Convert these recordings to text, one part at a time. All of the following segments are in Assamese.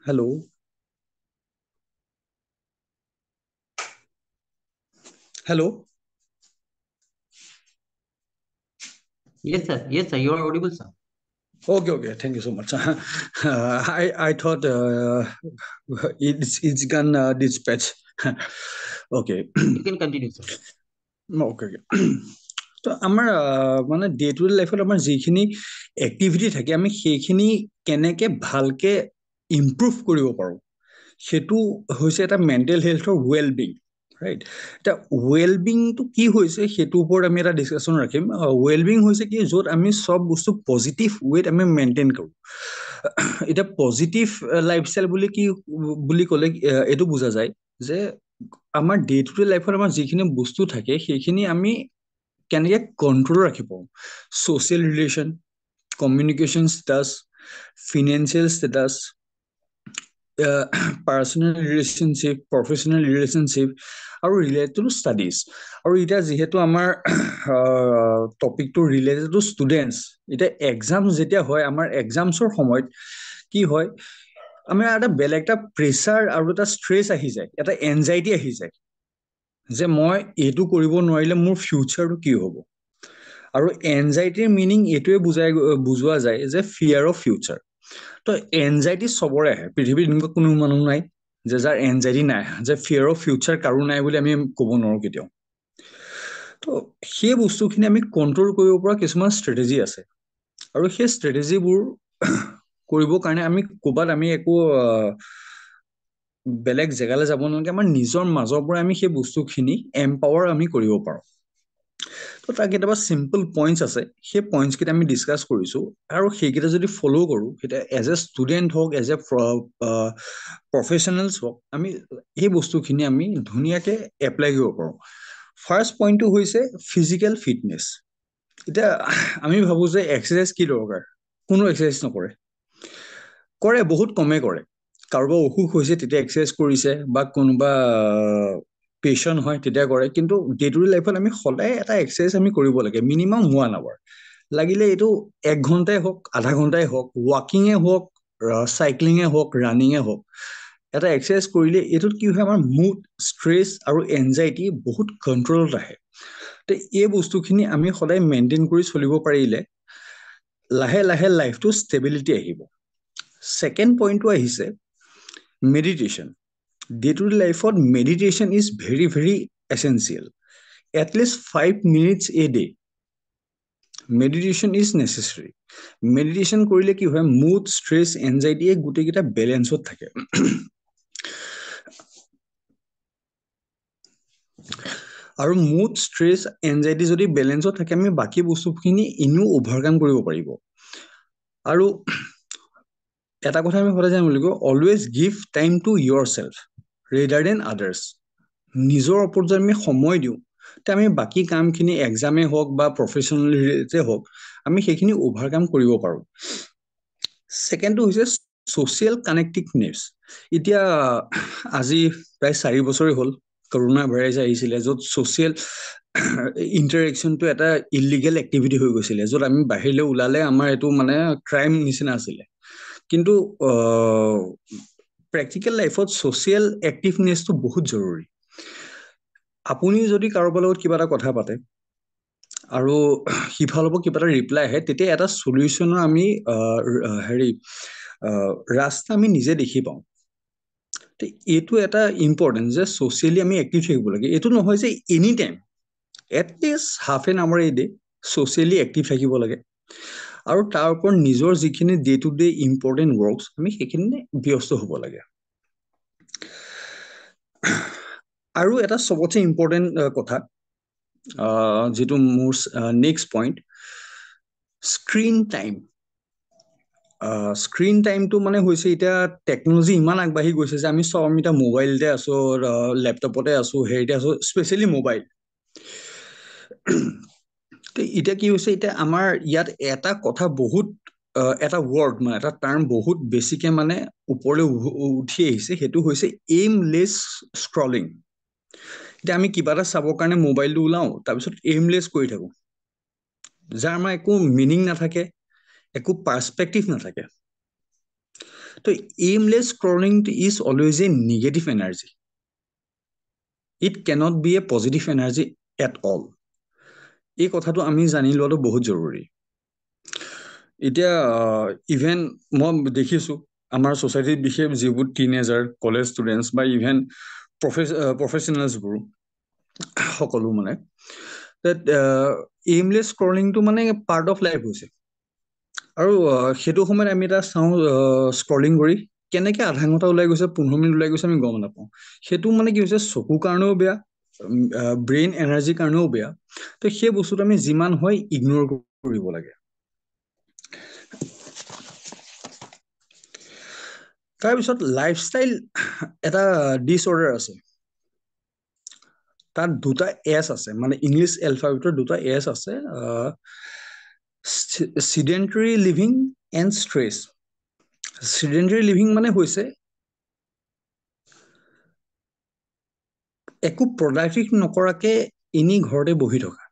Hello, hello. Yes, sir, you are audible, sir. Okay, okay. Thank you so much. I thought it's gonna dispatch. Okay, You can continue, sir. okay. তো আমাৰ মানে ডে টু ডে লাইফত আমাৰ যিখিনি এক্টিভিটি থাকে আমি সেইখিনি কেনেকে ভালকে ইমপ্ৰুভ কৰিব পাৰোঁ সেইটো হৈছে এটা মেণ্টেল হেল্থৰ ৱেল বিং ৰাইট এতিয়া ৱেল বিংটো কি হৈছে সেইটোৰ ওপৰত আমি এটা ডিছকাশ্যন ৰাখিম ৱেল বিং হৈছে কি য'ত আমি চব বস্তু পজিটিভ ৱেত আমি মেইনটেইন কৰোঁ এতিয়া পজিটিভ লাইফষ্টাইল বুলি কি বুলি ক'লে এইটো বুজা যায় যে আমাৰ ডে টু ডে লাইফত আমাৰ যিখিনি বস্তু থাকে সেইখিনি আমি কেনেকে কণ্ট্ৰল ৰাখিব social relation communication status financial status personal relationship professional relationship আৰু ৰিলেটেড টু ষ্টাডিজ আৰু এতিয়া যিহেতু আমাৰ টপিকটো ৰিলেটেড টু ষ্টুডেণ্টছ এতিয়া এক্সাম যেতিয়া হয় আমাৰ এক্সামছৰ সময়ত কি হয় আমাৰ এটা বেলেগ এটা প্ৰেছাৰ আৰু এটা ষ্ট্ৰেছ আহি যায় এটা এনজাইটি আহি যায় যে মই এইটো কৰিব নোৱাৰিলে মোৰ ফিউচাৰটো কি হ'ব আৰু এনজাইটিৰ মিনিং এইটোৱে বুজোৱা যায় যে ফিয়াৰ অফ ফিউচাৰ তো এনজাইটি চবৰে আহে পৃথিৱীত এনেকুৱা কোনো মানুহ নাই যে যাৰ এনজাইটি নাই যে ফিয়াৰ অফ ফিউচাৰ কাৰো নাই বুলি আমি ক'ব নোৱাৰো কেতিয়াও তো সেই বস্তুখিনি আমি কণ্ট্ৰল কৰিব পৰা কিছুমান ষ্ট্ৰেটেজি আছে আৰু সেই ষ্ট্ৰেটেজিবোৰ কৰিবৰ কাৰণে আমি ক'ৰবাত আমি একো বেলেগ জেগালৈ যাব নালাগে আমাৰ নিজৰ মাজৰ পৰা আমি সেই বস্তুখিনি এম্পাৱাৰ আমি কৰিব পাৰোঁ তো তাৰ কেইটাবা চিম্পল পইণ্টছ আছে সেই পইণ্টছকেইটা আমি ডিছকাছ কৰিছোঁ আৰু সেইকেইটা যদি ফ'ল' কৰোঁ তেতিয়া এজ এ ষ্টুডেণ্ট হওক এজ এ প্ৰফেচনেলছ হওক আমি সেই বস্তুখিনি আমি ধুনীয়াকৈ এপ্লাই কৰিব পাৰোঁ ফাৰ্ষ্ট পইণ্টটো হৈছে ফিজিকেল ফিটনেছ এতিয়া আমি ভাবোঁ যে এক্সাৰচাইজ কি দৰকাৰ কোনো এক্সাৰচাইজ নকৰে কৰে বহুত কমে কৰে কাৰোবাৰ অসুখ হৈছে তেতিয়া এক্সাৰচাইজ কৰিছে বা কোনোবা পেচেণ্ট হয় তেতিয়া কৰে কিন্তু ডে টু ডে লাইফত আমি সদায় এটা এক্সাৰচাইজ আমি কৰিব লাগে মিনিমাম 1 আৱাৰ লাগিলে এইটো 1 ঘণ্টাই হওক আধা ঘণ্টাই হওক ৱাকিঙে হওক চাইক্লিঙে হওক ৰানিঙে হওক এটা এক্সাৰচাইজ কৰিলে এইটোত কি হয় আমাৰ মুড ষ্ট্ৰেছ আৰু এনজাইটি বহুত কণ্ট্ৰলত আহে তো এই বস্তুখিনি আমি সদায় মেইনটেইন কৰি চলিব পাৰিলে লাহে লাহে লাইফটো ষ্টেবিলিটি আহিব ছেকেণ্ড পইণ্টটো আহিছে মেডিটেশ্যন ডে টু ডে লাইফত meditation is very very essential at least 5 minutes a day meditation is necessary meditation কৰিলে কি হয় মুড ষ্ট্ৰেছ এনজাইটি এই গোটেইকেইটা বেলেঞ্চত থাকে আৰু মুড ষ্ট্ৰেছ এনজাইটি যদি বেলেঞ্চত থাকে আমি বাকী বস্তুখিনি এনেও অভাৰকাম কৰিব পাৰিব আৰু এটা কথা আমি সদায় জানিব লাগিব always give time to yourself rather than others নিজৰ ওপৰত যদি আমি সময় দিওঁ তেতিয়া আমি বাকী কামখিনি এক্সামেই হওক বা প্ৰফেচনেল ৰিলেটেড হওক আমি সেইখিনি অভাৰকাম কৰিব পাৰোঁ ছেকেণ্ডটো হৈছে ছ'চিয়েল কানেক্টিভনেছ এতিয়া আজি প্ৰায় 4 বছৰেই হ'ল কৰোণা ভাইৰাছ আহিছিলে য'ত ছ'চিয়েল ইণ্টাৰেকশ্যনটো এটা ইলিগেল এক্টিভিটি হৈ গৈছিলে য'ত আমি বাহিৰলৈ ওলালে আমাৰ এইটো মানে ক্ৰাইম নিচিনা আছিলে কিন্তু প্ৰেক্টিকেল লাইফত ছ'চিয়েল এক্টিভনেছটো বহুত জৰুৰী আপুনি যদি কাৰোবাৰ লগত কিবা এটা কথা পাতে আৰু সিফালৰ পৰা কিবা এটা ৰিপ্লাই আহে তেতিয়া এটা চলিউশ্যনৰ আমি হেৰি ৰাস্তা আমি নিজে দেখি পাওঁ এইটো এটা ইম্পৰ্টেণ্ট যে ছ'চিয়েলি আমি এক্টিভ থাকিব লাগে এইটো নহয় যে any time at least ½ an hour a day socially active থাকিব লাগে আৰু তাৰ ওপৰত নিজৰ যিখিনি day to day important works আমি সেইখিনি ব্যস্ত হ'ব লাগে আৰু এটা চবতছে ইম্পৰ্টেণ্ট কথা যিটো মোৰ next point screen time screen টাইমটো মানে হৈছে এতিয়া টেকন'লজি ইমান আগবাঢ়ি গৈছে যে আমি চব আমি এতিয়া মোবাইলতে আছোঁ লেপটপতে আছোঁ হেৰিতে আছোঁ স্পেচিয়েলি মোবাইল এতিয়া কি হৈছে এতিয়া আমাৰ ইয়াত এটা কথা বহুত এটা ৱৰ্ড মানে এটা টাৰ্ম বহুত বেছিকে মানে ওপৰলৈ উঠি আহিছে সেইটো হৈছে এইমলেছ স্ক্ৰলিং এতিয়া আমি কিবা এটা চাবৰ কাৰণে মোবাইলটো ওলাওঁ তাৰপিছত এইমলেছ কৰি থাকোঁ যাৰ আমাৰ একো মিনিং নাথাকে একো পাৰ্চপেক্টিভ নাথাকে তো aimless scrolling is always a negative energy. It cannot be a positive energy at all. এই কথাটো আমি জানি লোৱাটো বহুত জৰুৰী। এতিয়া ইভেন মই দেখিছোঁ আমাৰ ছ'চাইটিত বিশেষ যিবোৰ টিনেজাৰ কলেজ ষ্টুডেণ্টছ বা ইভেন প্ৰফেচনেলছবোৰ সকলো মানে এইমলেছ স্ক্ৰলিংটো মানে পাৰ্ট অফ লাইফ হৈছে। আৰু সেইটো সময়ত আমি এটা চাওঁ স্ক্ৰলিং কৰি কেনেকৈ আধা ঘণ্টা ওলাই গৈছে 15 মিনিট ওলাই গৈছে আমি গম নাপাওঁ। সেইটো মানে কি হৈছে চকুৰ কাৰণেও বেয়া, ব্ৰেইন এনাৰ্জিৰ কাৰণেও বেয়া। তো সেই বস্তুটো আমি যিমান হয় ইগন'ৰ কৰিব লাগে। তাৰপিছত লাইফষ্টাইল এটা ডিছঅৰ্ডাৰ আছে, তাত দুটা এছ আছে, মানে ইংলিছ এলফাবেটৰ দুটা এছ আছে, চিডেণ্টাৰী লিভিং এণ্ড ষ্ট্ৰেছ। চিডেণ্টাৰী লিভিং মানে হৈছে একো প্ৰডাক্টিভ নকৰাকে এনেই ঘৰতে বহি থকা।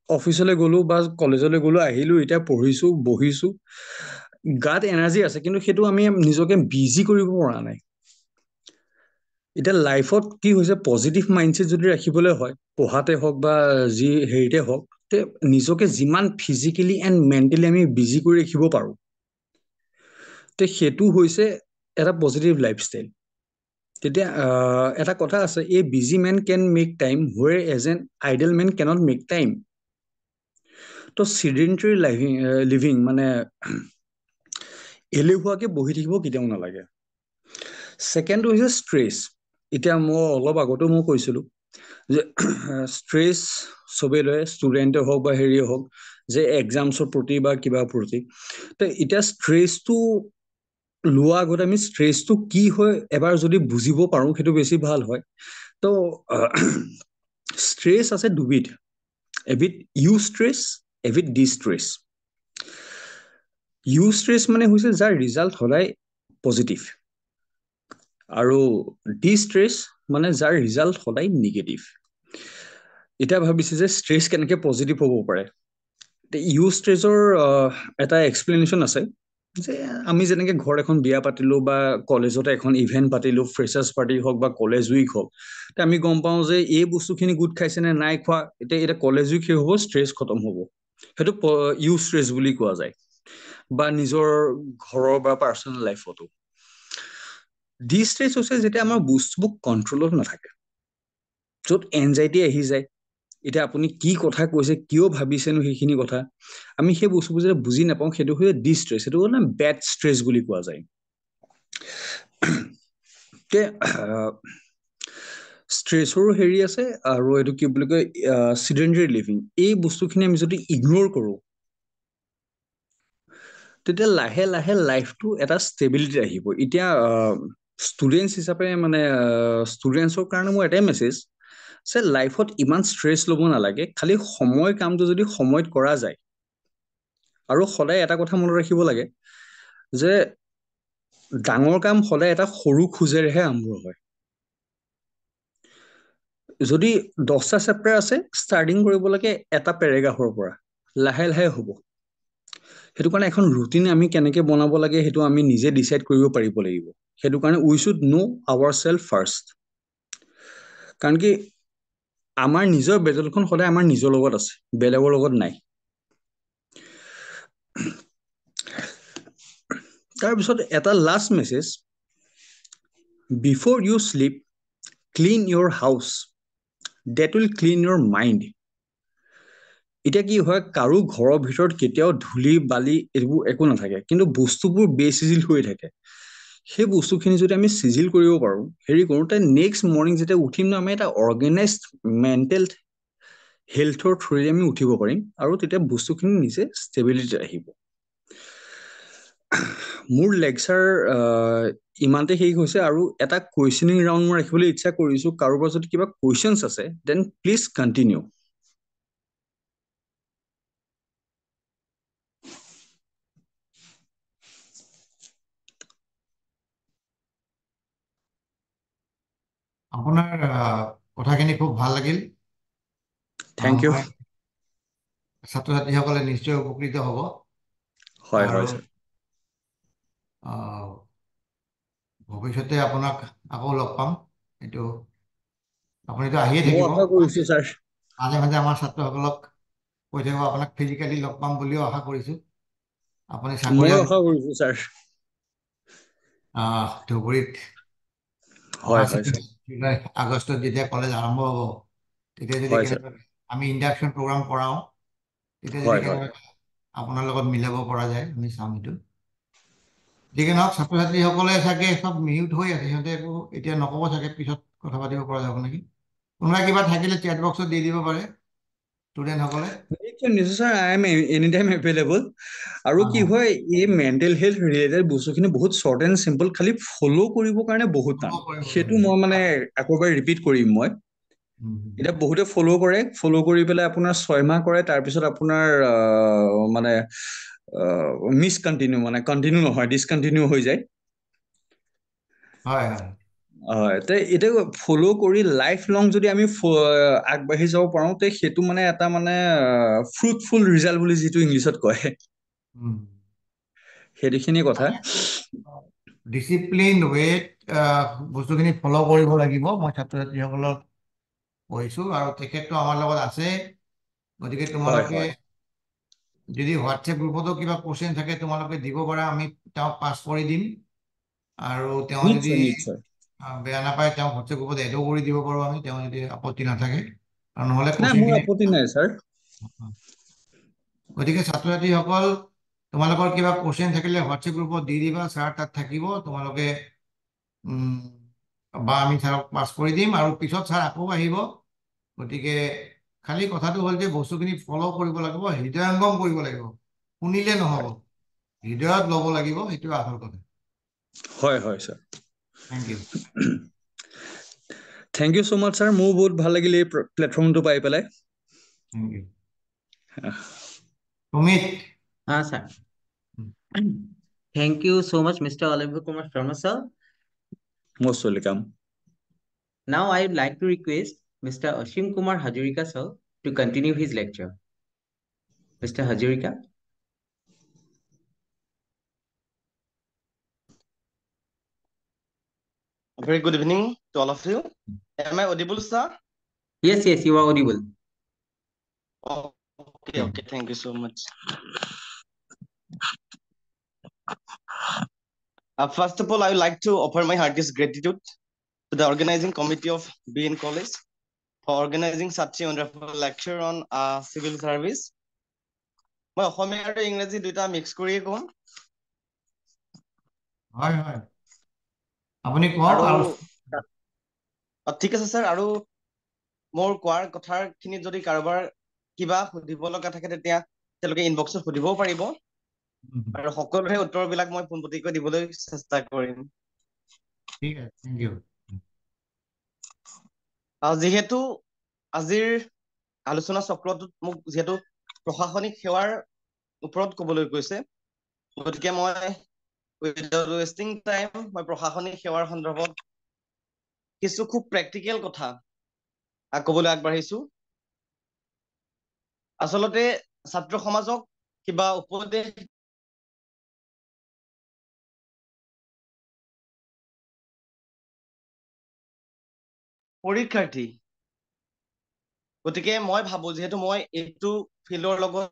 অফিচলৈ গ'লো বা কলেজলৈ গ'লো, আহিলো, এতিয়া পঢ়িছো, বহিছো, গাত এনাৰ্জি আছে, কিন্তু সেইটো আমি নিজকে বিজি কৰিব পৰা নাই। এতিয়া লাইফত কি হৈছে পজিটিভ মাইণ্ডছেট যদি ৰাখিবলৈ হয়, পঢ়াতে হওক বা যি হেৰিতে হওক, তে নিজকে যিমান ফিজিকেলি এণ্ড মেণ্টেলি আমি বিজি কৰি ৰাখিব পাৰোঁ, তে সেইটো হৈছে এটা পজিটিভ লাইফষ্টাইল। তেতিয়া এটা কথা আছে, a busy man can make time whereas an idle man cannot make time. তো চিডেণ্টাৰী লিভিং মানে এলেহুৱাকে বহি থাকিব কেতিয়াও নালাগে। ছেকেণ্ডটো হৈছে ষ্ট্ৰেছ। এতিয়া মই অলপ আগতো মই কৈছিলোঁ যে ষ্ট্ৰেছ চবেই লয়, ষ্টুডেণ্টে হওক বা হেৰিয়ে হওক, যে এক্সামছৰ প্ৰতি বা কিবা প্ৰতি। তো এতিয়া ষ্ট্ৰেছটো লোৱা আগতে আমি ষ্ট্ৰেছটো কি হয় এবাৰ যদি বুজিব পাৰোঁ সেইটো বেছি ভাল হয়। তো ষ্ট্ৰেছ আছে দুবিধ, এবিধ ইউ ষ্ট্ৰেছ, এবিধ ডি ষ্ট্ৰেছ। ইউ ষ্ট্ৰেছ মানে হৈছে যাৰ ৰিজাল্ট সদায় পজিটিভ, আৰু ডি ষ্ট্ৰেছ মানে যাৰ ৰিজাল্ট সদায় নিগেটিভ। এতিয়া ভাবিছে যে ষ্ট্ৰেছ কেনেকৈ পজিটিভ হ'ব পাৰে। ইউ ষ্ট্ৰেছৰ এটা এক্সপ্লেনেশ্যন আছে, যে আমি যেনেকৈ ঘৰত এখন বিয়া পাতিলোঁ বা কলেজতে এখন ইভেণ্ট পাতিলোঁ, ফ্ৰেচাৰ্ছ পাৰ্টি হওক বা কলেজ উইক হওক, তেতিয়া আমি গম পাওঁ যে এই বস্তুখিনি গোট খাইছে নে নাই খোৱা। এতিয়া কলেজ উইক শেষ হ'ব, ষ্ট্ৰেছ খতম হ'ব, সেইটো ইউ ষ্ট্ৰেছ বুলি কোৱা যায়, বা নিজৰ ঘৰৰ বা পাৰ্চনেল লাইফতো। ডি ষ্ট্ৰেছ হৈছে যেতিয়া আমাৰ বস্তুবোৰ কণ্ট্ৰলত নাথাকে, য'ত এনজাইটি আহি যায়। এতিয়া আপুনি কি কথা কৈছে, কিয় ভাবিছেনো সেইখিনি কথা, আমি সেই বস্তুবোৰ যেতিয়া বুজি নাপাওঁ, সেইটো হৈছে ডি ষ্ট্ৰেছ, সেইটো মানে বেড ষ্ট্ৰেছ বুলি কোৱা যায়। ষ্ট্ৰেছৰো হেৰি আছে, আৰু এইটো কি বুলি কয় চিডেণ্টাৰী লিভিং। এই বস্তুখিনি আমি যদি ইগন'ৰ কৰোঁ, তেতিয়া লাহে লাহে লাইফটো এটা ষ্টেবিলিটি আহিব। এতিয়া ষ্টুডেণ্টছ হিচাপে মানে ষ্টুডেণ্টছৰ কাৰণে মোৰ এটাই মেছেজ, যে লাইফত ইমান ষ্ট্ৰেছ ল'ব নালাগে, খালি সময় কামটো যদি সময়ত কৰা যায়। আৰু সদায় এটা কথা মনত ৰাখিব লাগে, যে ডাঙৰ কাম সদায় এটা সৰু খোজেৰেহে আৰম্ভ হয়। যদি 10টা চেপ্টাৰ আছে, ষ্টাৰ্টিং কৰিব লাগে এটা পেৰেগ্ৰাফৰ পৰা, লাহে লাহে হ'ব। সেইটো কাৰণে এখন ৰুটিন আমি কেনেকৈ বনাব লাগে সেইটো আমি নিজে ডিচাইড কৰিব পাৰিব লাগিব। সেইটো কাৰণে we should know' our self first. কাৰণ কি আমাৰ নিজৰ বেটেলখন সদায় আমাৰ নিজৰ লগত আছে, বেলেগৰ লগত নাই। তাৰপিছত এটা last message, before you sleep clean your house, that will clean your mind. এতিয়া কি হয়, কাৰো ঘৰৰ ভিতৰত কেতিয়াও ধূলি বালি এইবোৰ একো নাথাকে, কিন্তু বস্তুবোৰ বেচিজিল হৈ থাকে। সেই বস্তুখিনি যদি আমি চিজিল কৰিব পাৰোঁ, হেৰি কৰোঁ, তে নেক্সট মৰ্ণিং যেতিয়া উঠিম ন, আমি এটা অৰ্গেনাইজড মেণ্টেল হেল্থৰ থ্ৰুৰে আমি উঠিব পাৰিম, আৰু তেতিয়া বস্তুখিনি নিজে ষ্টেবিলিটি আহিব। মোৰ লেকচাৰ ইমানতে শেষ হৈছে, আৰু এটা কুৱেশ্যনিং ৰাউণ্ড মই ৰাখিবলৈ ইচ্ছা কৰিছোঁ। কাৰোবাৰ যদি কিবা কুৱেশ্যনছ আছে, দেন প্লিজ কণ্টিনিউ। আপোনাৰ কথাখিনি খুব ভাল লাগিল। Thank you. আমাৰ ছাত্ৰ ছাত্ৰীসকলে নিশ্চয় উপকৃত হ'ব। হয় আৰু হয় ছাৰ। আহ, ভৱিষ্যতে আপোনাক আকৌ লগ পাম। এইটো আপুনিতো আহিয়ে মই থাকিব। আশা কৰিছো ছাৰ। মাজে মাজে আমাৰ ছাত্ৰসকলক কৈ থাকিব, আপোনাক ফিজিকেলি লগ পাম বুলিও আশা কৰিছোঁ। আপুনি মই চাকৰিয়াল আশা কৰিছো ছাৰ। ধুবুৰীত অহা হয় হয় ছাৰ। আগষ্টত যেতিয়া কলেজ আৰম্ভ হ'ব, তেতিয়া যদি হয় ছাৰ। কেনেবাকৈ আমি ইণ্ডাকশ্যন প্ৰগ্ৰাম কৰাওঁ, তেতিয়া যদি হয় হয় কেনেবাকৈ আপোনাৰ লগত মিলাব পৰা যায়, আমি চাম সেইটো। যিকি নহওক, ছাত্ৰ ছাত্ৰীসকলে চাগে চব মিউট হৈ আছে, সিহঁতে একো এতিয়া নক'ব চাগে, পিছত কথা পাতিব পৰা যাব নেকি? কোনোবা কিবা থাকিলে চেট বক্সত দি দিব পাৰে ষ্টুডেণ্টসকলে। নিশ্চয় নিশ্চয় sir, I am any time available. আৰু কি অঁ, হয়, এই মেণ্টেল হেল্থ ৰিলেটেড বস্তুখিনি বহুত শ্বৰ্ট এণ্ড চিম্পল, খালি ফ'ল' কৰিবৰ কাৰণে বহুত টান। ফ'ল' কৰিব সেইটো লাগে। মই মানে আকৌ এবাৰ ৰিপিট কৰিম মই। উম, এতিয়া বহুতে ফ'ল' কৰে, ফ'ল' কৰি পেলাই আপোনাৰ 6 মাহ কৰে, তাৰপিছত আপোনাৰ মানে মিছকণ্টিনিউ, মানে কণ্টিনিউ নহয়, ডিছকণ্টিনিউ হৈ যায়। হয় হয়। হয়, এতিয়া ফ'ল' কৰি লাইফ লং যদি আমি আগবাঢ়ি যাব পাৰোঁ, তে সেইটো মানে এটা মানে ফ্ৰুটফুল ৰিজাল্ট বুলি যিটো ইংলিছত কয়, উম। সেইখিনি কথা। ডিচিপ্লিন ৱেত বস্তুখিনি ফ'ল' কৰিব লাগিব। মই ছাত্ৰ ছাত্ৰীসকলক কৈছোঁ, আৰু তেখেতটো আমাৰ লগত আছে। গতিকে হয় তোমালোকে হয় যদি হোৱাটছএপ গ্ৰুপতো কিবা কুৱেশ্যন থাকে, তোমালোকে দিব পাৰা, আমি তেওঁক পাছ কৰি দিম। আৰু তেওঁ যদি নিশ্চয় নিশ্চয়। বেয়া নাপায়, তেওঁ হোৱাটছএপ গ্ৰুপত এডো কৰি দিব পাৰোঁ আমি, তেওঁ যদি আপত্তি নাথাকে। আৰু নহ'লে নাই, মোৰ কুৱেশ্যনখিনি, আপত্তি নাই ছাৰ। গতিকে ছাত্ৰ ছাত্ৰীসকল, তোমালোকৰ কিবা কুৱেশ্যন থাকিলে হোৱাটছএপ গ্ৰুপত দি দিবা, ছাৰ তাত থাকিব। তোমালোকে বা আমি ছাৰক পাছ কৰি দিম, আৰু পিছত ছাৰ আকৌ আহিব। গতিকে খালি কথাটো হ'ল যে বস্তুখিনি ফ'ল' কৰিব লাগিব, হৃদয়ংগম কৰিব লাগিব। শুনিলে নহ'ব, হৃদয়ত ল'ব লাগিব, সেইটো আচল কথা। হয় হয় sir. Thank you. Thank you so' much sir, মোৰ বহুত ভাল লাগিল এই প্লেটফৰ্মটো পাই পেলাই। থেংক ইউ। Sumit. sir. Thank you so much, Mr. Oliver Kumar Sharma, sir. Most welcome. Now I would like to request Mr. Ashim Kumar Hazarika, sir, to continue his lecture. Mr. Hazarika. Very good evening to all of you. Am I audible, sir? Yes, yes, you are audible. Okay, okay. Thank you so much. First of all, I would like to offer my heartiest gratitude to the organizing committee of BN College for organizing such a wonderful lecture on civil service. মই অসমীয়া আৰু ইংৰাজী দুটা মিক্স কৰিয়ে ক'ম। হয় হয়, আপুনি কওক। আৰু আৰু ঠিক আছে ছাৰ। আৰু মোৰ কোৱাৰ কথাখিনিত যদি কাৰোবাৰ কিবা সুধিব লগা থাকে, তেতিয়া তেওঁলোকে ইনবক্সত সুধিবও পাৰিব, আৰু সকলোৰে উত্তৰবিলাক মই পোনপটীয়াকৈ দিবলৈ চেষ্টা কৰিম। ঠিক আছে, থেংক ইউ। যিহেতু আজিৰ আলোচনা চক্ৰটোত মোক যিহেতু প্ৰশাসনিক সেৱাৰ ওপৰত ক'বলৈ কৈছে, গতিকে মই উইদাউট ৱেষ্টিং টাইম মই প্ৰশাসনিক সেৱাৰ সন্দৰ্ভত কিছু খুব প্ৰেক্টিকেল কথা ক'বলৈ আগবাঢ়িছো। আচলতে ছাত্ৰ সমাজক কিবা উপদেশ পৰীক্ষাৰ্থী, গতিকে মই ভাবো যিহেতু মই এইটো ফিল্ডৰ লগত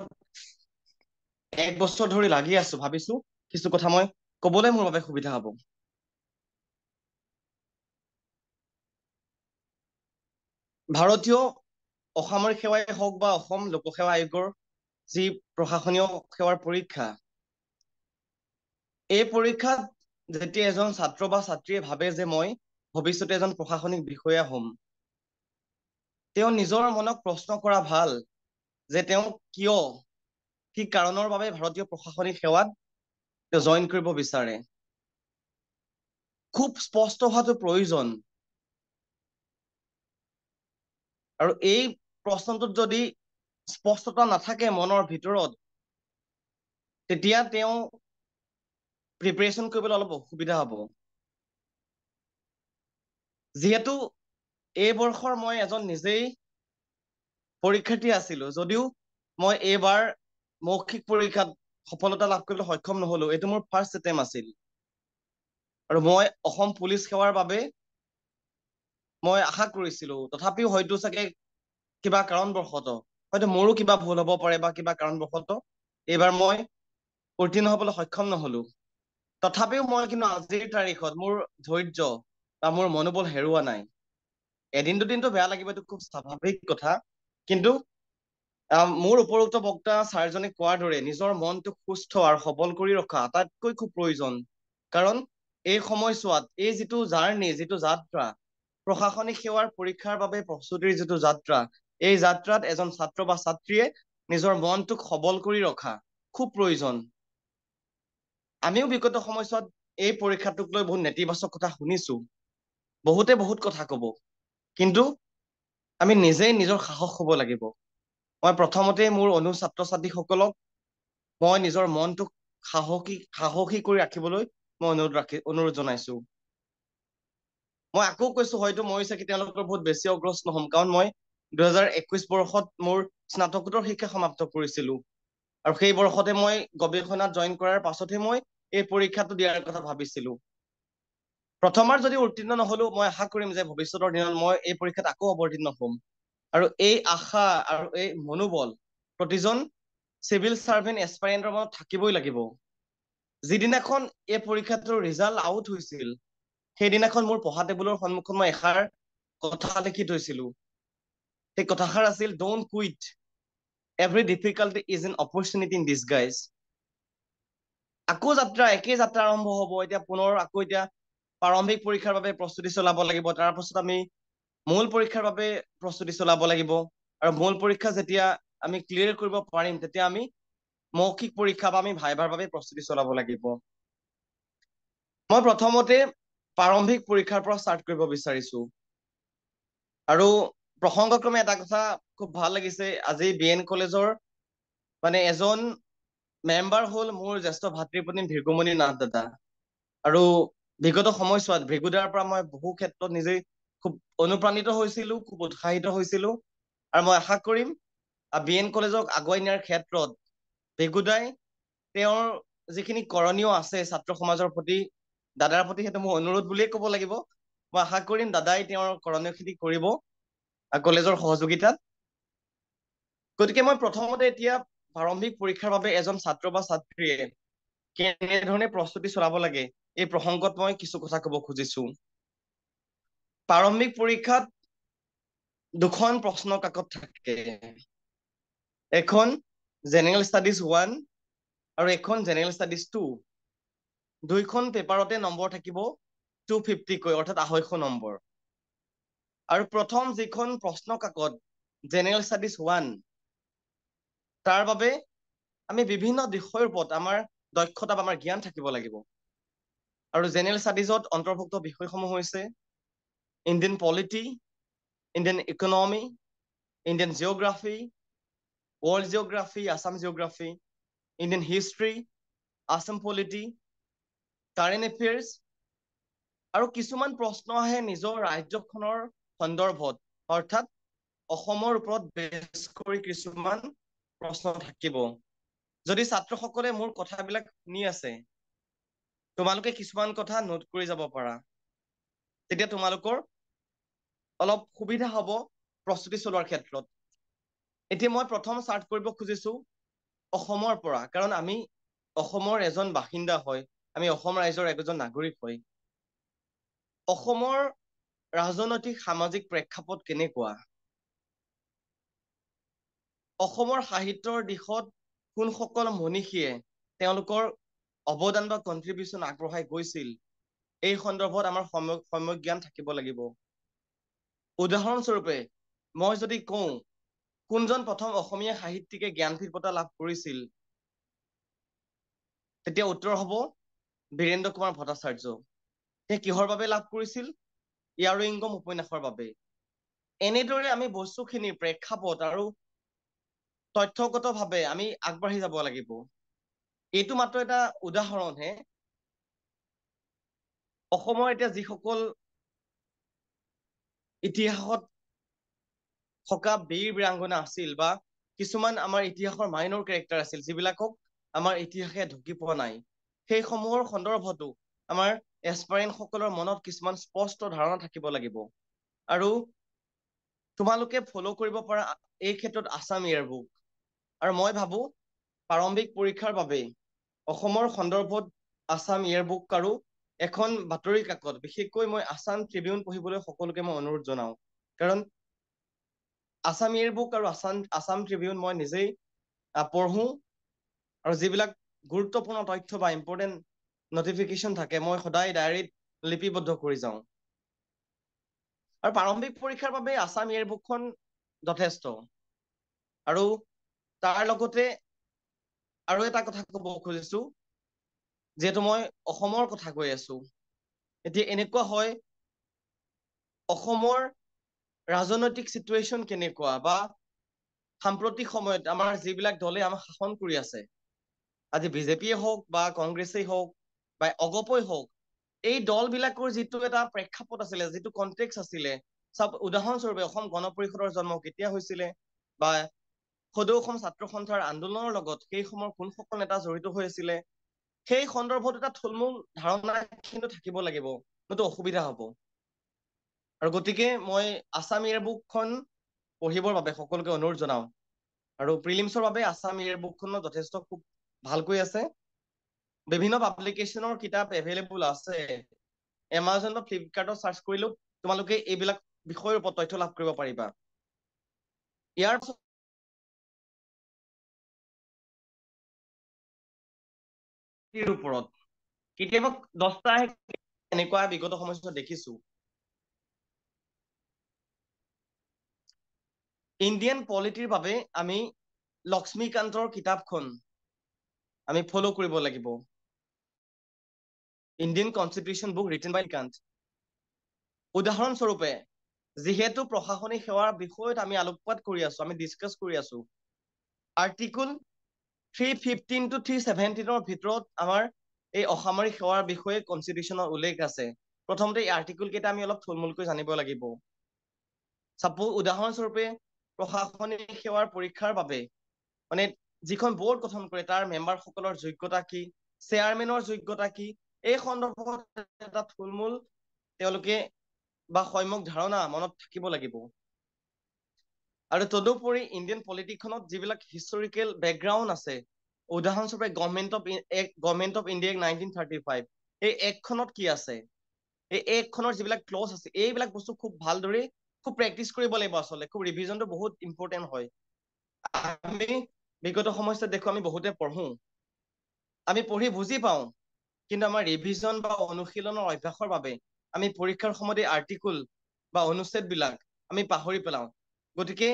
1 বছৰ ধৰি লাগি আছো, ভাবিছো কিছু কথা মই ক'বলৈ মোৰ বাবে সুবিধা হ'ব। ভাৰতীয় অসামৰিক সেৱাই হওক বা অসম লোকসেৱা আয়োগৰ যি প্ৰশাসনীয় সেৱাৰ পৰীক্ষা, এই পৰীক্ষাত যেতিয়া এজন ছাত্ৰ বা ছাত্ৰীয়ে ভাবে যে মই ভৱিষ্যতে এজন প্ৰশাসনিক বিষয়া হ'ম, তেওঁ নিজৰ মনক প্ৰশ্ন কৰা ভাল যে তেওঁ কিয়, কি কাৰণৰ বাবে ভাৰতীয় প্ৰশাসনিক সেৱাত তেওঁ জইন কৰিব বিচাৰে। খুব স্পষ্ট হোৱাটো প্ৰয়োজন। আৰু এই প্ৰশ্নটোত যদি স্পষ্টতা নাথাকে মনৰ ভিতৰত, তেতিয়া তেওঁ প্ৰিপেৰেশ্যন কৰিবলৈ অলপ অসুবিধা হ'ব। যিহেতু এই বৰ্ষৰ মই এজন নিজেই পৰীক্ষাৰ্থী আছিলো, যদিও মই এইবাৰ মৌখিক পৰীক্ষাত সফলতা লাভ কৰিবলৈ সক্ষম নহলো, এইটো মোৰ ফাৰ্ষ্ট এটেম্প আছিল। আৰু মই অসম পুলিচ সেৱাৰ বাবে মই আশা কৰিছিলো, তথাপিও হয়তো চাগে কিবা কাৰণবশতঃ হয়তো মোৰো কিবা ভুল হ'ব পাৰে বা কিবা কাৰণবশতঃ এইবাৰ মই উত্তীৰ্ণ হ'বলৈ সক্ষম নহলো। তথাপিও মই কিন্তু আজিৰ তাৰিখত মোৰ ধৈৰ্য বা মোৰ মনোবল হেৰুওৱা নাই। এদিন দুদিনটো বেয়া লাগিব, এইটো খুব স্বাভাৱিক কথা, কিন্তু মোৰ উপৰোক্ত বক্তা ছাৰজনে কোৱাৰ দৰে নিজৰ মনটোক সুস্থ আৰু সবল কৰি ৰখা আটাইতকৈ খুব প্ৰয়োজন। কাৰণ এই সময়ছোৱাত এই যিটো জাৰ্ণি, যিটো যাত্ৰা, প্ৰশাসনিক সেৱাৰ পৰীক্ষাৰ বাবে প্ৰস্তুতিৰ যিটো যাত্ৰা, এই যাত্ৰাত এজন ছাত্ৰ বা ছাত্ৰীয়ে নিজৰ মনটোক সবল কৰি ৰখা খুব প্ৰয়োজন। আমিও বিগত সময়ছোৱাত এই পৰীক্ষাটোক লৈ বহুত নেতিবাচক কথা শুনিছো, বহুতে বহুত কথা কব, কিন্তু আমি নিজেই নিজৰ সাহস হ'ব লাগিব। মই প্ৰথমতে মোৰ ছাত্ৰ ছাত্ৰীসকলক মই নিজৰ মনটোক সাহসী কৰি ৰাখিবলৈ মই অনুৰোধ জনাইছো। মই আকৌ কৈছো, হয়তো মই চাগে তেওঁলোকৰ বহুত বেছি অগ্ৰস্ত নহম, কাৰণ মই 2021 বৰ্ষত মোৰ স্নাতকোত্তৰ শিক্ষা সমাপ্ত কৰিছিলো, আৰু সেই বৰ্ষতে মই গৱেষণাত জইন কৰাৰ পাছতহে মই এই পৰীক্ষাটো দিয়াৰ কথা ভাবিছিলো। প্ৰথমবাৰ যদি উত্তীৰ্ণ নহলো, মই আশা কৰিম যে ভৱিষ্যতৰ দিনত মই এই পৰীক্ষাত আকৌ অৱতীৰ্ণ হম। আৰু এই আশা আৰু এই মনোবল প্ৰতিজন চিভিল চাৰ্ভেণ্ট এছপাইৰেণ্টৰ মনত থাকিবই লাগিব। যিদিনাখন এই পৰীক্ষাটোৰ ৰিজাল্ট আউট হৈছিল, সেইদিনাখন মোৰ পঢ়া টেবুলৰ সন্মুখত মই এষাৰ কথা লিখি থৈছিলো। সেই কথাষাৰ আছিল, don't quit, every difficulty is an opportunity in disguise. আকৌ একেই যাত্ৰা আৰম্ভ হব। এতিয়া পুনৰ আকৌ এতিয়া প্ৰাৰম্ভিক পৰীক্ষাৰ বাবে প্ৰস্তুতি চলাব লাগিব, তাৰ পাছত আমি মূল পৰীক্ষাৰ বাবে প্ৰস্তুতি চলাব লাগিব, আৰু মূল পৰীক্ষা যেতিয়া আমি ক্লিয়াৰ কৰিব পাৰিম, তেতিয়া আমি মৌখিক পৰীক্ষা বা আমি ভাইভাৰ বাবে প্ৰস্তুতি চলাব লাগিব। মই প্ৰথমতে প্ৰাৰম্ভিক পৰীক্ষাৰ পৰা ষ্টাৰ্ট কৰিব বিচাৰিছো। আৰু প্ৰসংগক্ৰমে এটা কথা খুব ভাল লাগিছে, আজি BN কলেজৰ মানে এজন মেম্বাৰ হ'ল মোৰ জ্যেষ্ঠ ভাতৃপত্নী ভৃগুমণি নাথ দাদা। আৰু বিগত সময়ছোৱাত ভৃগুদাৰ পৰা মই বহু ক্ষেত্ৰত নিজেই খুব অনুপ্ৰাণিত হৈছিলো, খুব উৎসাহিত হৈছিলো, আৰু মই আশা কৰিম BN কলেজক আগুৱাই নিয়াৰ ক্ষেত্ৰত ভৃগুদাই তেওঁৰ যিখিনি কৰণীয় আছে ছাত্ৰ সমাজৰ প্ৰতি, দাদাৰ প্ৰতি, সেইটো মোৰ অনুৰোধ বুলিয়ে ক'ব লাগিব। মই আশা কৰিম দাদাই তেওঁৰ কৰণীয়খিনি কৰিব কলেজৰ সহযোগিতাত। গতিকে মই প্ৰথমতে এতিয়া প্ৰাৰম্ভিক পৰীক্ষাৰ বাবে এজন ছাত্ৰ বা ছাত্ৰীয়ে কেনেধৰণে প্ৰস্তুতি চলাব লাগে, এই প্ৰসংগত মই কিছু কথা ক'ব খুজিছো। প্ৰাৰম্ভিক পৰীক্ষাত দুখন প্ৰশ্ন কাকত থাকে, এখন জেনেৰেল ষ্টাডিজ 1 আৰু এখন জেনেৰেল ষ্টাডিজ 2। দুইখন পেপাৰতে নম্বৰ থাকিব 250 কৈ, অৰ্থাৎ 250 নম্বৰ। আৰু প্ৰথম যিখন প্ৰশ্ন কাকত জেনেৰেল ষ্টাডিজ 1, তাৰ বাবে আমি বিভিন্ন বিষয়ৰ ওপৰত আমাৰ দক্ষতা বা আমাৰ জ্ঞান থাকিব লাগিব। আৰু জেনেৰেল ষ্টাডিজত অন্তৰ্ভুক্ত বিষয়সমূহ হৈছে Indian polity, Indian economy, Indian geography, world geography, Assam geography, Indian history, Assam polity, current affairs, আৰু কিছুমান প্ৰশ্ন আহে নিজৰ ৰাজ্যখনৰ সন্দৰ্ভত, অৰ্থাৎ অসমৰ ওপৰত বেছ কৰি কিছুমান প্ৰশ্ন থাকিব। যদি ছাত্ৰসকলে মোৰ কথাবিলাক শুনি আছে, তোমালোকে কিছুমান কথা নোট কৰি যাব পাৰা, তেতিয়া তোমালোকৰ অলপ সুবিধা হ'ব প্ৰস্তুতি চলোৱাৰ ক্ষেত্ৰত। এতিয়া মই প্ৰথম ষ্টাৰ্ট কৰিব খুজিছো অসমৰ পৰা, কাৰণ আমি অসমৰ এজন বাসিন্দা হয়, আমি অসম ৰাইজৰ এজন নাগৰিক হয়। অসমৰ ৰাজনৈতিক সামাজিক প্ৰেক্ষাপট কেনেকুৱা? অসমৰ সাহিত্যৰ দিশত কোনসকল মনীষীয়ে তেওঁলোকৰ অৱদান বা কণ্ট্ৰিবিউশ্যন আগবঢ়াই গৈছিল, এই সন্দৰ্ভত আমাৰ সম্যক জ্ঞান থাকিব লাগিব। উদাহৰণস্বৰূপে মই যদি কওঁ, কোনজন প্ৰথম অসমীয়া সাহিত্যিকে জ্ঞানপীঠ বঁটা লাভ কৰিছিল, তেতিয়া উত্তৰ হ'ব বীৰেন্দ্ৰ কুমাৰ ভট্টাচাৰ্য। তেওঁ কিহৰ বাবে লাভ কৰিছিল? ইয়াৰো ইংগম উপন্যাসৰ বাবে। এনেদৰে আমি বস্তুখিনিৰ প্ৰেক্ষাপট আৰু তথ্যগতভাৱে আমি আগবাঢ়ি যাব লাগিব। এইটো মাত্ৰ এটা উদাহৰণহে। অসমৰ এতিয়া যিসকল ইতিহাসত থকা বীৰ বীৰাংগনা আছিল, বা কিছুমান আমাৰ ইতিহাসৰ মাইনৰ কেৰেক্টাৰ আছিল, যিবিলাকক আমাৰ ইতিহাসে ঢুকি পোৱা নাই, সেইসমূহৰ সন্দৰ্ভতো আমাৰ এছপাৰেণ্ট সকলৰ মনত কিছুমান স্পষ্ট ধাৰণা থাকিব লাগিব। আৰু তোমালোকে ফ'ল' কৰিব পৰা এই ক্ষেত্ৰত আছাম ইয়েৰবুক। আৰু মই ভাবো প্ৰাৰম্ভিক পৰীক্ষাৰ বাবে অসমৰ সন্দৰ্ভত আছাম ইয়েৰবুক আৰু এখন বাতৰি কাকত, বিশেষকৈ মই আছাম ট্ৰিবিউন পঢ়িবলৈ সকলোকে মই অনুৰোধ জনাওঁ। কাৰণ আছাম ইয়েৰবুক আৰু আছাম ট্ৰিবিউন মই নিজেই পঢ়ো, আৰু যিবিলাক গুৰুত্বপূৰ্ণ তথ্য বা ইম্পৰ্টেণ্ট নটিফিকেশ্যন থাকে মই সদায় ডায়েৰীত লিপিবদ্ধ কৰি যাওঁ। আৰু প্ৰাৰম্ভিক পৰীক্ষাৰ বাবে আছাম ইয়েৰবুকখন যথেষ্ট। আৰু তাৰ লগতে আৰু এটা কথা ক'ব খুজিছো, যিহেতু মই অসমৰ কথা কৈ আছো, এতিয়া এনেকুৱা হয় অসমৰ ৰাজনৈতিক চিটুৱেশ্যন কেনেকুৱা, বা সাম্প্ৰতিক সময়ত আমাৰ যিবিলাক দলে আমাক শাসন কৰি আছে, আজি বিজেপিয়ে হওক বা কংগ্ৰেছেই হওক বা অগপই হওক, এই দলবিলাকৰ যিটো এটা প্ৰেক্ষাপট আছিলে, যিটো কনটেক্স আছিলে, উদাহৰণস্বৰূপে অসম গণ পৰিষদৰ জন্ম কেতিয়া হৈছিলে, বা সদৌ অসম ছাত্ৰ সন্থাৰ আন্দোলনৰ লগত সেই সময়ৰ কোনসকল নেতা জড়িত হৈ আছিলে, সেই সন্দৰ্ভত এটা থুলমূল ধাৰণা কিন্তু থাকিব লাগিব, নতো অসুবিধা হ'ব। আৰু গতিকে মই আছাম ইয়েৰবুকখন পঢ়িবৰ বাবে সকলোকে অনুৰোধ জনাওঁ। আৰু প্ৰিলিমছৰ বাবে আছাম ইয়েৰবুকখনো যথেষ্ট খুব ভালকৈ আছে। বিভিন্ন পাব্লিকেশ্যনৰ কিতাপ এভেইলেবল আছে। এমাজন বা ফ্লিপকাৰ্টত চাৰ্চ কৰিলেও তোমালোকে এইবিলাক বিষয়ৰ ওপৰত তথ্য লাভ কৰিব পাৰিবা। ইয়াৰ ওপৰত কেতিয়াবা 10টা এনেকুৱা বিগত সময়ত দেখিছো। ইণ্ডিয়ান পলিটিৰ বাবে আমি লক্ষ্মীকান্তৰ কিতাপখন আমি ফ'ল' কৰিব লাগিব। ইণ্ডিয়ান কনষ্টিটিউশ্যন বুক ৰিটেন বাই কান্ত। উদাহৰণস্বৰূপে যিহেতু প্ৰশাসনিক সেৱাৰ বিষয়ত আমি আলোকপাত কৰি আছো, আমি ডিছকাছ কৰি আছো, আৰ্টিকল 315 to 317 ভিতৰত আমাৰ এই অসামৰিক সেৱাৰ বিষয়ে কনষ্টিটিউশ্যনৰ উল্লেখ আছে। প্ৰথমতে এই আৰ্টিকল কেইটা আমি অলপ থুলমূলকৈ জানিব লাগিব। উদাহৰণস্বৰূপে প্ৰশাসনিক সেৱাৰ পৰীক্ষাৰ বাবে মানে যিখন বৰ্ড গঠন কৰে তাৰ মেম্বাৰসকলৰ যোগ্যতা কি, চেয়াৰমেনৰ যোগ্যতা কি, এই সন্দৰ্ভত এটা থুলমূল তেওঁলোকে বা সম্যক ধাৰণা মনত থাকিব লাগিব। আৰু তদুপৰি ইণ্ডিয়ান পলিটিকখনত যিবিলাক হিষ্টৰিকেল বেকগ্ৰাউণ্ড আছে, উদাহৰণস্বৰূপে গভৰ্ণমেণ্ট অফ ইণ্ডিয়া 1935, এই এক্টখনত কি আছে, এই এক্টখনৰ যিবিলাক ক্লজ আছে, এইবিলাক বস্তু খুব ভালদৰে খুব প্ৰেক্টিচ কৰিব লাগিব। আচলতে খুব ৰিভিজনটো বহুত ইম্পৰ্টেণ্ট হয়। আমি বিগত সময়ত দেখো আমি বহুতে পঢ়ো, আমি পঢ়ি বুজি পাওঁ, কিন্তু আমাৰ ৰিভিজন বা অনুশীলনৰ অভ্যাসৰ বাবে আমি পৰীক্ষাৰ সময়ত এই আৰ্টিকল বা অনুচ্ছেদবিলাক আমি পাহৰি পেলাওঁ। গতিকে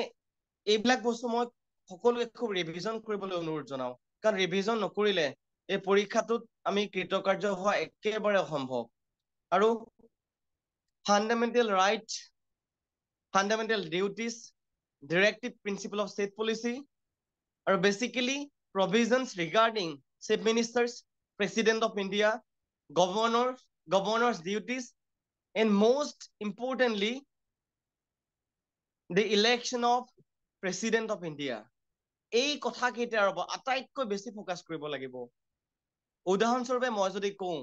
এইবিলাক বস্তু মই সকলোকে খুব ৰিভিজন কৰিবলৈ অনুৰোধ জনাওঁ, কাৰণ ৰিভিজন নকৰিলে এই পৰীক্ষাটোত আমি কৃতকাৰ্য হোৱা একেবাৰে অসম্ভৱ। আৰু fundamental right, fundamental duties, directive principle of state policy, আৰু basically provisions regarding chief ministers, president of India, governors duties, and most importantly, the election of President of India. এই কথাকেইটাৰ ওপৰত আটাইতকৈ বেছি ফ'কাছ কৰিব লাগিব। উদাহৰণস্বৰূপে মই যদি কওঁ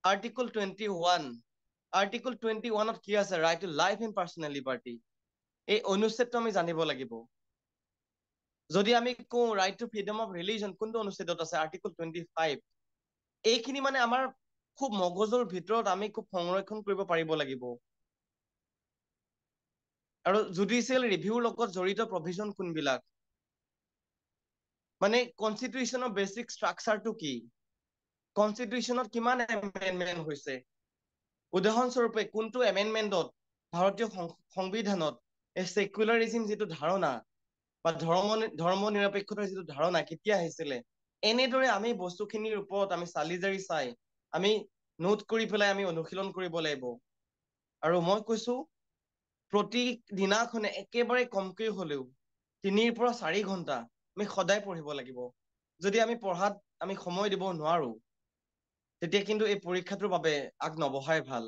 আৰ্টিকল 21, আৰ্টিকল 21ত কি আছে, right to life and personal liberty, এই অনুচ্ছেদটো আমি জানিব লাগিব। যদি আমি কওঁ right to freedom of religion, কোনটো অনুচ্ছেদত আছে, আৰ্টিকল 25, এইখিনি মানে আমাৰ খুব মগজুৰ ভিতৰত আমি খুব সংৰক্ষণ কৰিব পাৰিব লাগিব। আৰু জুডিচিয়েল ৰিভিউৰ লগত জড়িত প্ৰভিজন কোনবিলাক, মানে কনষ্টিটিউশ্যনৰ বেচিক ষ্ট্ৰাকচাৰটো কি, কনষ্টিটিউশ্যনত কিমান এমেণ্ডমেণ্ট হৈছে, উদাহৰণস্বৰূপে কোনটো এমেণ্ডমেণ্টত ভাৰতীয় সংবিধানত এই ছেকুলাৰিজিম যিটো ধাৰণা বা ধৰ্ম নিৰপেক্ষতাৰ যিটো ধাৰণা কেতিয়া আহিছিলে, এনেদৰে আমি বস্তুখিনিৰ ওপৰত আমি চালি জাৰি চাই আমি নোট কৰি পেলাই আমি অনুশীলন কৰিব লাগিব। আৰু মই কৈছো প্ৰতিদিনাখনে একেবাৰে কমকৈ হলেও 3 পৰা 4 ঘণ্টা আমি সদায় পঢ়িব লাগিব। যদি আমি পঢ়াত আমি সময় দিব নোৱাৰো, তেতিয়া কিন্তু এই পৰীক্ষাটোৰ বাবে আগ নবঢ়াই ভাল।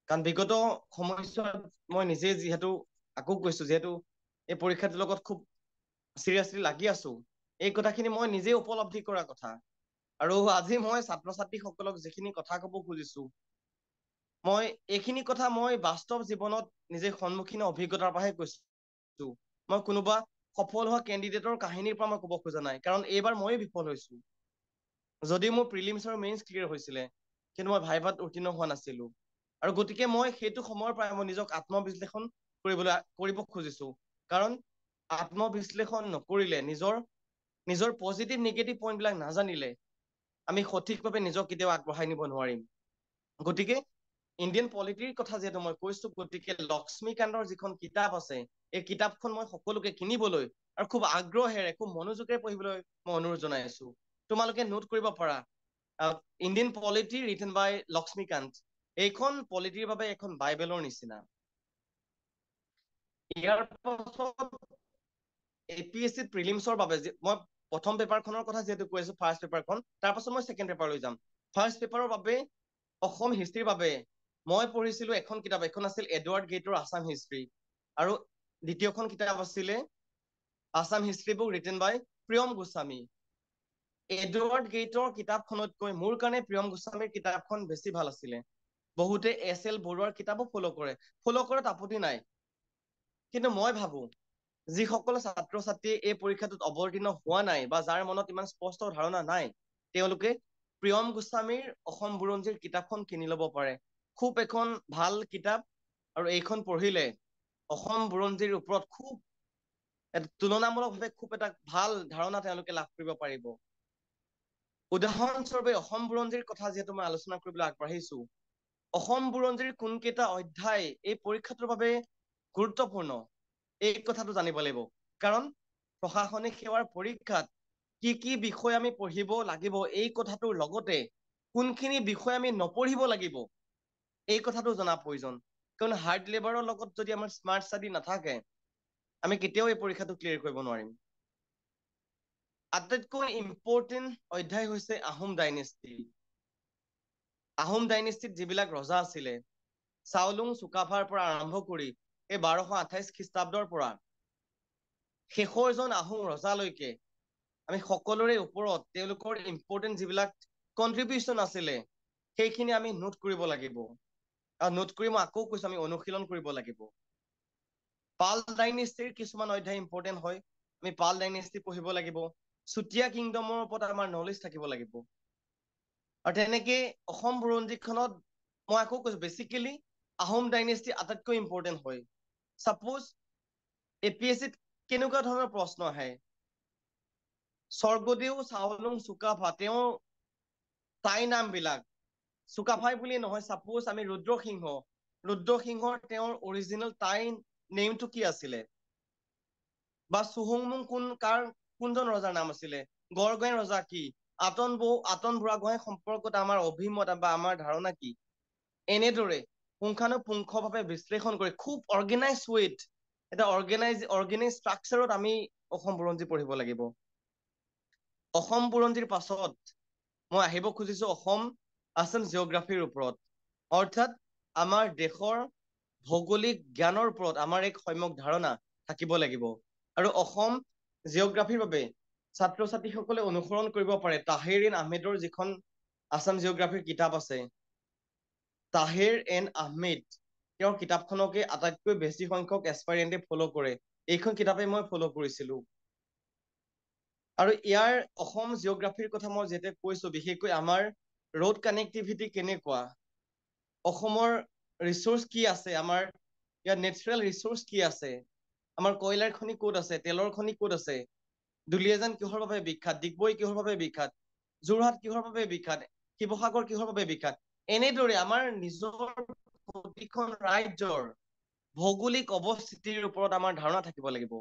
কাৰণ বিগত সময়ছোৱাত মই নিজে যিহেতু আকৌ কৈছো, যিহেতু এই পৰীক্ষাটোৰ লগত খুব চিৰিয়াছলি লাগি আছো, এই কথাখিনি মই নিজে উপলব্ধি কৰা কথা। আৰু আজি মই ছাত্ৰ ছাত্ৰীসকলক যিখিনি কথা ক'ব খুজিছো, মই এইখিনি কথা মই বাস্তৱ জীৱনত নিজে সন্মুখীন অভিজ্ঞতাৰ পৰাহে কৈছো। মই কোনোবা সফল হোৱা কেণ্ডিডেটৰ কাহিনীৰ পৰা মই ক'ব খোজা নাই, কাৰণ এইবাৰ ময়ে বিফল হৈছো। যদি মোৰ প্ৰিলিমছ আৰু মেইনছ ক্লিয়াৰ হৈছিলে, কিন্তু মই ভাইভাত উত্তীৰ্ণ হোৱা নাছিলো। আৰু গতিকে মই সেইটো সময়ৰ পৰাই মই নিজক আত্মবিশ্লেষণ কৰিব খুজিছো, কাৰণ আত্মবিশ্লেষণ নকৰিলে, নিজৰ পজিটিভ নিগেটিভ পইণ্টবিলাক নাজানিলে আমি সঠিকভাৱে নিজক কেতিয়াও আগবঢ়াই নিব নোৱাৰিম। গতিকে ইণ্ডিয়ান পলিটিৰ কথা যিহেতু মই কৈছো, গতিকে লক্ষ্মীকান্তৰ যিখন কিতাপ আছে, এই কিতাপখন মই সকলোকে কিনিবলৈ আৰু খুব আগ্ৰহেৰে খুব মনোযোগেৰে পঢ়িবলৈ মই অনুৰোধ জনাইছো। তোমালোকে নোট কৰিব পাৰা, ইণ্ডিয়ান পলিটি ৰিটেন বাই লক্ষ্মীকান্ত। এইখন পলিটিৰ বাবে এখন বাইবেলৰ নিচিনা। ইয়াৰ পাছত APSC প্ৰিলিমছৰ বাবে মই প্ৰথম পেপাৰখনৰ কথা যিহেতু কৈ আছো, ফাৰ্ষ্ট পেপাৰখন, তাৰ পাছত মই ছেকেণ্ড পেপাৰ লৈ যাম। ফাৰ্ষ্ট পেপাৰৰ বাবে অসম হিষ্ট্ৰীৰ বাবে মই পঢ়িছিলো এখন কিতাপ, এখন আছিল এডৱাৰ্ড গেইটৰ আছাম হিষ্ট্ৰী, আৰু দ্বিতীয়খন কিতাপ আছিলে আছাম হিষ্ট্ৰী বুক ৰিটেন বাই প্ৰিয়ম গোস্বামী। এডৱাৰ্ড গেইটৰ কিতাপখনতকৈ মোৰ কাৰণে প্ৰিয়ম গোস্বামীৰ কিতাপখন বেছি ভাল আছিলে। বহুতে SL বৰুৱাৰ কিতাপো ফ'ল' কৰাত আপত্তি নাই, কিন্তু মই ভাবো যিসকল ছাত্ৰ ছাত্ৰীয়ে এই পৰীক্ষাটোত অৱতীৰ্ণ হোৱা নাই বা যাৰ মনত ইমান স্পষ্ট ধাৰণা নাই, তেওঁলোকে প্ৰিয়ম গোস্বামীৰ অসম বুৰঞ্জীৰ কিতাপখন কিনি ল'ব পাৰে। খুব এখন ভাল কিতাপ, আৰু এইখন পঢ়িলে অসম বুৰঞ্জীৰ ওপৰত তুলনামূলকভাৱে খুব এটা ভাল ধাৰণা তেওঁলোকে লাভ কৰিব পাৰিব। উদাহৰণস্বৰূপে অসম বুৰঞ্জীৰ কথা যিহেতু মই আলোচনা কৰিবলৈ আগবাঢ়িছো, অসম বুৰঞ্জীৰ কোনকেইটা অধ্যায় এই পৰীক্ষাটোৰ বাবে গুৰুত্বপূৰ্ণ, এই কথাটো জানিব লাগিব। কাৰণ প্ৰশাসনিক সেৱাৰ পৰীক্ষাত কি কি বিষয় আমি পঢ়িব লাগিব, এই কথাটোৰ লগতে কোনখিনি বিষয় আমি নপঢ়িব লাগিব, এই কথাটো জনা প্ৰয়োজন। কাৰণ হাৰ্ড লেবাৰৰ লগত যদি আমাৰ স্মাৰ্ট ষ্টাডি নাথাকে, আমি কেতিয়াও এই পৰীক্ষাটো ক্লিয়াৰ কৰিব নোৱাৰিম। আটাইতকৈ ইম্পৰ্টেণ্ট অধ্যায় হৈছে আহোম ডাইনেষ্টি। আহোম ডাইনেষ্টিত যিবিলাক ৰজা আছিলে, চাওলুং চুকাফাৰ পৰা আৰম্ভ কৰি এই 1228 খ্ৰীষ্টাব্দৰ পৰা শেষৰজন আহোম ৰজালৈকে আমি সকলোৰে ওপৰত তেওঁলোকৰ ইম্পৰ্টেণ্ট যিবিলাক কন্ট্ৰিবিউশ্যন আছিলে, সেইখিনি আমি নোট কৰিব লাগিব। আৰু নোট কৰি মই আকৌ কৈছো, আমি অনুশীলন কৰিব লাগিব। পাল ডাইনেষ্টিৰ কিছুমান অধ্যায় ইম্পৰ্টেণ্ট হয়, আমি পাল ডাইনেষ্টি পঢ়িব লাগিব। চুতীয়া কিংডমৰ ওপৰত আমাৰ নলেজ থাকিব লাগিব। আৰু তেনেকে অসম বুৰঞ্জীখনত মই আকৌ কৈছো, বেচিকেলি আহোম ডাইনেষ্টি আটাইতকৈ ইম্পৰ্টেণ্ট হয়। ছাপোজ APSCত কেনেকুৱা ধৰণৰ প্ৰশ্ন আহে, স্বৰ্গদেউ চাওলুং চুকাফা, তেওঁৰ টাই নামবিলাক চুকাফাই বুলিয়ে নহয়, ছাপোজ আমি ৰুদ্ৰসিংহৰ তেওঁৰ অৰিজিনেল টাই নেমটো কি আছিলে, বা চুহুংমুং কোনজন ৰজাৰ নাম আছিলে, গড়গঁঞা ৰজা কি, আটন বুঢ়াগোহাঁই সম্পৰ্কত আমাৰ অভিমত বা আমাৰ ধাৰণা কি। এনেদৰে পুংখানুপুংখভাৱে বিশ্লেষণ কৰি খুব অৰ্গেনাইজ ৱেত, এটা অৰ্গেনাইজ ষ্ট্ৰাকচাৰত আমি অসম বুৰঞ্জী পঢ়িব লাগিব। অসম বুৰঞ্জীৰ পাছত মই আহিব খুজিছো অসম আছাম জিঅ'গ্ৰাফীৰ ওপৰত, অৰ্থাৎ আমাৰ দেশৰ ভৌগোলিক জ্ঞানৰ ওপৰত আমাৰ এক সম্যক ধাৰণা থাকিব লাগিব। আৰু অসম জিঅ'গ্ৰাফীৰ বাবে ছাত্ৰ ছাত্ৰীসকলে অনুসৰণ কৰিব পাৰে তাহিৰ এন আহমেদৰ যিখন আছাম জিঅ'গ্ৰাফীৰ কিতাপ আছে, তাহিৰ এন আহমেদ, তেওঁৰ কিতাপখনকে আটাইতকৈ বেছি সংখ্যক এছপাইৰেণ্টে ফ'ল' কৰে। এইখন কিতাপে মই ফ'ল' কৰিছিলো। আৰু ইয়াৰ অসম জিঅ'গ্ৰাফীৰ কথা মই যেতিয়া কৈছো, বিশেষকৈ আমাৰ ৰোড কানেক্টিভিটি কেনেকুৱা, অসমৰ ৰিচোৰ্চ কি আছে, আমাৰ ইয়াত নেচাৰেল ৰিচোৰ্চ কি আছে, আমাৰ কয়লাৰ খনি ক'ত আছে, তেলৰ খনি ক'ত আছে, দুলিয়াজান কিহৰ বাবে বিখ্যাত, ডিগবৈ কিহৰ বাবে বিখ্যাত, যোৰহাট কিহৰ বাবে বিখ্যাত, শিৱসাগৰ কিহৰ বাবে বিখ্যাত। এনেদৰে আমাৰ নিজৰ প্ৰতিখন ৰাজ্যৰ ভৌগোলিক অৱস্থিতিৰ ওপৰত আমাৰ ধাৰণা থাকিব লাগিব।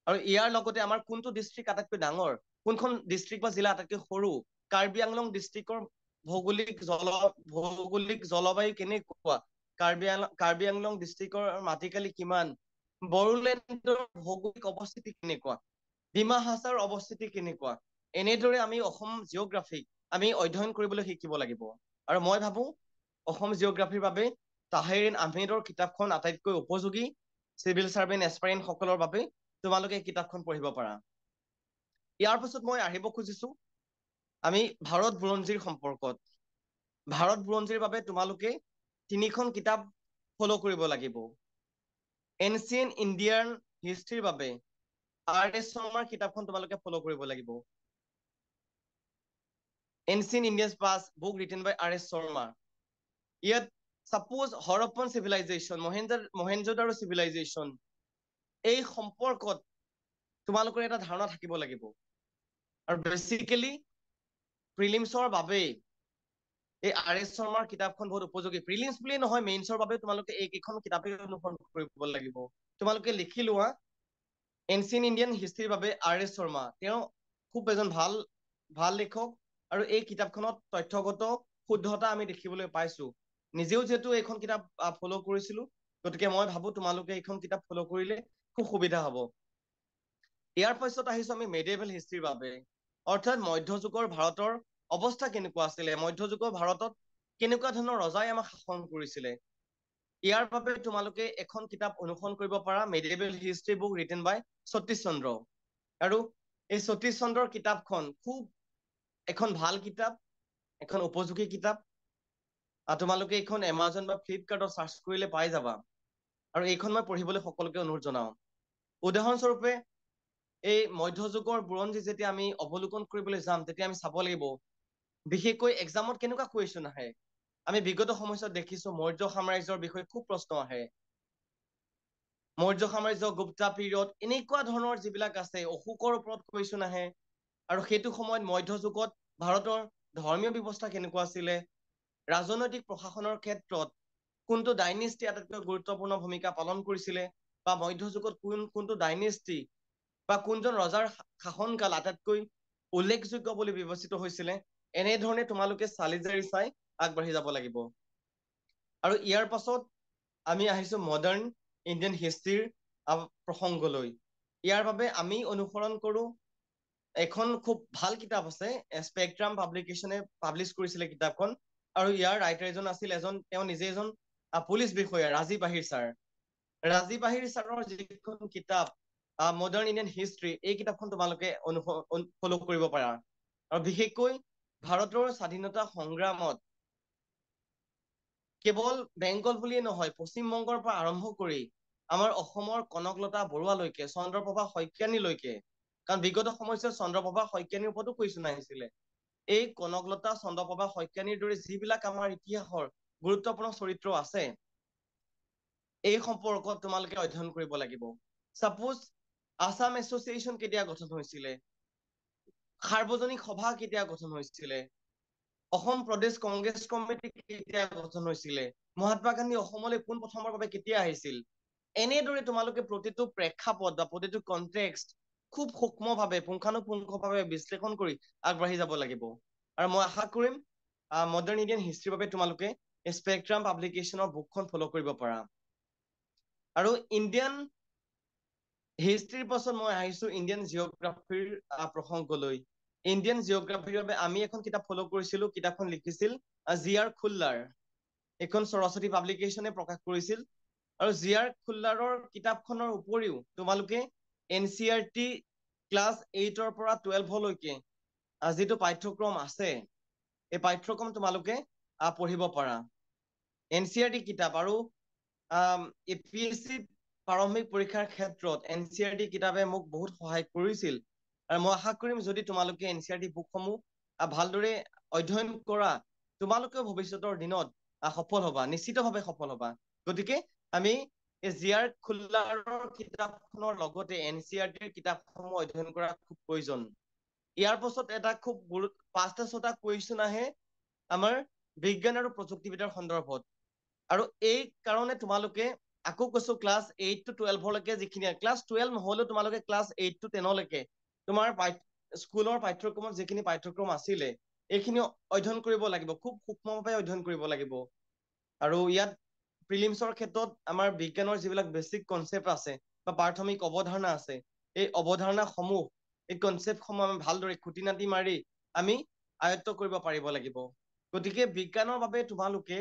আৰু ইয়াৰ লগতে আমাৰ কোনটো ডিষ্ট্ৰিক্ট আটাইতকৈ ডাঙৰ, কোনখন ডিষ্ট্ৰিক্ট বা জিলা আটাইতকৈ সৰু, কাৰ্বি আংলং ডিষ্ট্ৰিক্টৰ ভৌগোলিক জলবায়ু কেনেকুৱা, কাৰ্বি আংলং ডিষ্ট্ৰিক্টৰ মাটিকালি কিমান, বড়োলেণ্ডৰ ভৌগোলিক অৱস্থিতি কেনেকুৱা, ডিমা হাছাওৰ অৱস্থিতি কেনেকুৱা। এনেদৰে আমি অসম জিঅ'গ্ৰাফিক আমি অধ্যয়ন কৰিবলৈ শিকিব লাগিব। আৰু মই ভাবো অসম জিঅ'গ্ৰাফীৰ বাবে তাহিৰ এন আহমেদৰ কিতাপখন আটাইতকৈ উপযোগী চিভিল চাৰ্ভেণ্ট এছপাইৰেণ্ট সকলৰ বাবে। তোমালোকে এই কিতাপখন পঢ়িব পাৰা। ইয়াৰ পাছত মই আহিব খুজিছো আমি ভাৰত বুৰঞ্জীৰ সম্পৰ্কত ভাৰত বুৰঞ্জীৰ বাবে তোমালোকে 3খন কিতাপ ফ'ল' কৰিব লাগিব। এনচিয়েণ্ট ইণ্ডিয়ান হিষ্ট্ৰীৰ বাবে R.S. শৰ্মাৰ কিতাপখন তোমালোকে ফ'ল' কৰিব লাগিব। Ancient India's past book written by R.S. Sharma. ইয়াত suppose Harappan civilisation, Mohenjodaro civilisation, এই সম্পৰ্কত তোমালোকৰ এটা ধাৰণা থাকিব লাগিব। আৰু বেচিকেলি প্ৰিলিমছৰ বাবে এই R.S. শৰ্মাৰ কিতাপখন বহুত উপযোগী। প্ৰিলিমছ বুলিয়ে নহয়, মেইনছৰ বাবে তোমালোকে এইকেইখন কিতাপেই অনুসৰণ কৰিব লাগিব। তোমালোকে লিখি লোৱা এনচিয়েণ্ট ইণ্ডিয়ান হিষ্ট্ৰীৰ বাবে R.S. শৰ্মা। তেওঁ খুব এজন ভাল লেখক আৰু এই কিতাপখনত তথ্যগত শুদ্ধতা আমি দেখিবলৈ পাইছো। নিজেও যিহেতু এইখন কিতাপ ফ'ল' কৰিছিলো, গতিকে মই ভাবো তোমালোকে এইখন কিতাপ ফ'ল' কৰিলে খুব সুবিধা হ'ব। ইয়াৰ পাছত আহিছো আমি মেডিয়েভেল হিষ্ট্ৰীৰ বাবে, অৰ্থাৎ মধ্যযুগৰ ভাৰতৰ অৱস্থা কেনেকুৱা আছিলে, মধ্যযুগৰ ভাৰতত কেনেকুৱা ধৰণৰ ৰজাই আমাক শাসন কৰিছিলে। ইয়াৰ বাবে তোমালোকে এখন কিতাপ অনুসৰণ কৰিব পাৰা, মেডিয়েভেল হিষ্ট্ৰী বুক ৰিটেন বাই সতীশ চন্দ্ৰ। আৰু এই সতীশ চন্দ্ৰৰ কিতাপখন খুব এখন ভাল কিতাপ, এখন উপযোগী কিতাপ। তোমালোকে এইখন এমাজন বা ফ্লিপকাৰ্টত চাৰ্চ কৰিলে পাই যাবা। আৰু এইখন মই পঢ়িবলৈ সকলোকে অনুৰোধ জনাও। উদাহৰণস্বৰূপে এই মধ্যযুগৰ বুৰঞ্জী যেতিয়া আমি অৱলোকন কৰিবলৈ যাম, তেতিয়া আমি চাব লাগিব বিশেষকৈ এক্সামত কেনেকুৱা কুৱেশ্যন আহে। আমি বিগত সময়ছোৱাত দেখিছো মৌৰ্য সাম্ৰাজ্যৰ বিষয়ে খুব প্ৰশ্ন আহে। মৌৰ্য সাম্ৰাজ্য, গুপ্তা পিৰিয়ড, এনেকুৱা ধৰণৰ যিবিলাক আছে, অশোকৰ ওপৰত কুৱেশ্যন আহে। আৰু সেইটো সময়ত মধ্যযুগত ভাৰতৰ ধৰ্মীয় ব্যৱস্থা কেনেকুৱা আছিলে, ৰাজনৈতিক প্ৰশাসনৰ ক্ষেত্ৰত কোনটো ডাইনেষ্টি আটাইতকৈ গুৰুত্বপূৰ্ণ ভূমিকা পালন কৰিছিলে, বা মধ্যযুগত কোনটো ডাইনেষ্টি বা কোনজন ৰজাৰ শাসনকাল আটাইতকৈ উল্লেখযোগ্য বুলি বিবেচিত হৈছিলে, এনেধৰণে তোমালোকে চালি জাৰি চাই আগবাঢ়ি যাব লাগিব। আৰু ইয়াৰ পাছত আমি আহিছো মডাৰ্ণ ইণ্ডিয়ান হিষ্ট্ৰীৰ প্ৰসংগলৈ। ইয়াৰ বাবে আমি অনুসৰণ কৰো এখন খুব ভাল কিতাপ আছে, স্পেক্ট্ৰাম পাব্লিকেশ্যনে পাব্লিছ কৰিছিলে কিতাপখন। আৰু ইয়াৰ ৰাইটাৰ এজন আছিল তেওঁ নিজে এজন পুলিচ বিষয়া, ৰাজীৱ আহিৰ ছাৰ। ৰাজীৱ আহিৰ ছাৰৰ যিখন কিতাপ মডাৰ্ণ ইণ্ডিয়ান হিষ্ট্ৰী, এই কিতাপখন তোমালোকে ফ'ল' কৰিব পাৰা। আৰু বিশেষকৈ ভাৰতৰ স্বাধীনতা সংগ্ৰামত কেৱল বেংগল বুলিয়ে নহয়, পশ্চিমবংগৰ পৰা আৰম্ভ কৰি আমাৰ অসমৰ কনকলতা বৰুৱালৈকে, চন্দ্ৰপ্ৰভা শইকীয়ানীলৈকে, কাৰণ বিগত সময়ছোৱাত চন্দ্ৰপ্ৰভা শইকীয়ানীৰ ওপৰতো কুৱেশ্যন আহিছিলে। এই কনকলতা, চন্দ্ৰপ্ৰভা শইকীয়ানীৰ দৰে যিবিলাক আমাৰ ইতিহাসৰ গুৰুত্বপূৰ্ণ চৰিত্ৰ আছে, এই সম্পৰ্কত তোমালোকে অধ্যয়ন কৰিব লাগিব। ছাপোজ আছাম এছ'চিয়েশ্যন কেতিয়া গঠন হৈছিলে, সাৰ্বজনীন সভা কেতিয়া গঠন হৈছিলে, অসম প্ৰদেশ কংগ্ৰেছ কমিটি কেতিয়া গঠন হৈছিলে, মহাত্মা গান্ধী অসমলৈ পোনপ্ৰথমৰ বাবে কেতিয়া আহিছিল, এনেদৰে তোমালোকে প্ৰতিটো প্ৰেক্ষাপট বা প্ৰতিটো কনটেক্সট খুব সূক্ষ্মভাৱে, পুংখানুপুংখভাৱে বিশ্লেষণ কৰি আগবাঢ়ি যাব লাগিব। আৰু মই আশা কৰিম মডাৰ্ণ ইণ্ডিয়ান হিষ্ট্ৰীৰ বাবে তোমালোকে স্পেক্ট্ৰাম পাব্লিকেশ্যনৰ বুকখন ফ'ল' কৰিব পাৰা। আৰু ইণ্ডিয়ান হিষ্ট্ৰীৰ পাছত মই আহিছো ইণ্ডিয়ান জিঅ'গ্ৰাফীৰ প্ৰসংগলৈ। ইণ্ডিয়ান জিঅ'গ্ৰাফীৰ বাবে আমি এখন কিতাপ ফ'ল' কৰিছিলো, কিতাপখন লিখিছিল জি.আৰ. খুল্লাৰ। এইখন সৰস্বতী পাব্লিকেশ্যনে প্ৰকাশ কৰিছিল। আৰু জি.আৰ. খুল্লাৰৰ কিতাপখনৰ উপৰিও তোমালোকে NCERT ক্লাছ 8ৰ পৰা 12লৈকে যিটো পাঠ্যক্ৰম আছে, এই পাঠ্যক্ৰম তোমালোকে পঢ়িব পাৰা। NCERT কিতাপ আৰু APSC প্ৰাৰম্ভিক পৰীক্ষাৰ ক্ষেত্ৰত NCERT কিতাপে মোক বহুত সহায় কৰিছিল। আৰু মই আশা কৰিম যদি তোমালোকে NCERT বুকসমূহ ভালদৰে অধ্যয়ন কৰা, তোমালোকেও ভৱিষ্যতৰ দিনত সফল হবা, নিশ্চিতভাৱে সফল হবা। গতিকে আমি এই জি.আৰ. খুল্লাৰৰ কিতাপখনৰ লগতে NCERTৰ কিতাপসমূহ অধ্যয়ন কৰা খুব প্ৰয়োজন। ইয়াৰ পাছত এটা খুব 5টা-6টা কুৱেশ্যন আহে আমাৰ বিজ্ঞান আৰু প্ৰযুক্তিবিদ্যাৰ সন্দৰ্ভত। আৰু এই কাৰণে তোমালোকে আকৌ কৈছো ক্লাছ 8 to 12লৈকে যিখিনি, ক্লাছ 12 নহলেও তোমালোকে ক্লাছ 8 to 10লৈকে তোমাৰ স্কুলৰ পাঠ্যক্ৰমত যিখিনি পাঠ্যক্ৰম আছিলে, এইখিনি অধ্যয়ন কৰিব লাগিব, খুব সূক্ষ্মভাৱে অধ্যয়ন কৰিব লাগিব। আৰু ইয়াত প্ৰিলিমছৰ ক্ষেত্ৰত আমাৰ বিজ্ঞানৰ যিবিলাক বেছিক কনচেপ্ট আছে বা প্ৰাথমিক অৱধাৰণা আছে, এই অৱধাৰণাসমূহ, এই কনচেপ্টসমূহ আমি ভালদৰে খুটি নাটি মাৰি আমি আয়ত্ত কৰিব পাৰিব লাগিব। গতিকে বিজ্ঞানৰ বাবে তোমালোকে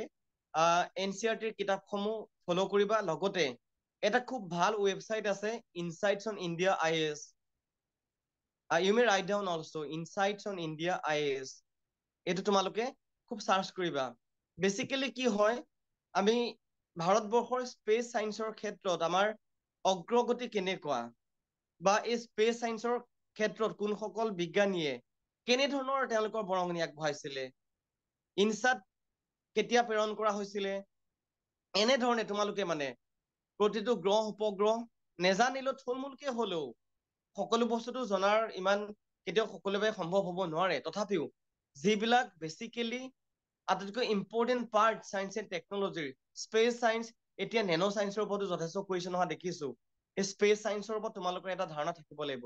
NCERTৰ কিতাপসমূহ ফ'ল' কৰিবা। লগতে এটা খুব ভাল ৱেবছাইট আছে, insights on India IAS। You may write down also Insights on India IAS. এইটো তোমালোকে খুব সার্চ কৰিবা। বেসিক্যালি কি হয়, আমি ভাৰতবৰ্ষৰ স্পেচ সায়েন্সৰ ক্ষেত্ৰত আমাৰ অগ্ৰগতি কেনেকুৱা, বা এই স্পেচ সায়েন্সৰ ক্ষেত্ৰত কোনসকল বিজ্ঞানীয়ে কেনেধৰণৰ তেওঁলোকৰ বৰঙণি আগবঢ়াইছিলে, ইনসাত কেতিয়া প্ৰেৰণ কৰা হৈছিলে, এনেধৰণে তোমালোকে মানে প্ৰতিটো গ্ৰহ উপগ্ৰহ নেজানিলেও থুলমূলকে হলেও সকলো বস্তুটো জনাৰ ইমান কেতিয়াও সকলোৱে সম্ভৱ হ'ব নোৱাৰে। তথাপিও যিবিলাক বেসিক্যালি আটাইতকৈ ইম্পৰ্টেণ্ট পাৰ্ট সায়েন্স এণ্ড টেকনলজিৰ, স্পেচ সায়েন্স, এতিয়া নেনো সায়েন্সৰ ওপৰতো যথেষ্ট কুৱেশ্যন অহা দেখিছো। এই স্পেচ সায়েন্সৰ ওপৰত তোমালোকৰ এটা ধাৰণা থাকিব লাগিব।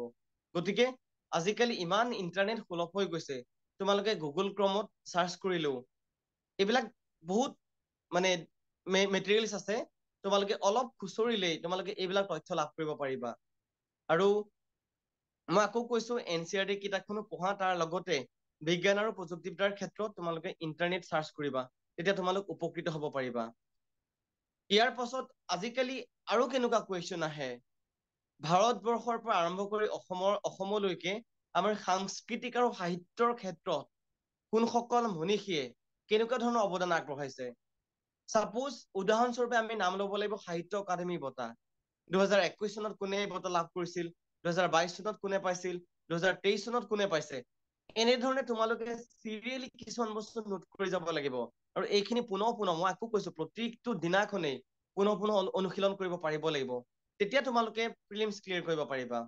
গতিকে আজিকালি ইমান ইণ্টাৰনেট সুলভ হৈ গৈছে, তোমালোকে গুগল ক্ৰমত সাৰ্চ কৰিলেও এইবিলাক বহুত মানে মেটেৰিয়েলছ আছে, তোমালোকে অলপ খুচৰিলেই তোমালোকে এইবিলাক তথ্য লাভ কৰিব পাৰিবা। আৰু মই আকৌ কৈছো NCERT কিতাপখনো পঢ়া, তাৰ লগতে বিজ্ঞান আৰু প্ৰযুক্তিবিদ্যাৰ ক্ষেত্ৰত তোমালোকে ইণ্টাৰনেট সাৰ্চ কৰিবা, তেতিয়া তোমালোক উপকৃত হ'ব পাৰিবা। ইয়াৰ পাছত আজিকালি আৰু কেনেকুৱা কুৱেশ্যন আহে, ভাৰতবৰ্ষৰ পৰা আৰম্ভ কৰি অসমলৈকে আমাৰ সাংস্কৃতিক আৰু সাহিত্যৰ ক্ষেত্ৰত কোনসকল মনীষীয়ে কেনেকুৱা ধৰণৰ অৱদান আগবঢ়াইছে। সাপোজ উদাহৰণস্বৰূপে আমি নাম ল'ব লাগিব সাহিত্য অকাডেমী বঁটা। 2021 চনত কোনে বঁটা লাভ কৰিছিল, 2022 চনত কোনে পাইছিল, 2023 চনত কোনে পাইছে। এনেধৰণে তোমালোকে চিৰিয়েলি কিছুমান বস্তু নোট কৰি যাব লাগিব। আৰু এইখিনি পুনঃ মই আকৌ কৈছো প্ৰত্যেকটো দিনাখনেই পুনঃ অনুশীলন কৰিব পাৰিব লাগিব, তেতিয়া তোমালোকে প্ৰিলিমছ ক্লিয়াৰ কৰিব পাৰিবা।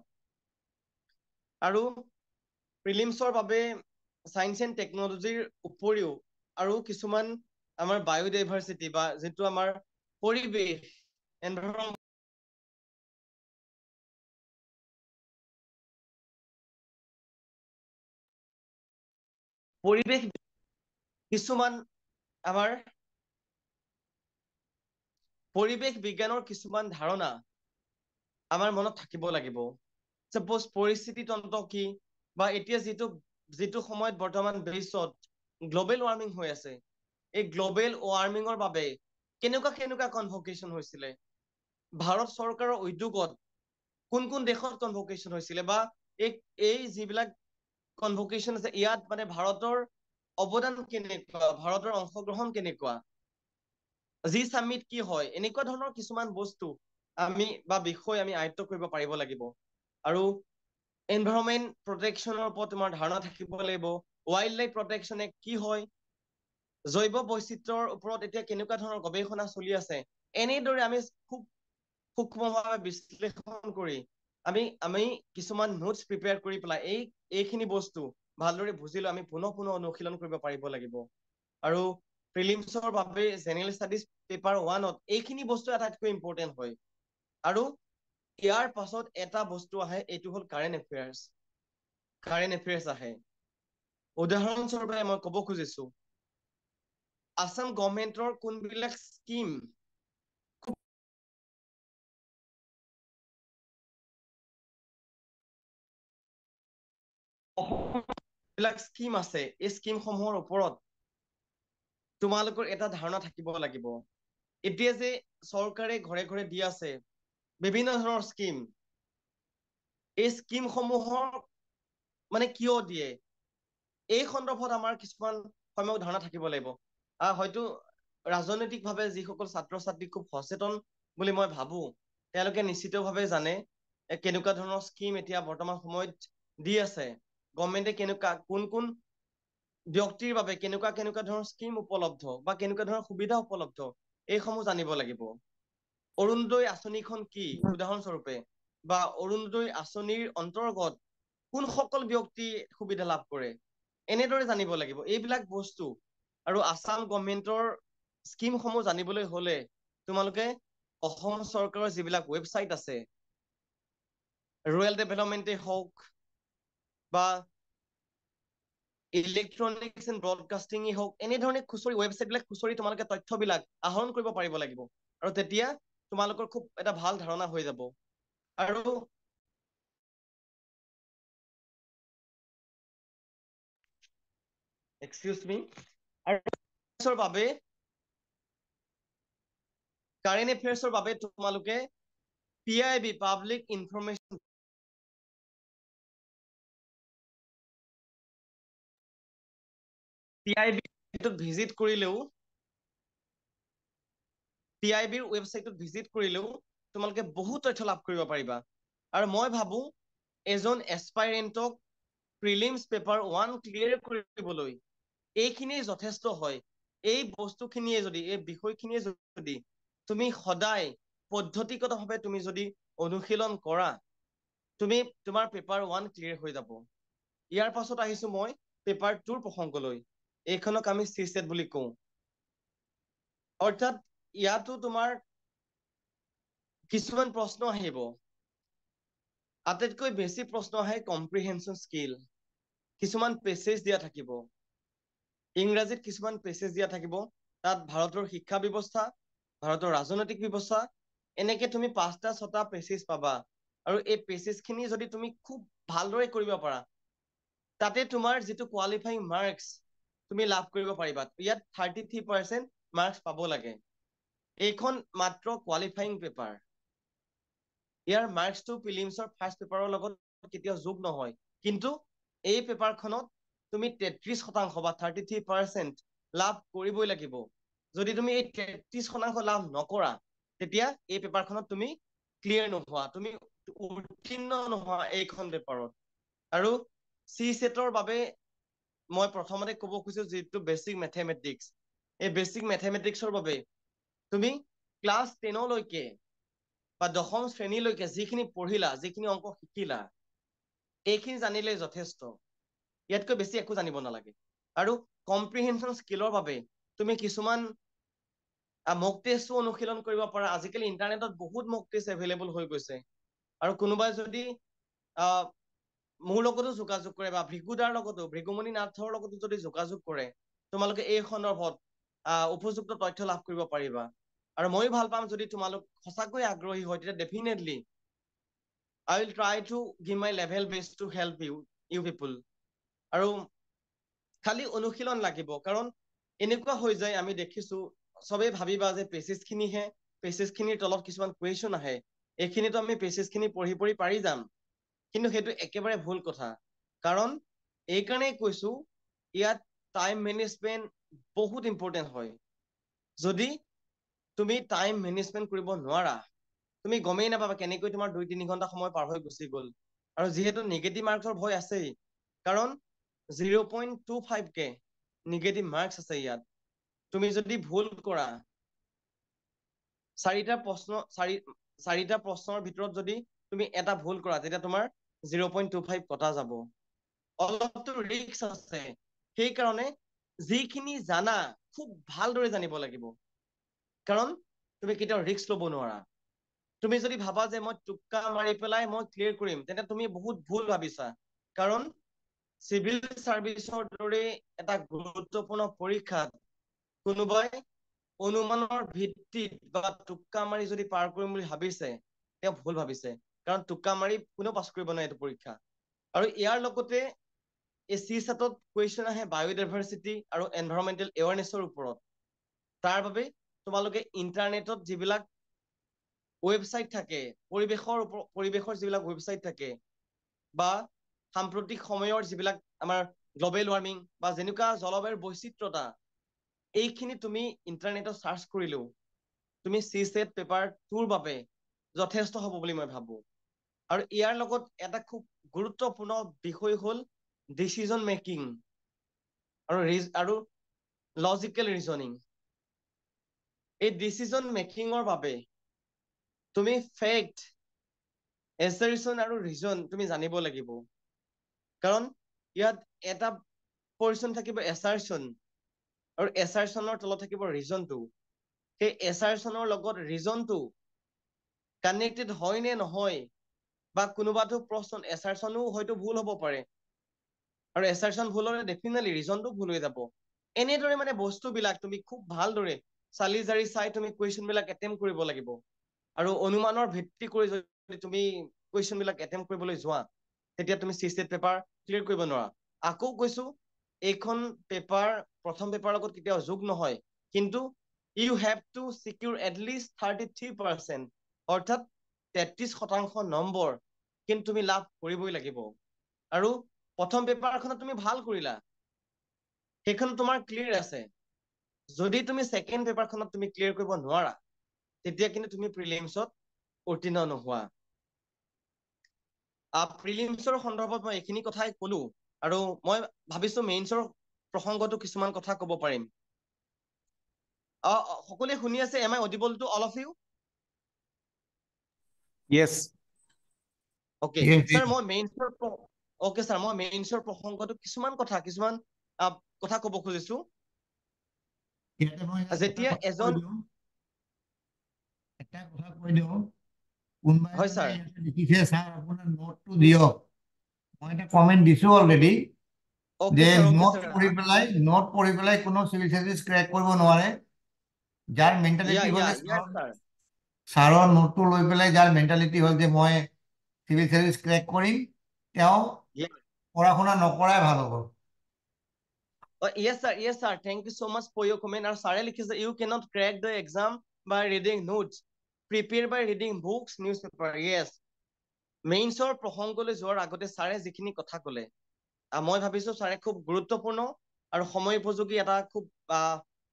আৰু প্ৰিলিমছৰ বাবে সায়েন্স এণ্ড টেকনলজিৰ উপৰিও আৰু কিছুমান আমাৰ বায়'ডাইভাৰ্চিটি বা যিটো আমাৰ পৰিৱেশ, এনভাইৰনমেণ্ট, পৰিৱেশ কিছুমান আমাৰ পৰিৱেশ বিজ্ঞানৰ কিছুমান ধাৰণা আমাৰ মনত থাকিব লাগিব। সাপোজ পৰিস্থিতি তন্ত্ৰ কি, বা এতিয়া যিটো সময়ত বৰ্তমান বিশ্বত গ্লবেল ৱাৰ্মিং হৈ আছে, এই গ্লবেল ৱাৰ্মিঙৰ বাবে কেনেকুৱা কনভকেশ্যন হৈছিলে, ভাৰত চৰকাৰৰ উদ্যোগত কোন কোন দেশত কনভকেশ্যন হৈছিলে, বা এই যিবিলাক কনভকেশ্যন আছে ইয়াত মানে ভাৰতৰ অৱদান কেনেকুৱা, ভাৰতৰ অংশগ্ৰহণ কেনেকুৱা, জি সামিট কি হয়, এনেকুৱা ধৰণৰ কিছুমান বস্তু আমি বা বিষয় আমি আয়ত্ত কৰিব পাৰিব লাগিব। আৰু এনভাইৰনমেন্ট প্ৰটেকশ্যনৰ ওপৰত তোমাৰ ধাৰণা থাকিব লাগিব। ৱাইল্ড লাইফ প্ৰটেকশ্যনে কি হয়, জৈৱ বৈচিত্ৰ্যৰ ওপৰত এতিয়া কেনেকুৱা ধৰণৰ গৱেষণা চলি আছে, এনেদৰে আমি খুব সূক্ষ্মভাৱে বিশ্লেষণ কৰি আমি কিছুমান নোটছ প্ৰিপেয়াৰ কৰি পেলাই এইখিনি বস্তু ভালদৰে বুজিলৈ আমি পুনঃ অনুশীলন কৰিব পাৰিব লাগিব। আৰু প্ৰিলিমছৰ বাবে জেনেৰেল ষ্টাডিজ পেপাৰ 1ত এইখিনি বস্তু আটাইতকৈ ইম্পৰ্টেণ্ট হয়। আৰু ইয়াৰ পাছত এটা বস্তু আহে, এইটো হ'ল কাৰেণ্ট এফেয়াৰ্ছ আহে। উদাহৰণস্বৰূপে মই ক'ব খুজিছো, আসাম গভৰ্ণমেণ্টৰ কোনবিলাক স্কিম স্কিম আছে, এই স্কিমসমূহৰ ওপৰত তোমালোকৰ এটা ধাৰণা থাকিব লাগিব। এতিয়া যে চৰকাৰে ঘৰে ঘৰে দি আছে বিভিন্ন ধৰণৰ স্কিম, এই স্কিমসমূহৰ মানে কিয় দিয়ে, এই সন্দৰ্ভত আমাৰ কিছুমান সম্যক ধাৰণা থাকিব লাগিব। হয়তো ৰাজনৈতিকভাৱে যিসকল ছাত্ৰ ছাত্ৰী খুব সচেতন বুলি মই ভাবো, তেওঁলোকে নিশ্চিতভাৱে জানে কেনেকুৱা ধৰণৰ স্কিম এতিয়া বৰ্তমান সময়ত দি আছে, গভৰ্ণমেণ্টে কোন ব্যক্তিৰ বাবে কেনেকুৱা ধৰণৰ স্কিম উপলব্ধ বা কেনেকুৱা ধৰণৰ সুবিধা উপলব্ধ, এইসমূহ জানিব লাগিব। অৰুণোদয় আঁচনিখন কি উদাহৰণস্বৰূপে, বা অৰুণোদয় আঁচনিৰ অন্তৰ্গত কোনসকল ব্যক্তি সুবিধা লাভ কৰে, এনেদৰে জানিব লাগিব এইবিলাক বস্তু। আৰু আসাম গভৰ্ণমেণ্টৰ স্কিমসমূহ জানিবলৈ হলে তোমালোকে অসম চৰকাৰৰ যিবিলাক ৱেবছাইট আছে, ৰুৰেল ডেভেলপমেণ্টেই হওক বা ইলেক্ট্ৰনিক্স এণ্ড ব্ৰডকাষ্টিঙেই হওক, এনেধৰণে ৱেবছাইটবিলাক খুচৰি তোমালোকে তথ্যবিলাক আহৰণ কৰিব পাৰিব লাগিব। আৰু তেতিয়া তোমালোকৰ খুব এটা ভাল ধাৰণা হৈ যাব। আৰু এক্সকিউজ মি, কাৰেণ্ট এফেয়াৰ্ছৰ বাবে তোমালোকে PIB পাব্লিক ইনফৰমেশ্যন PIBটোত ভিজিট কৰিলেও PIBৰ ৱেবছাইটত ভিজিট কৰিলেও তোমালোকে বহুত তথ্য লাভ কৰিব পাৰিবা। আৰু মই ভাবো এজন এছপাইৰেণ্টক প্ৰিলিমছ পেপাৰ 1 ক্লিয়াৰ কৰিবলৈ এইখিনিয়ে যথেষ্ট হয়। এই বস্তুখিনিয়ে যদি, এই বিষয়খিনিয়ে যদি তুমি সদায় পদ্ধতিগতভাৱে তুমি যদি অনুশীলন কৰা, তুমি তোমাৰ পেপাৰ 1 ক্লিয়াৰ হৈ যাব। ইয়াৰ পাছত আহিছো মই পেপাৰ 2ৰ প্ৰসংগলৈ। এইখনক আমি CSET বুলি কওঁ। অৰ্থাৎ ইয়াতো তোমাৰ কিছুমান প্ৰশ্ন আহিব। আটাইতকৈ বেছি প্ৰশ্ন আহে কম্প্ৰিহেনশ্যন স্কিল। কিছুমান পেছেজ দিয়া থাকিব। ইংৰাজীত কিছুমান পেছেজ দিয়া থাকিব। তাত ভাৰতৰ শিক্ষা ব্যৱস্থা, ভাৰতৰ ৰাজনৈতিক ব্যৱস্থা, এনেকে তুমি 5টা 6টা পেছেজ পাবা। আৰু এই পেছেজখিনি যদি তুমি খুব ভালদৰে কৰিব পাৰা, তাতে তোমাৰ যিটো কোৱালিফাইং মাৰ্কছ তুমি লাভ কৰিব পাৰিবা। ইয়াত 33% মাৰ্কছ পাব লাগে। এইখন মাত্ৰ কোৱালিফাইং পেপাৰ। ইয়াৰ মাৰ্কছটো প্ৰিলিমছৰ ফাৰ্ষ্ট পেপাৰৰ লগত কেতিয়াও যোগ নহয়। কিন্তু এই পেপাৰখনত তুমি 33% বা 33% লাভ কৰিবই লাগিব। যদি তুমি এই 33% লাভ নকৰা, তেতিয়া এই পেপাৰখনত তুমি ক্লিয়াৰ নোহোৱা, তুমি উত্তীৰ্ণ নোহোৱা এইখন পেপাৰত। আৰু CSET-ৰ বাবে মই প্ৰথমতে ক'ব খুজিছো যিটো বেছিক মেথমেটিক্স, এই বেছিক মেথমেটিক্সৰ বাবে তুমি ক্লাছ 10লৈকে বা 10ম শ্ৰেণীলৈকে যিখিনি পঢ়িলা, যিখিনি অংক শিকিলা, এইখিনি জানিলে যথেষ্ট। ইয়াতকৈ বেছি একো জানিব নালাগে। আৰু কম্প্ৰিহেনশ্যন স্কিলৰ বাবে তুমি কিছুমান মক টেষ্টো অনুশীলন কৰিব পাৰা। আজিকালি ইণ্টাৰনেটত বহুত মক টেষ্ট এভেইলেবল হৈ গৈছে। আৰু কোনোবাই যদি মোৰ লগতো যোগাযোগ কৰে বা ভৃগুদাৰ লগতো, ভৃগুমণি নাথৰ লগতো যদি যোগাযোগ কৰে, তোমালোকে এই সন্দৰ্ভত উপযুক্ত তথ্য লাভ কৰিব পাৰিবা। আৰু ময়ো ভাল পাম যদি তোমালোক সঁচাকৈ আগ্ৰহী হয়, তেতিয়া definitely I will try to give my level best to help you people. আৰু খালি অনুশীলন লাগিব। কাৰণ এনেকুৱা হৈ যায়, আমি দেখিছো চবেই ভাবিবা যে পেছেজখিনিহে, পেছেজখিনিৰ তলত কিছুমান কুৱেশ্যন আহে, এইখিনিতো আমি পেছেজখিনি পঢ়ি পঢ়ি পাৰি যাম। কিন্তু সেইটো একেবাৰে ভুল কথা। কাৰণ এইকাৰণেই কৈছো, ইয়াত টাইম মেনেজমেণ্ট বহুত ইম্পৰ্টেণ্ট হয়। যদি তুমি টাইম মেনেজমেণ্ট কৰিব নোৱাৰা, তুমি গমেই নাপাবা কেনেকৈ তোমাৰ 2-3 ঘণ্টা সময় পাৰ হৈ গুচি গ'ল। আৰু যিহেতু নিগেটিভ মাৰ্কছৰ ভয় আছেই, কাৰণ 0.25কে নিগেটিভ মাৰ্কছ আছে ইয়াত। তুমি যদি ভুল কৰা, চাৰিটা প্ৰশ্নৰ ভিতৰত যদি তুমি এটা ভুল কৰা, তেতিয়া তোমাৰ 0.25 কটা যাব। অলপতো ৰিস্ক আছে। সেইকাৰণে যিখিনি জানা খুব ভালদৰে জানিব লাগিব। কাৰণ তুমি কেতিয়াও ৰিস্ক ল'ব নোৱাৰা। তুমি যদি ভাবা যে মই টোক্কা মাৰি পেলাই মই ক্লিয়াৰ কৰিম, তেন্তে তুমি বহুত ভুল ভাবিছা। কাৰণ চিভিল চাৰ্ভিচৰ দৰে এটা গুৰুত্বপূৰ্ণ পৰীক্ষাত কোনোবাই অনুমানৰ ভিত্তিত বা টোক্কা মাৰি যদি পাৰ কৰিম বুলি ভাবিছে, তেওঁ ভুল ভাবিছে। কাৰণ টোক্কা মাৰি কোনেও পাছ কৰিব নোৱাৰে এইটো পৰীক্ষা। আৰু ইয়াৰ লগতে এই CSAT-ত কুৱেশ্যন আহে বায়'ডাইভাৰ্চিটি আৰু এনভাইৰনমেণ্টেল এৱাৰনেছৰ ওপৰত। তাৰ বাবে তোমালোকে ইণ্টাৰনেটত যিবিলাক ৱেবছাইট থাকে, পৰিৱেশৰ যিবিলাক ৱেবছাইট থাকে, বা সাম্প্ৰতিক সময়ৰ যিবিলাক আমাৰ গ্লবেল ৱাৰ্মিং বা যেনেকুৱা জলবায়ুৰ বৈচিত্ৰতা, এইখিনি তুমি ইণ্টাৰনেটত চাৰ্চ কৰিলেও তুমি CSET পেপাৰ 2ৰ বাবে যথেষ্ট হ'ব বুলি মই ভাবো। আৰু ইয়াৰ লগত এটা খুব গুৰুত্বপূৰ্ণ বিষয় হ'ল ডিচিজন মেকিং আৰু লজিকেল ৰিজনিং। এই ডিচিজন মেকিঙৰ বাবে তুমি ফেক্ট, এছাৰশ্যন আৰু ৰিজন তুমি জানিব লাগিব। কাৰণ ইয়াত এটা পৰ্চন থাকিব এছাৰশ্যন, আৰু এছাৰশ্যনৰ তলত থাকিব ৰিজনটো। সেই এছাৰশ্যনৰ লগত ৰিজনটো কানেক্টেড হয় নে নহয়, বা কোনোবাটো প্ৰশ্ন এছাৰশ্যনো হয়তো ভুল হ'ব পাৰে, আৰু এছাৰশ্যন ভুল হ'লে ডেফিনেটলি ৰিজনটো ভুল হৈ যাব। এনেদৰে মানে বস্তুবিলাক তুমি খুব ভালদৰে চালি জাৰি চাই তুমি কুৱেশ্যন বিলাক এটেম্প কৰিব লাগিব। আৰু অনুমানৰ ভিত্তি কৰি যদি তুমি কুৱেশ্যন বিলাক এটেম্প কৰিবলৈ যোৱা, তেতিয়া তুমি CSET পেপাৰ ক্লিয়াৰ কৰিব নোৱাৰা। আকৌ কৈছো, এইখন পেপাৰ প্ৰথম পেপাৰৰ লগত কেতিয়াও যোগ নহয়। কিন্তু you have to secure at least 33%, অৰ্থাৎ 33% নম্বৰ কিন্তু তুমি লাভ কৰিবই লাগিব। আৰু প্ৰথম পেপাৰখনত তুমি ভাল কৰিলা, সেইখন তোমাৰ ক্লিয়াৰ আছে। যদি তুমি ছেকেণ্ড পেপাৰখনত তুমি ক্লিয়াৰ কৰিব নোৱাৰা, তেতিয়া কিন্তু তুমি প্ৰিলিমছত উত্তীৰ্ণ নোহোৱা। প্ৰিলিমছৰ সন্দৰ্ভত মই এইখিনি কথাই কলো, আৰু মই ভাবিছো মেইনছৰ প্ৰসংগতো কিছুমান কথা কব পাৰিম। সকলোৱে শুনি আছে? Am I audible to all of you? Yes. Okay sir, মই মেইনছৰ প্ৰসংগটো কিছুমান কথা ক'ব খুজিছো। ইয়াতে মই যেতিয়া এজন এটা কথা কৈ দিওঁ, কোনোবাই হয় মানে ছাৰ, ইয়াতে লিখিছে ছাৰ আপোনাৰ নোটটো দিয়ক। মই এটা কমেণ্ট দিছো অলৰেডি যে নোট পঢ়ি পেলাই কোনো চিভিল চাৰ্ভিচ ক্ৰেক কৰিব নোৱাৰে। যাৰ মেণ্টেলিটি হ'লে ছাৰৰ নোটটো লৈ পেলাই যাৰ মেণ্টেলিটি হ'ল যে মই চিভিল চাৰ্ভিচ ক্ৰেক কৰিম, তেওঁ পঢ়া শুনা নকৰাই ভাল হ'ব। Yes, sir. Thank you so much for your comment. আৰু ছাৰে লিখিছে, you cannot crack the exam by reading notes. Prepare by reading books, newspaper. Yes. মেইনছৰ প্ৰসংগলৈ যোৱাৰ আগতে ছাৰে যিখিনি কথা ক'লে, মই ভাবিছো ছাৰে খুব গুৰুত্বপূৰ্ণ আৰু সময় উপযোগী এটা খুব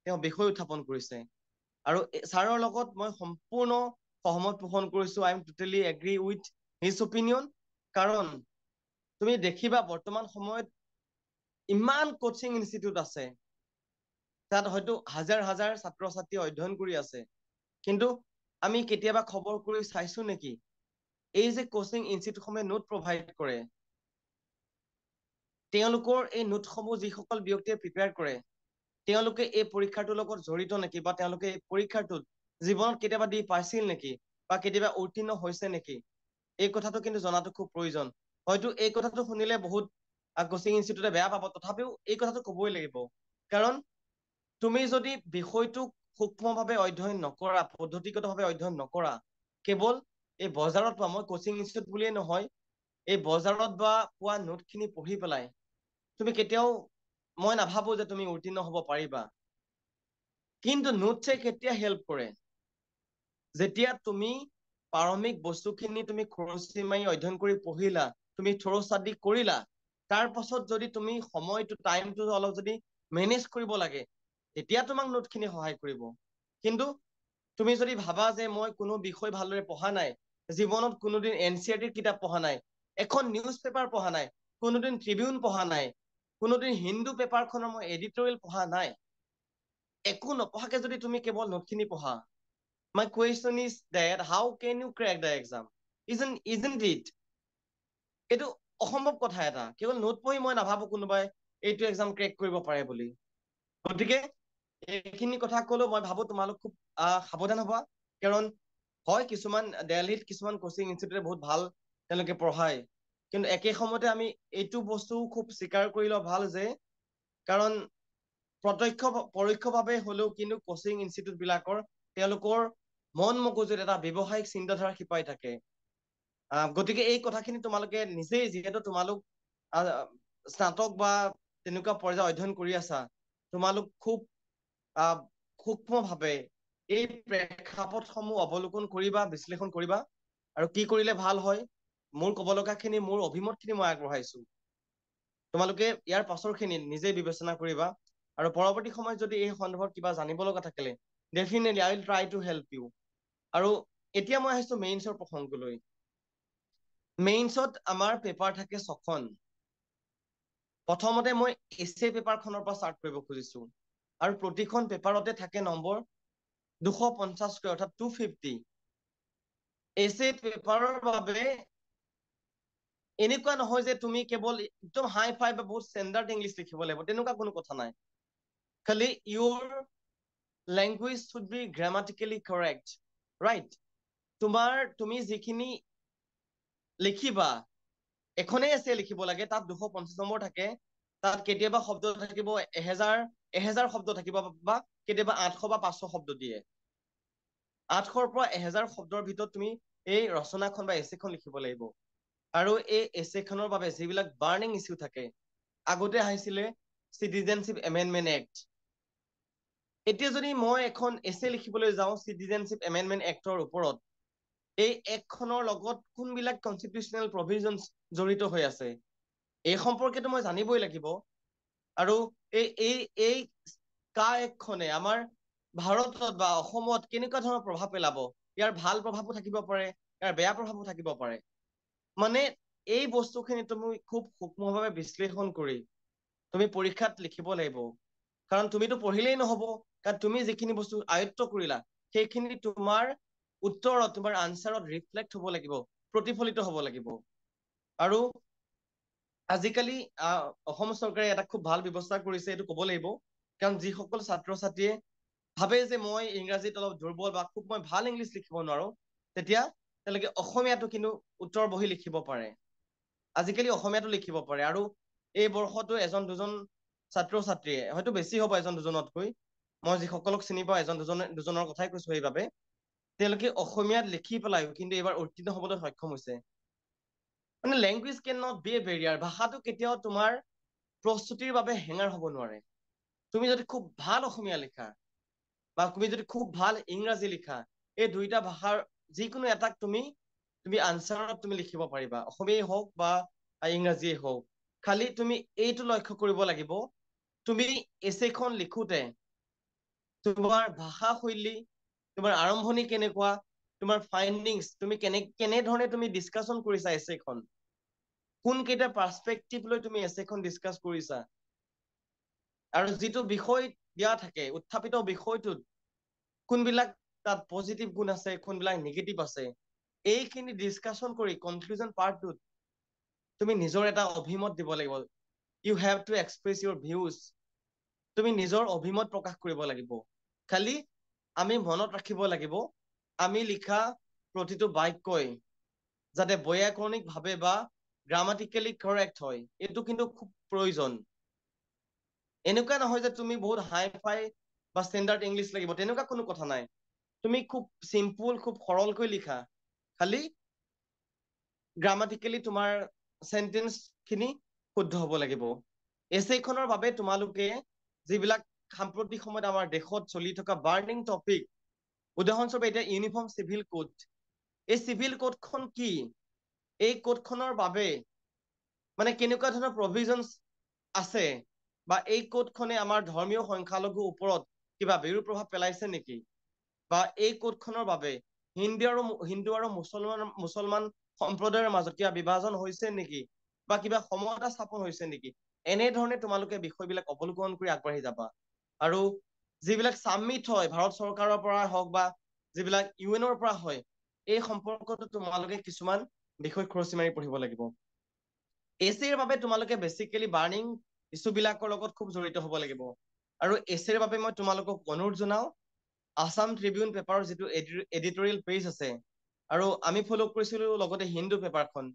তেওঁ বিষয় উত্থাপন কৰিছে। আৰু ছাৰৰ লগত মই সম্পূৰ্ণ সহমত পোষণ কৰিছো। I am totally agree with his opinion. কাৰণ তুমি দেখিবা বৰ্তমান সময়ত ইমান কোচিং ইনষ্টিটিউট আছে, তাত হয়তো হাজাৰ হাজাৰ ছাত্ৰ ছাত্ৰী অধ্যয়ন কৰি আছে, কিন্তু আমি কেতিয়াবা খবৰ কৰি চাইছো নেকি এই যে কোচিং ইনষ্টিটিউটসমূহে নোট প্ৰভাইড কৰে, তেওঁলোকৰ এই নোটসমূহ যিসকল ব্যক্তিয়ে প্ৰিপেয়াৰ কৰে, তেওঁলোকে এই পৰীক্ষাটোৰ লগত জড়িত নেকি, বা তেওঁলোকে এই পৰীক্ষাটোত জীৱনত কেতিয়াবা দি পাইছিল নেকি, বা কেতিয়াবা উত্তীৰ্ণ হৈছে নেকি, এই কথাটো কিন্তু জনাটো খুব প্ৰয়োজন। হয়তো এই কথাটো শুনিলে বহুত কোচিং ইনষ্টিটিউটে বেয়া পাব, তথাপিও এই কথাটো কবই লাগিব। কাৰণ তুমি যদি বিষয়টোক সূক্ষ্মভাৱে অধ্যয়ন নকৰা, পদ্ধতিগতভাৱে অধ্যয়ন নকৰা, কেৱল এই বজাৰত পোৱা, মই কোচিং ইনষ্টিটিউট বুলিয়ে নহয়, এই বজাৰত বা পোৱা নোটখিনি পঢ়ি পেলাই তুমি কেতিয়াও, মই নাভাবো যে তুমি উত্তীৰ্ণ হ'ব পাৰিবা। কিন্তু নোটছে কেতিয়া হেল্প কৰে, যেতিয়া তুমি প্ৰাৰম্ভিক বস্তুখিনি তুমি খৰচি মাৰি অধ্যয়ন কৰি পঢ়িলা, তুমি থৰ ষ্টাডি কৰিলা, তাৰ পাছত যদি তুমি সময়টো, টাইমটো অলপ যদি মেনেজ কৰিব লাগে, তেতিয়া তোমাক নোটখিনি সহায় কৰিব। কিন্তু তুমি যদি ভাবা যে মই কোনো বিষয় ভালদৰে পঢ়া নাই, জীৱনত কোনোদিন NCERT কিতাপ পঢ়া নাই, এখন নিউজ পেপাৰ পঢ়া নাই, কোনোদিন ট্ৰিবিউন পঢ়া নাই, কোনোদিন হিন্দু পেপাৰখনৰ মই এডিটৰিয়েল পঢ়া নাই, একো নপঢ়াকে যদি তুমি কেৱল নোটখিনি পঢ়া, my question is that how can you crack the exam? Isn't it? এইটো অসম্ভৱ কথা এটা। কেৱল নোট পঢ়ি মই নাভাবো কোনোবাই এইটো এক্সাম ক্ৰেক কৰিব পাৰে বুলি। গতিকে এইখিনি কথা কলো, মই ভাবো তোমালোক খুব সাৱধান হবা। কাৰণ হয়, কিছুমান দিল্লীত কিছুমান কোচিং ইনষ্টিটিউটে বহুত ভাল তেওঁলোকে পঢ়ায়, কিন্তু একে সময়তে আমি এইটো বস্তু খুব স্বীকাৰ কৰি লোৱা ভাল যে, কাৰণ পৰোক্ষভাৱে হলেও কিন্তু কোচিং ইনষ্টিটিউট বিলাকৰ তেওঁলোকৰ মন মগজুত এটা ব্যৱসায়িক চিন্তাধাৰা শিপাই থাকে। গতিকে এই কথাখিনি তোমালোকে নিজেই, যিহেতু তোমালোক স্নাতক বা তেনেকুৱা পৰ্যায় অধ্যয়ন কৰি আছা, তোমালোক খুব সূক্ষ্মভাৱে এই প্ৰেক্ষাপটসমূহ অৱলোকন কৰিবা, বিশ্লেষণ কৰিবা, আৰু কি কৰিলে ভাল হয়। মোৰ ক'ব লগাখিনি, মোৰ অভিমতখিনি মই আগবঢ়াইছো, তোমালোকে ইয়াৰ পাছৰখিনি নিজেই বিবেচনা কৰিবা। আৰু পৰৱৰ্তী সময়ত যদি এই সন্দৰ্ভত কিবা জানিব লগা থাকিলে, definitely I will try to help you. আৰু এতিয়া মই আহিছো মেইনছৰ প্ৰসংগলৈ। মেইনছত আমাৰ পেপাৰ থাকে 6খন। প্ৰথমতে মই এছে পেপাৰখনৰ পৰা ষ্টাৰ্ট কৰিব খুজিছো, আৰু প্ৰতিখন পেপাৰতে থাকে নম্বৰ 250, অৰ্থাৎ 250। এছে পেপাৰৰ বাবে এনেকুৱা নহয় যে তুমি কেৱল একদম হাই ফাই বা বহুত ষ্টেণ্ডাৰ্ড ইংলিছ লিখিব লাগিব, তেনেকুৱা কোনো কথা নাই। খালি your language should be grammatically correct, right? তুমি যিখিনি লিখিবা, এখনেই এছে লিখিব লাগে, তাত 250 নম্বৰ থাকে। তাত কেতিয়াবা শব্দ থাকিব 1000 শব্দ থাকিব, বা কেতিয়াবা 800 বা 500 শব্দ দিয়ে। 800ৰ পৰা 1000 শব্দৰ ভিতৰত তুমি এই ৰচনাখন বা এছেখন লিখিব লাগিব। আৰু এই এছেখনৰ বাবে যিবিলাক বাৰ্নিং ইছ্যু থাকে, আগতে আহিছিলে চিটিজেনশ্বিপ এমেণ্ডমেণ্ট এক্ট। এতিয়া যদি মই এখন এছে লিখিবলৈ যাওঁ চিটিজেনশ্বিপ এমেণ্ডমেণ্ট এক্টৰ ওপৰত, এই এক্টখনৰ লগত কোনবিলাক কনষ্টিটিউচনেল প্ৰভিজনছ জড়িত হৈ আছে, এই সম্পৰ্কেতো মই জানিবই লাগিব। আৰু এই এখনে আমাৰ ভাৰতত বা অসমত কেনেকুৱা ধৰণৰ প্ৰভাৱ পেলাব, ইয়াৰ ভাল প্ৰভাৱো থাকিব পাৰে, ইয়াৰ বেয়া প্ৰভাৱো থাকিব পাৰে। মানে এই বস্তুখিনি তুমি খুব সূক্ষ্মভাৱে বিশ্লেষণ কৰি তুমি পৰীক্ষাত লিখিব লাগিব। কাৰণ তুমিতো পঢ়িলেই নহব, কাৰণ তুমি যিখিনি বস্তু আয়ত্ত কৰিলা সেইখিনি তোমাৰ উত্তৰত, তোমাৰ আনচাৰত ৰিফ্লেক্ট হ'ব লাগিব, প্ৰতিফলিত হ'ব লাগিব। আৰু আজিকালি অসম চৰকাৰে এটা খুব ভাল ব্যৱস্থা কৰিছে, এইটো ক'ব লাগিব। কাৰণ যিসকল ছাত্ৰ ছাত্ৰীয়ে ভাবে যে মই ইংৰাজীত অলপ দুৰ্বল বা খুব মই ভাল ইংলিছ লিখিব নোৱাৰো, তেতিয়া তেওঁলোকে অসমীয়াটো কিন্তু উত্তৰ বহি লিখিব পাৰে। আজিকালি অসমীয়াটো লিখিব পাৰে। আৰু এই বৰ্ষতো এজন দুজন ছাত্ৰ ছাত্ৰীয়ে, হয়তো বেছি হ'ব এজন দুজনতকৈ, মই যিসকলক চিনি পাওঁ এজন দুজনৰ কথাই কৈছো সেইবাবে, তেওঁলোকে অসমীয়াত লিখি পেলাই কিন্তু এইবাৰ উত্তীৰ্ণ হ'বলৈ সক্ষম হৈছে। মানে language can not be a barrier. ভাষাটো কেতিয়াও তোমাৰ প্ৰস্তুতিৰ বাবে হেঙাৰ হ'ব নোৱাৰে। তুমি যদি খুব ভাল অসমীয়া লিখা বা তুমি যদি খুব ভাল ইংৰাজী লিখা, এই দুইটা ভাষাৰ যিকোনো এটাক তুমি আনচাৰত তুমি লিখিব পাৰিবা, অসমীয়াই হওক বা ইংৰাজীয়ে হওক। খালি তুমি এইটো লক্ষ্য কৰিব লাগিব, তুমি এছেখন লিখোতে তোমাৰ ভাষা শৈলী, তোমাৰ আৰম্ভণি কেনেকুৱা, তোমাৰ ফাইণ্ডিংছ, তুমি কেনেধৰণে তুমি ডিছকাশ্যন কৰিছা এছেখন, কোন কেইটা পাৰ্সপেক্টিভ লৈ তুমি এছেখন ডিছকাছ কৰিছা, আৰু যিটো বিষয় দিয়া থাকে উত্থাপিত বিষয়টোত কোনবিলাক তাত পজিটিভ গুণ আছে, কোনবিলাক নিগেটিভ আছে, এইখিনি ডিছকাশ্যন কৰি কনক্লুজন পাৰ্টটোত তুমি নিজৰ এটা অভিমত দিব লাগিব। You have to express your views. তুমি নিজৰ অভিমত প্ৰকাশ কৰিব লাগিব। খালি আমি মনত ৰাখিব লাগিব, আমি লিখা প্ৰতিটো বাক্যই যাতে বৈয়াকৰণিকভাৱে বা গ্ৰামাটিকেলি কাৰেক্ট হয়, এইটো কিন্তু খুব প্ৰয়োজন। এনেকুৱা নহয় যে তুমি বহুত হাই ফাই বা ষ্টেণ্ডাৰ্ড ইংলিছ লাগিব, তেনেকুৱা কোনো কথা নাই। তুমি খুব চিম্পুল, খুব সৰলকৈ লিখা, খালি গ্ৰামাটিকেলি তোমাৰ চেন্টেন্স খিনি শুদ্ধ হ'ব লাগিব। এছেইখনৰ বাবে তোমালোকে যিবিলাক সাম্প্ৰতিক সময়ত আমাৰ দেশত চলি থকা বাৰ্নিং টপিক, উদাহৰণস্বৰূপে এতিয়া ইউনিফৰ্ম চিভিল কোড, এই চিভিল কোডখন কি, এই কোডখনৰ বাবে মানে কেনেকুৱা ধৰণৰ প্ৰভিজনছ আছে, বা এই কোডখনে আমাৰ ধৰ্মীয় সংখ্যালঘুৰ ওপৰত কিবা বিৰূপ প্ৰভাৱ পেলাইছে নেকি, বা এই কোডখনৰ বাবে হিন্দু আৰু মুছলমান সম্প্ৰদায়ৰ মাজত কিবা বিভাজন হৈছে নেকি, বা কিবা সমতা স্থাপন হৈছে নেকি, এনেধৰণে তোমালোকে বিষয়বিলাক অৱলোকন কৰি আগবাঢ়ি যাবা। আৰু যিবিলাক চাবমিট হয় ভাৰত চৰকাৰৰ পৰা হওক বা যিবিলাক UN পৰা হয়, এই সম্পৰ্কতো তোমালোকে কিছুমান বিষয় খৰচি মাৰি পঢ়িব লাগিব। এছেৰ বাবে তোমালোকে বেচিকেলি বাৰ্নিং ইছ্যুবিলাকৰ লগত খুব জড়িত হ'ব লাগিব। আৰু এছেৰ বাবে মই তোমালোকক অনুৰোধ জনাও, আছাম ট্ৰিবিউন পেপাৰৰ যিটো এডিটৰিয়েল পেজ আছে, আৰু আমি ফল' কৰিছিলো লগতে হিন্দু পেপাৰখন,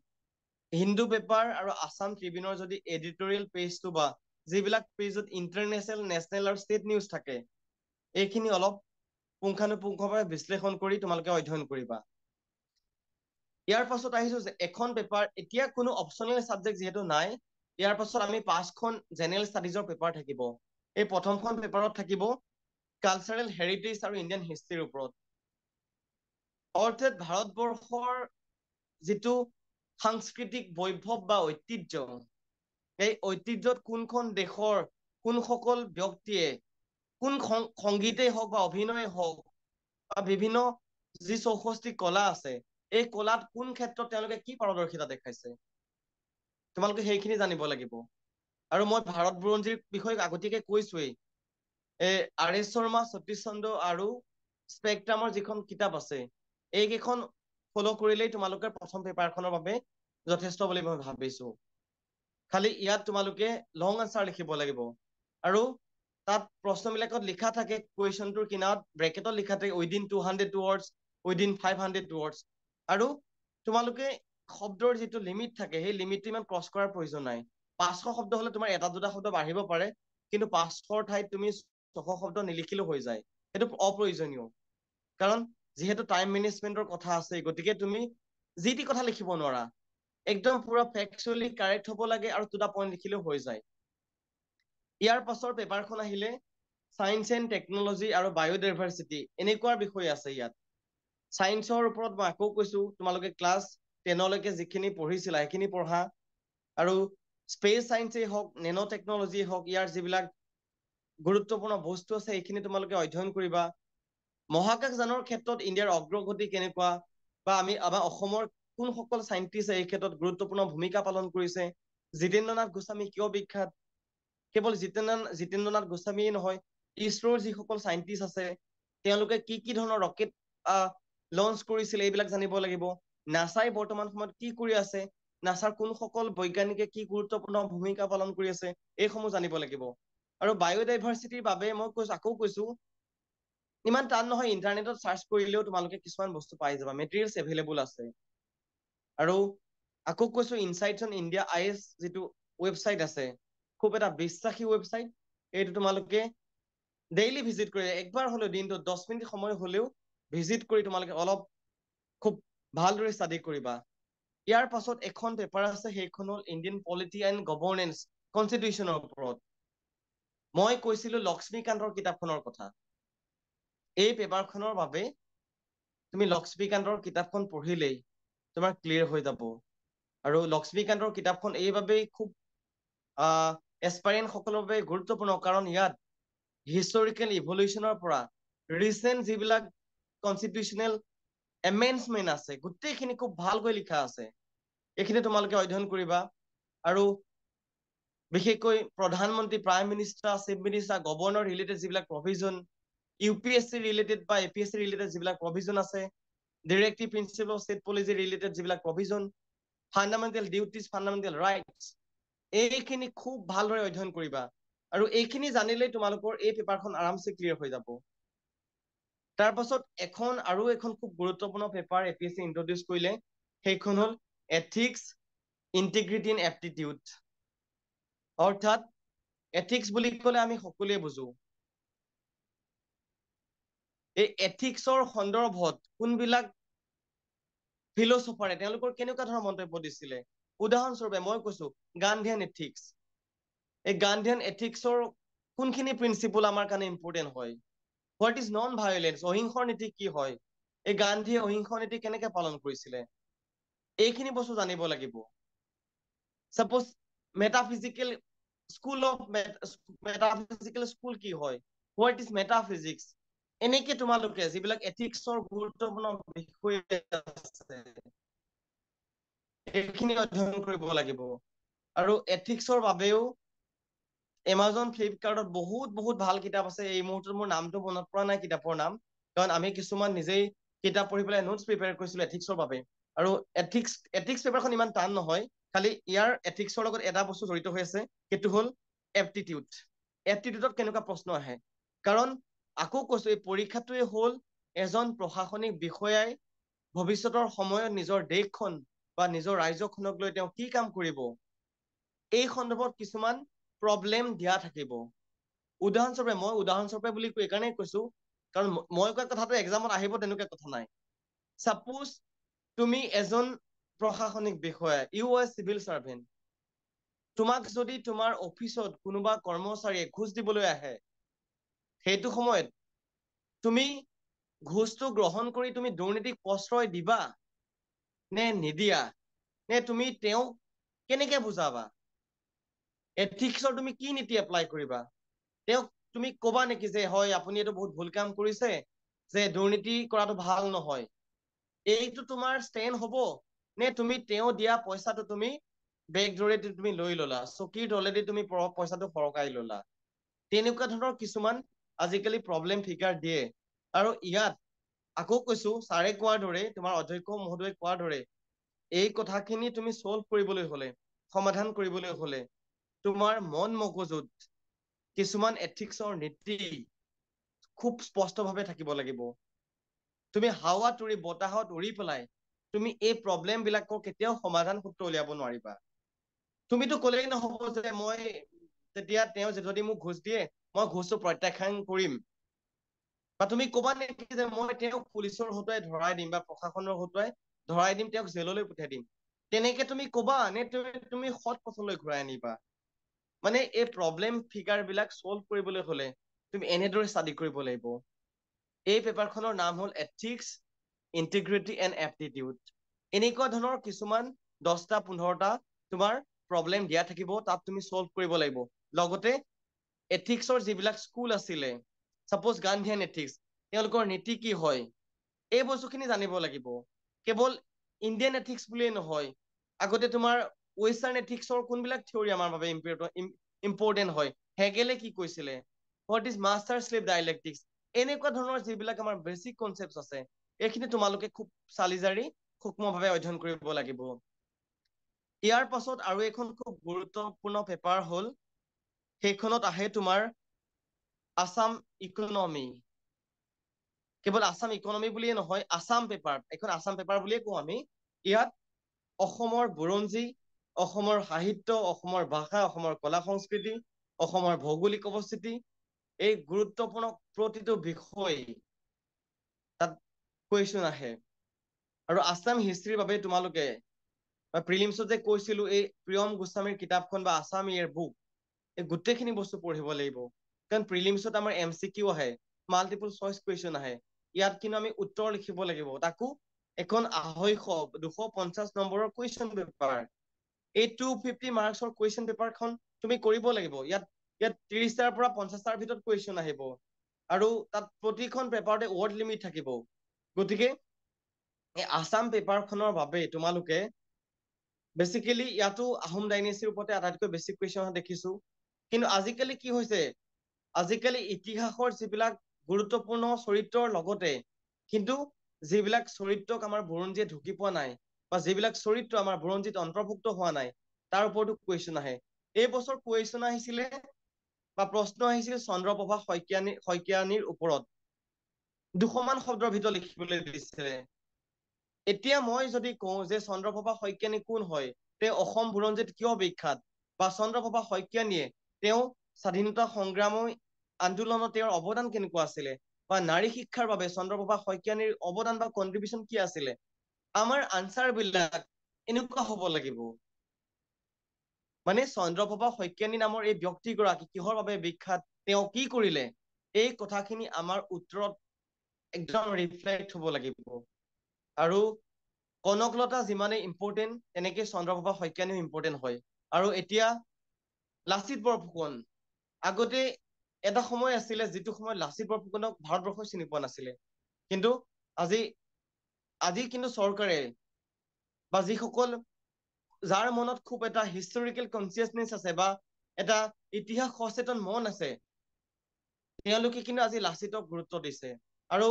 হিন্দু পেপাৰ আৰু আছাম ট্ৰিবিউনৰ যদি এডিটৰিয়েল পেজটো বা যিবিলাক পেজত ইণ্টাৰনেশ্যনেল, নেশ্যনেল আৰু ষ্টেট নিউজ থাকে, এইখিনি অলপ পুংখানুপুংখভাৱে বিশ্লেষণ কৰি তোমালোকে অধ্যয়ন কৰিবা। ইয়াৰ পাছত আহিছো যে এখন পেপাৰ, এতিয়া কোনো অপচনেল চাবজেক্ট যিহেতু নাই, ইয়াৰ পাছত আমি 5খন জেনেৰেল ষ্টাডিজৰ পেপাৰ থাকিব। এই প্ৰথমখন পেপাৰত থাকিব কালচাৰেল হেৰিটেজ আৰু ইণ্ডিয়ান হিষ্ট্ৰীৰ ওপৰত। অৰ্থাৎ ভাৰতবৰ্ষৰ যিটো সাংস্কৃতিক বৈভৱ বা ঐতিহ্য, এই ঐতিহ্যত কোনখন দেশৰ কোনসকল ব্যক্তিয়ে কোন সংগীতেই হওক বা অভিনয়ে হওক বা বিভিন্ন যি 64টি কলা আছে, এই কলাত কোন ক্ষেত্ৰত তেওঁলোকে কি পাৰদৰ্শিতা দেখাইছে, তোমালোকে সেইখিনি জানিব লাগিব। আৰু মই ভাৰত বুৰঞ্জীৰ বিষয়ে আগতীয়াকে কৈছোৱেই, R.S. শৰ্মা, সতীশ চন্দ্ৰ আৰু স্পেকট্ৰামৰ যিখন কিতাপ আছে, এইকেইখন ফল' কৰিলেই তোমালোকে প্ৰথম পেপাৰখনৰ বাবে যথেষ্ট বুলি মই ভাবিছো। খালি ইয়াত তোমালোকে লং আনচাৰ লিখিব লাগিব। আৰু তাত প্ৰশ্নবিলাকত লিখা থাকে, কুৱেশ্যনটোৰ কিনাৰত ব্ৰেকেটত লিখা থাকে উইদিন 200 words, উইদিন 500 words। আৰু তোমালোকে শব্দৰ যিটো লিমিট থাকে, সেই লিমিটটো ইমান ক্ৰছ কৰাৰ প্ৰয়োজন নাই। 500 শব্দ হলে তোমাৰ এটা দুটা শব্দ বাঢ়িব পাৰে, কিন্তু 500ৰ ঠাইত তুমি 600 শব্দ নিলিখিলেও হৈ যায়, সেইটো অপ্ৰয়োজনীয়। কাৰণ যিহেতু টাইম মেনেজমেন্টৰ কথা আছে, গতিকে তুমি যি টি কথা লিখিব নোৱাৰা, একদম পুৰা ফেকচুৱেলি কাৰেক্ট হ'ব লাগে, আৰু 2টা পইণ্ট লিখিলেও হৈ যায়। ইয়াৰ পাছৰ পেপাৰখন আহিলে চায়েন্স এণ্ড টেকনলজি আৰু বায়'ডাইভাৰ্চিটি, এনেকুৱা বিষয় আছে ইয়াত। চায়েন্সৰ ওপৰত মই আকৌ কৈছো, তোমালোকে ক্লাছ 10লৈকে যিখিনি পঢ়িছিলা সেইখিনি পঢ়া, আৰু স্পেচ চায়েন্সেই হওক, নেনো টেকনলজিয়ে হওক, ইয়াৰ যিবিলাক গুৰুত্বপূৰ্ণ বস্তু আছে এইখিনি তোমালোকে অধ্যয়ন কৰিবা। মহাকাশযানৰ ক্ষেত্ৰত ইণ্ডিয়াৰ অগ্ৰগতি কেনেকুৱা, বা আমাৰ অসমৰ কোনসকল চাইণ্টিষ্ট এই ক্ষেত্ৰত গুৰুত্বপূৰ্ণ ভূমিকা পালন কৰিছে, জিতেন্দ্ৰনাথ গোস্বামী কিয় বিখ্যাত, কেৱল জিতেন্দ্ৰনাথ গোস্বামীয়ে নহয়, ইছৰোৰ যিসকল চাইণ্টিষ্ট আছে তেওঁলোকে কি ধৰণৰ ৰকেট লঞ্চ কৰিছিল এইবিলাক জানিব লাগিব। নাছাই বৰ্তমান সময়ত কি কৰি আছে, নাছাৰ কোনসকল বৈজ্ঞানিকে কি গুৰুত্বপূৰ্ণ ভূমিকা পালন কৰি আছে এইসমূহ জানিব লাগিব। আৰু বায়'ডাইভাৰ্চিটিৰ বাবে মই আকৌ কৈছো, ইমান টান নহয়, ইণ্টাৰনেটত চাৰ্চ কৰিলেও তোমালোকে কিছুমান বস্তু পাই যাবা, মেটেৰিয়েলছ এভেইলেবল আছে। আৰু আকৌ কৈছো, ইনচাইটছ অন ইণ্ডিয়া IS যিটো ৱেবছাইট আছে, খুব এটা বিশ্বাসী ৱেবছাইট। এইটো তোমালোকে ডেইলি ভিজিট কৰি, একবাৰ হলেও দিনটোত 10 মিনিট সময় হলেও ভিজিট কৰি তোমালোকে অলপ খুব ভালদৰে ষ্টাডি কৰিবা। ইয়াৰ পাছত এখন পেপাৰ আছে, সেইখন হ'ল ইণ্ডিয়ান পলিটি এণ্ড গভৰ্নেন্স কনষ্টিটিউশ্যনৰ ওপৰত। মই কৈছিলো লক্ষ্মীকান্তৰ কিতাপখনৰ কথা। এই পেপাৰখনৰ বাবে তুমি লক্ষ্মীকান্তৰ কিতাপখন পঢ়িলেই তোমাৰ ক্লিয়াৰ হৈ যাব। আৰু লক্ষ্মীকান্তৰ কিতাপখন এইবাবেই খুব এছপাইৰেণ্ট সকলৰ বাবে গুৰুত্বপূৰ্ণ, কাৰণ ইয়াত হিষ্টৰিকেল ইভলিউশ্যনৰ পৰা ৰিচেণ্ট যিবিলাক কনষ্টিটিউশ্যনেল এমেণ্ডমেণ্ট আছে গোটেইখিনি খুব ভালকৈ লিখা আছে। এইখিনি তোমালোকে অধ্যয়ন কৰিবা। আৰু বিশেষকৈ প্ৰধানমন্ত্ৰী, prime minister, chief minister, governor related যিবিলাক প্ৰভিজন, UPSC ৰিলেটেড বা APSC ৰিলেটেড যিবিলাক প্ৰভিজন আছে, directive principle of state policy related যিবিলাক provision, fundamental duties, fundamental rights, এইখিনি খুব ভালদৰে অধ্যয়ন কৰিবা। আৰু এইখিনি জানিলেই তোমালোকৰ এই পেপাৰখন আৰামছে ক্লিয়াৰ হৈ যাব। তাৰ পাছত আৰু এখন খুব গুৰুত্বপূৰ্ণ পেপাৰ APSC ইন্ট্ৰডিউচ কৰিলে, সেইখন হ'ল এথিক্স, ইন্টিগ্ৰিটি এণ্ড এপ্টিটিউড। অৰ্থাৎ এথিক্স বুলি ক'লে আমি সকলোৱে বুজো, এই এথিক্সৰ সন্দৰ্ভত কোনবিলাক ফিলচফাৰে তেওঁলোকৰ কেনেকুৱা ধৰণৰ মন্তব্য দিছিলে। উদাহৰণস্বৰূপে মই কৈছো গান্ধীয়ান এথিক্স। এই গান্ধীয়ান এথিক্সৰ কোনখিনি প্ৰিন্সিপল আমাৰ কাৰণে ইম্পৰ্টেণ্ট হয়, হোৱাট ইজ নন ভায়োলেন্স, অহিংসাৰ নীতি কি হয়, এই গান্ধীয়ে অহিংসাৰ নীতি কেনেকে পালন কৰিছিলে, এইখিনি বস্তু জানিব লাগিব। সাপোজ মেটাফিজিকেল স্কুল কি হয়, হোৱাট ইজ মেটাফিজিক্স, এনেকে তোমালোকে যিবিলাক এথিক্সৰ গুৰুত্বপূৰ্ণ বিষয় আছে এইখিনি অধ্যয়ন কৰিব লাগিব। আৰু এথিক্সৰ বাবেও এমাজন, ফ্লিপকাৰ্টত বহুত ভাল কিতাপ আছে। এই মুহূৰ্তত মোৰ নামটো মনত পৰা নাই কিতাপৰ নাম, কাৰণ আমি কিছুমান নিজেই কিতাপ পঢ়ি পেলাই নোটছ প্ৰিপেয়াৰ কৰিছিলো এথিক্সৰ বাবে। আৰু এথিক্স পেপাৰখন ইমান টান নহয়, খালি ইয়াৰ এথিক্সৰ লগত এটা বস্তু জড়িত হৈ আছে, সেইটো হ'ল এপ্টিটিউড। এপ্টিটিউডত কেনেকুৱা প্ৰশ্ন আহে, কাৰণ আকৌ কৈছো এই পৰীক্ষাটোৱে হ'ল এজন প্ৰশাসনিক বিষয়াই ভৱিষ্যতৰ সময়ত নিজৰ দেশখন বা নিজৰ ৰাজ্যখনক লৈ তেওঁ কি কাম কৰিব, এই সন্দৰ্ভত কিছুমান প্ৰব্লেম দিয়া থাকিব। উদাহৰণস্বৰূপে বুলি এইকাৰণেই কৈছো, কাৰণ মই কোৱা কথাটো এক্সামত আহিব তেনেকুৱা কথা নাই। চাপোজ তুমি এজন প্ৰশাসনিক বিষয়া, ইউ আৰ চিভিল চাৰ্ভেণ্ট, তোমাক যদি তোমাৰ অফিচত কোনোবা কৰ্মচাৰীয়ে ঘোচ দিবলৈ আহে, সেইটো সময়ত তুমি ঘোচটো গ্ৰহণ কৰি তুমি দুৰ্নীতিক প্ৰশ্ৰয় দিবা নে নিদিয়া, নে তুমি তেওঁক কেনেকে বুজাবা, এথিক্সৰ তুমি কি নীতি এপ্লাই কৰিবা, তেওঁক তুমি কবা নেকি যে হয় আপুনি এইটো বহুত ভুল কাম কৰিছে, যে দুৰ্নীতি কৰাটো ভাল নহয়, এইটো তোমাৰ ষ্টেণ্ড হব, নে তুমি তেওঁ দিয়া পইচাটো তুমি বেগ জৰিয়তে তুমি লৈ ললা, চকীৰ তলেদি তুমি পইচাটো সৰকাই ললা। তেনেকুৱা ধৰণৰ কিছুমান আজিকালি প্ৰব্লেম ফিগাৰ দিয়ে। আৰু ইয়াত আকৌ কৈছো, ছাৰে কোৱাৰ দৰে, তোমাৰ অধ্যক্ষ মহোদয়ে কোৱাৰ দৰে, এই কথাখিনি তুমি চল্ভ কৰিবলৈ হলে, সমাধান কৰিবলৈ হলে, তোমাৰ মন মগজুত কিছুমান এথিক্সৰ নীতি খুব স্পষ্টভাৱে থাকিব লাগিব। তুমি হাৱাত উৰি, বতাহত উৰি পেলাই তুমি এই প্ৰব্লেম বিলাকৰ কেতিয়াও সমাধান সূত্ৰ উলিয়াব নোৱাৰিবা। তুমিতো কলেই নহব যে মই তেতিয়া তেওঁ যদি মোক ঘোচ দিয়ে মই ঘোচটো প্ৰত্যাখ্যান কৰিম, বা তুমি কবা নেকি যে মই তেওঁক পুলিচৰ হতুৱাই ধৰাই দিম বা প্ৰশাসনৰ হতুৱাই ধৰাই দিম, তেওঁক জেললৈ পঠিয়াই দিম, তেনেকে তুমি কবা নে তুমি সৎ পথলৈ ঘূৰাই আনিবা। মানে এই প্ৰব্লেম ফিগাৰ বিলাক চল্ভ কৰিবলৈ হলে তুমি এনেদৰে ষ্টাডি কৰিব লাগিব। এই পেপাৰখনৰ নাম হ'ল এথিক্স, ইন্টিগ্ৰিটি এণ্ড এপ্টিটিউড। এনেকুৱা ধৰণৰ কিছুমান 10টা 15টা তোমাৰ প্ৰব্লেম দিয়া থাকিব, তাত তুমি চল্ভ কৰিব লাগিব। লগতে এথিক্সৰ যিবিলাক স্কুল আছিলে, ছাপোজ গান্ধীয়ান এথিক্স, তেওঁলোকৰ নীতি কি হয়, এই বস্তুখিনি জানিব লাগিব। কেৱল ইণ্ডিয়ান এথিক্স বুলিয়ে নহয়, আগতে তোমাৰ ৱেষ্টাৰ্ণ এথিক্সৰ কোনবিলাক থিয়ৰী আমাৰ বাবে ইম্পৰ্টেণ্ট হয়, হেগেলে কি কৈছিলে, হোৱাট ইজ মাষ্টাৰ শ্লেভ ডাইলেক্টিক্স, এনেকুৱা ধৰণৰ যিবিলাক আমাৰ বেচিক কনচেপ্ট আছে, এইখিনি তোমালোকে খুব চালি জাৰি সূক্ষ্মভাৱে অধ্যয়ন কৰিব লাগিব। ইয়াৰ পাছত আৰু এখন খুব গুৰুত্বপূৰ্ণ পেপাৰ হ'ল, সেইখনত আহে তোমাৰ আছাম ইকনমি। কেৱল আছাম ইকনমি বুলিয়ে নহয়, আছাম পেপাৰ, এখন আছাম পেপাৰ বুলিয়ে কওঁ আমি। ইয়াত অসমৰ বুৰঞ্জী, অসমৰ সাহিত্য, অসমৰ ভাষা, অসমৰ কলা সংস্কৃতি, অসমৰ ভৌগোলিক অৱস্থিতি, এই গুৰুত্বপূৰ্ণ প্ৰতিটো বিষয় তাত কুৱেশ্যন আহে। আৰু আছাম হিষ্ট্ৰীৰ বাবে তোমালোকে প্ৰিলিমছত যে কৈছিলো, এই প্ৰিয়ম গোস্বামীৰ কিতাপখন বা আছাম ইয়েৰ বুক, এই গোটেইখিনি বস্তু পঢ়িব লাগিব। কাৰণ প্ৰিলিমছত আমাৰ MCQ আহে, মাল্টিপল চইচ কুৱেশ্যন আহে। ইয়াত কিন্তু আমি উত্তৰ লিখিব লাগিব, তাকো এখন 250 নম্বৰৰ কুৱেশ্যন পেপাৰ। এই 250 মাৰ্কছৰ কুৱেশ্যন পেপাৰখন তুমি কৰিব লাগিব। ইয়াত 30টাৰ পৰা 50টাৰ ভিতৰত কুৱেশ্যন আহিব। আৰু তাত প্ৰতিখন পেপাৰতে ৱৰ্ড লিমিট থাকিব। গতিকে এই আছাম পেপাৰখনৰ বাবে তোমালোকে বেচিকেলি ইয়াতো আহোম ডাইনেষ্টিৰ ওপৰতে আটাইতকৈ বেছি কুৱেশ্যন দেখিছো। কিন্তু আজিকালি কি হৈছে, আজিকালি ইতিহাসৰ যিবিলাক গুৰুত্বপূৰ্ণ চৰিত্ৰৰ লগতে কিন্তু যিবিলাক চৰিত্ৰক আমাৰ বুৰঞ্জীয়ে ঢুকি পোৱা নাই, বা যিবিলাক চৰিত্ৰ আমাৰ বুৰঞ্জীত অন্তৰ্ভুক্ত হোৱা নাই, তাৰ ওপৰতো কুৱেশ্যন আহে। এই বছৰ কুৱেশ্যন আহিছিলে বা প্ৰশ্ন আহিছিল চন্দ্ৰপ্ৰভা শইকীয়ানীৰ ওপৰত। 200 মান শব্দৰ ভিতৰত লিখিবলৈ দিছিলে। এতিয়া মই যদি কওঁ যে চন্দ্ৰপ্ৰভা শইকীয়ানী কোন হয়, তেওঁ অসম বুৰঞ্জীত কিয় বিখ্যাত, বা চন্দ্ৰপ্ৰভা শইকীয়ানীয়ে তেওঁ স্বাধীনতা সংগ্ৰামী আন্দোলনত তেওঁৰ অৱদান কেনেকুৱা আছিলে, বা নাৰী শিক্ষাৰ বাবে চন্দ্ৰপ্ৰভা শইকীয়ানীৰ অৱদান বা কণ্ট্ৰিবিউশ্যন কি আছিলে, আমাৰ আনচাৰ বিলাক এনেকুৱা হ'ব লাগিব। মানে চন্দ্ৰপ্ৰভা শইকীয়ানী নামৰ এই ব্যক্তিগৰাকী কিহৰ বাবে বিখ্যাত, তেওঁ কি কৰিলে, এই কথাখিনি আমাৰ উত্তৰত একদম ৰিফ্লেক্ট হ'ব লাগিব। আৰু কনকলতা যিমানে ইম্পৰ্টেণ্ট, তেনেকে চন্দ্ৰপ্ৰভা শইকীয়ানীও ইম্পৰ্টেণ্ট হয়। আৰু এতিয়া লাচিত বৰফুকন, আগতে এটা সময় আছিলে যিটো সময়ত লাচিত বৰফুকনক ভাৰতবৰ্ষই চিনি পোৱা নাছিলে। কিন্তু আজি কিন্তু চৰকাৰে বা যিসকল যাৰ মনত খুব এটা হিষ্টৰিকেল কনচিয়াছনেছ আছে, বা এটা ইতিহাস সচেতন মন আছে, তেওঁলোকে কিন্তু আজি লাচিতক গুৰুত্ব দিছে। আৰু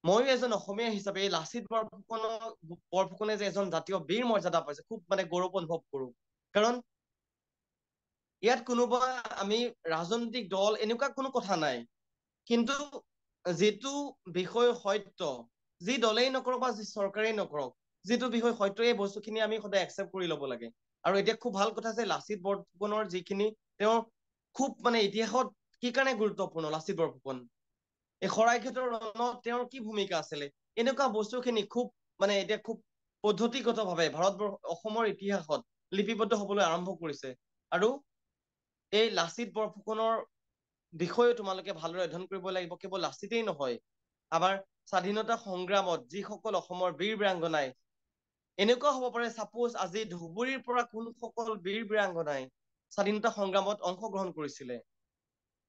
ময়ো এজন অসমীয়া হিচাপে এই লাচিত বৰফুকনে যে এজন জাতীয় বীৰ মৰ্যাদা পাইছে, খুব মানে গৌৰৱ অনুভৱ কৰো। কাৰণ ইয়াত কোনোবা আমি ৰাজনৈতিক দল এনেকুৱা কোনো কথা নাই, কিন্তু যিটো বিষয় সত্য, যি দলেই নকৰক বা যি চৰকাৰেই নকৰক, যিটো বিষয় সত্য, এই বস্তুখিনি আমি সদায় একচেপ্ট কৰি ল'ব লাগে। আৰু এতিয়া খুব ভাল কথা যে লাচিত বৰফুকনৰ যিখিনি তেওঁৰ খুব মানে ইতিহাসত কি কাৰণে গুৰুত্বপূৰ্ণ, লাচিত বৰফুকন এই শৰাইঘাটৰ ৰণত তেওঁৰ কি ভূমিকা আছিলে, এনেকুৱা বস্তুখিনি খুব মানে এতিয়া খুব পদ্ধতিগতভাৱে অসমৰ ইতিহাসত লিপিবদ্ধ হবলৈ আৰম্ভ কৰিছে। আৰু এই লাচিত বৰফুকনৰ বিষয়ে তোমালোকে ভালদৰে অধ্যয়ন কৰিব লাগিব। কেৱল লাচিতেই নহয়, আমাৰ স্বাধীনতা সংগ্ৰামত যিসকল অসমৰ বীৰ বীৰাংগনাই, এনেকুৱা হ'ব পাৰে ছাপোজ আজি ধুবুৰীৰ পৰা কোনসকল বীৰ বীৰাংগনাই স্বাধীনতা সংগ্ৰামত অংশগ্ৰহণ কৰিছিলে,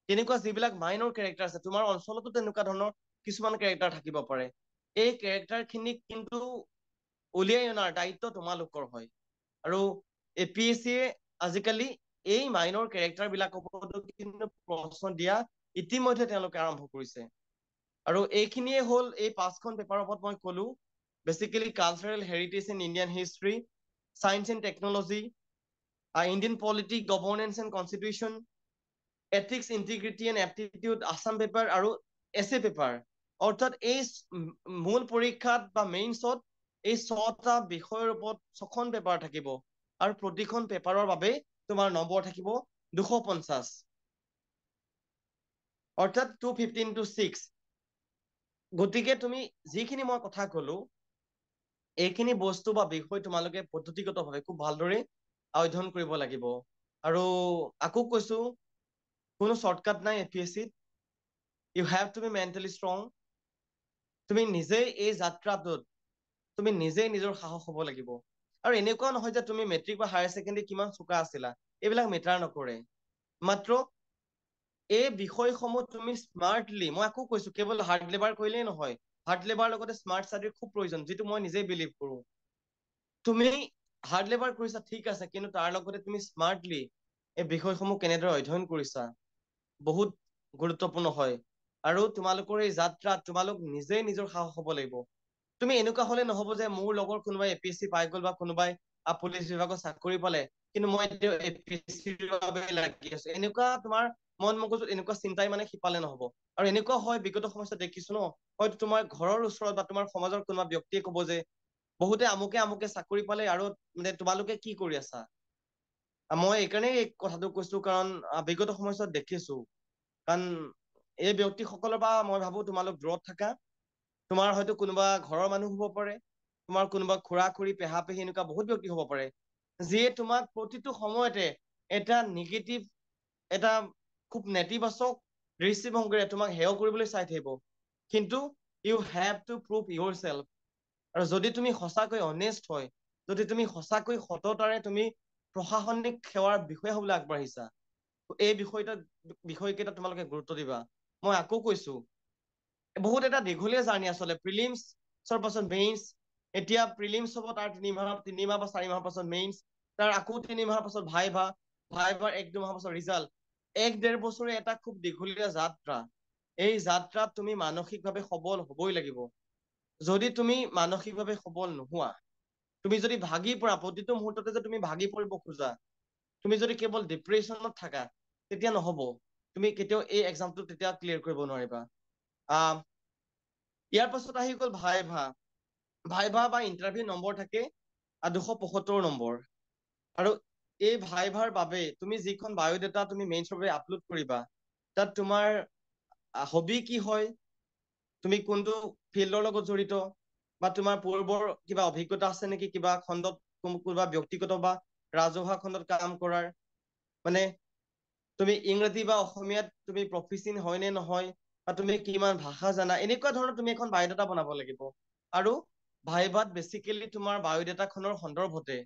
তেনেকুৱা যিবিলাক মাইনৰ কেৰেক্টাৰ আছে, তোমাৰ অঞ্চলতো তেনেকুৱা ধৰণৰ কিছুমান কেৰেক্টাৰ থাকিব পাৰে। এই কেৰেক্টাৰ খিনিক কিন্তু উলিয়াই অনাৰ দায়িত্ব তোমালোকৰ হয়। আৰু APSCয়ে আজিকালি এই মাইনৰ কেৰেক্টাৰ বিলাকৰ ওপৰতো কিন্তু প্ৰশ্ন দিয়া ইতিমধ্যে তেওঁলোকে আৰম্ভ কৰিছে। আৰু এইখিনিয়ে হ'ল এই 5খন পেপাৰৰ ওপৰত মই কলো, basically cultural heritage in Indian history, science and technology, Indian politic, governance and constitution, ethics, integrity and aptitude, Assam paper আৰু এছে পেপাৰ। অৰ্থাৎ এই মূল পৰীক্ষাত বা মেইনছত এই 6টা বিষয়ৰ ওপৰত 6খন পেপাৰ থাকিব। আৰু প্ৰতিখন পেপাৰৰ বাবে তোমাৰ নম্বৰ থাকিব 250, অৰ্থাৎ 250 into 6। গতিকে তুমি যিখিনি মই কথা কলো, এইখিনি বস্তু বা বিষয় তোমালোকে পদ্ধতিগতভাৱে খুব ভালদৰে অধ্যয়ন কৰিব লাগিব। আৰু আকৌ কৈছো, কোনো শ্বৰ্টকাট নাই APSCত। You have to be mentally strong. তুমি নিজেই এই যাত্ৰাটোত তুমি নিজেই নিজৰ সাহস হ'ব লাগিব। আৰু এনেকুৱা নহয় যে তুমি মেট্ৰিক বা হায়াৰ ছেকেণ্ডেৰী কিমান চোকা আছিলা, এইবিলাক মেটাৰ নকৰে। মাত্ৰ এই বিষয়সমূহ তুমি স্মাৰ্টলি, মই আকৌ কৈছো কেৱল হাৰ্ড লেবাৰ কৰিলেই নহয়, হাৰ্ড লেবাৰ লগতে স্মাৰ্ট ষ্টাডিৰ খুব প্ৰয়োজন, যিটো মই নিজেই বিলিভ কৰো। তুমি হাৰ্ড লেবাৰ কৰিছা ঠিক আছে, কিন্তু তাৰ লগতে তুমি স্মাৰ্টলি এই বিষয়সমূহ কেনেদৰে অধ্যয়ন কৰিছা বহুত গুৰুত্বপূৰ্ণ হয়। আৰু তোমালোকৰ এই যাত্ৰাত তোমালোক নিজেই নিজৰ সাহস হ'ব লাগিব। তুমি এনেকুৱা হলে নহব যে মোৰ লগৰ কোনোবাই APSC পাই গল বা কোনোবাই পুলিচ বিভাগত চাকৰি পালে, কিন্তু মই এতিয়া APSCৰ বাবে লাগি আছো, এনেকুৱা তোমাৰ মন মগজুত এনেকুৱা চিন্তাই মানে সিপালে নহব। আৰু এনেকুৱা হয় বিগত সমস্যা দেখিছো ন, হয়তো তোমাৰ ঘৰৰ ওচৰত বা তোমাৰ সমাজৰ কোনোবা ব্যক্তিয়ে কব যে বহুতে আমুকে আমুকে চাকৰি পালে আৰু মানে তোমালোকে কি কৰি আছা। মই এইকাৰণেই এই কথাটো কৈছো, কাৰণ বিগত সমস্যাত দেখিছো। কাৰণ এই ব্যক্তিসকলৰ পৰা মই ভাবো তোমালোক দূৰত থাকা। তোমাৰ হয়তো কোনোবা ঘৰৰ মানুহ হব পাৰে, তোমাৰ কোনোবা খুৰা খুৰী পেহা পেহী এনেকুৱা বহুত ব্যক্তি হব পাৰে, যিয়ে তোমাক প্ৰতিটো সময়তে এটা নিগেটিভ, এটা খুব নেতিবাচক দৃষ্টিভংগীৰে তোমাক হেয় কৰিবলৈ চাই থাকিব। কিন্তু you have to prove yourself. আৰু যদি তুমি সঁচাকৈ অনেষ্ট হয়, যদি তুমি সঁচাকৈ সততাৰে তুমি প্ৰশাসনিক সেৱাৰ বিষয়ে হবলৈ আগবাঢ়িছা, এই বিষয়কেইটা তোমালোকে গুৰুত্ব দিবা। মই আকৌ কৈছো, বহুত এটা দীঘলীয়া জাৰ্ণি আচলতে, প্ৰিলিমছৰ পাছত মেইনছ, এতিয়া প্ৰিলিমছ হ'ব, তাৰ তিনিমাহ বা 4 মাহৰ পাছত মেইনছ, তাৰ আকৌ 3 মাহৰ পাছত ভাইভা, ভাইভাৰ 1-2 মাহৰ পাছত ৰিজাল্ট। 1-1.5 বছৰে এটা খুব দীঘলীয়া যাত্ৰা। এই যাত্ৰাত তুমি মানসিকভাৱে সবল হবই লাগিব। যদি তুমি মানসিকভাৱে সবল নোহোৱা, তুমি যদি ভাগি পৰা, প্ৰতিটো মুহূৰ্ততে যে তুমি ভাগি পৰিব খোজা, তুমি যদি কেৱল ডিপ্ৰেশ্যনত থাকা, তেতিয়া নহব। তুমি কেতিয়াও এই এক্সামটো তেতিয়া ক্লিয়াৰ কৰিব নোৱাৰিবা। ইয়াৰ পাছত আহি গল ভাইভা। ভাইভা বা ইণ্টাৰভিউ নম্বৰ থাকে 275 নম্বৰ। আৰু এই ভাইভাৰ বাবে তুমি যিখন বায়'ডাটা তুমি মেইনছৰ বাবে আপলোড কৰিবা, তাত তোমাৰ হবি কি হয়, তুমি কোনটো ফিল্ডৰ লগত জড়িত, বা তোমাৰ পূৰ্বৰ কিবা অভিজ্ঞতা আছে নেকি, কিবা খণ্ডত কোনোবা ব্যক্তিগত বা ৰাজহুৱা খণ্ডত কাম কৰাৰ, মানে তুমি ইংৰাজী বা অসমীয়াত তুমি প্ৰফিচিয়েণ্ট হয় নে নহয়, বা তুমি কিমান ভাষা জানা, এনেকুৱা ধৰণৰ তুমি এখন বায়'ডাটা বনাব লাগিব। আৰু ভাইভাত বেচিকেলি তোমাৰ বায়'ডাটাখনৰ সন্দৰ্ভতে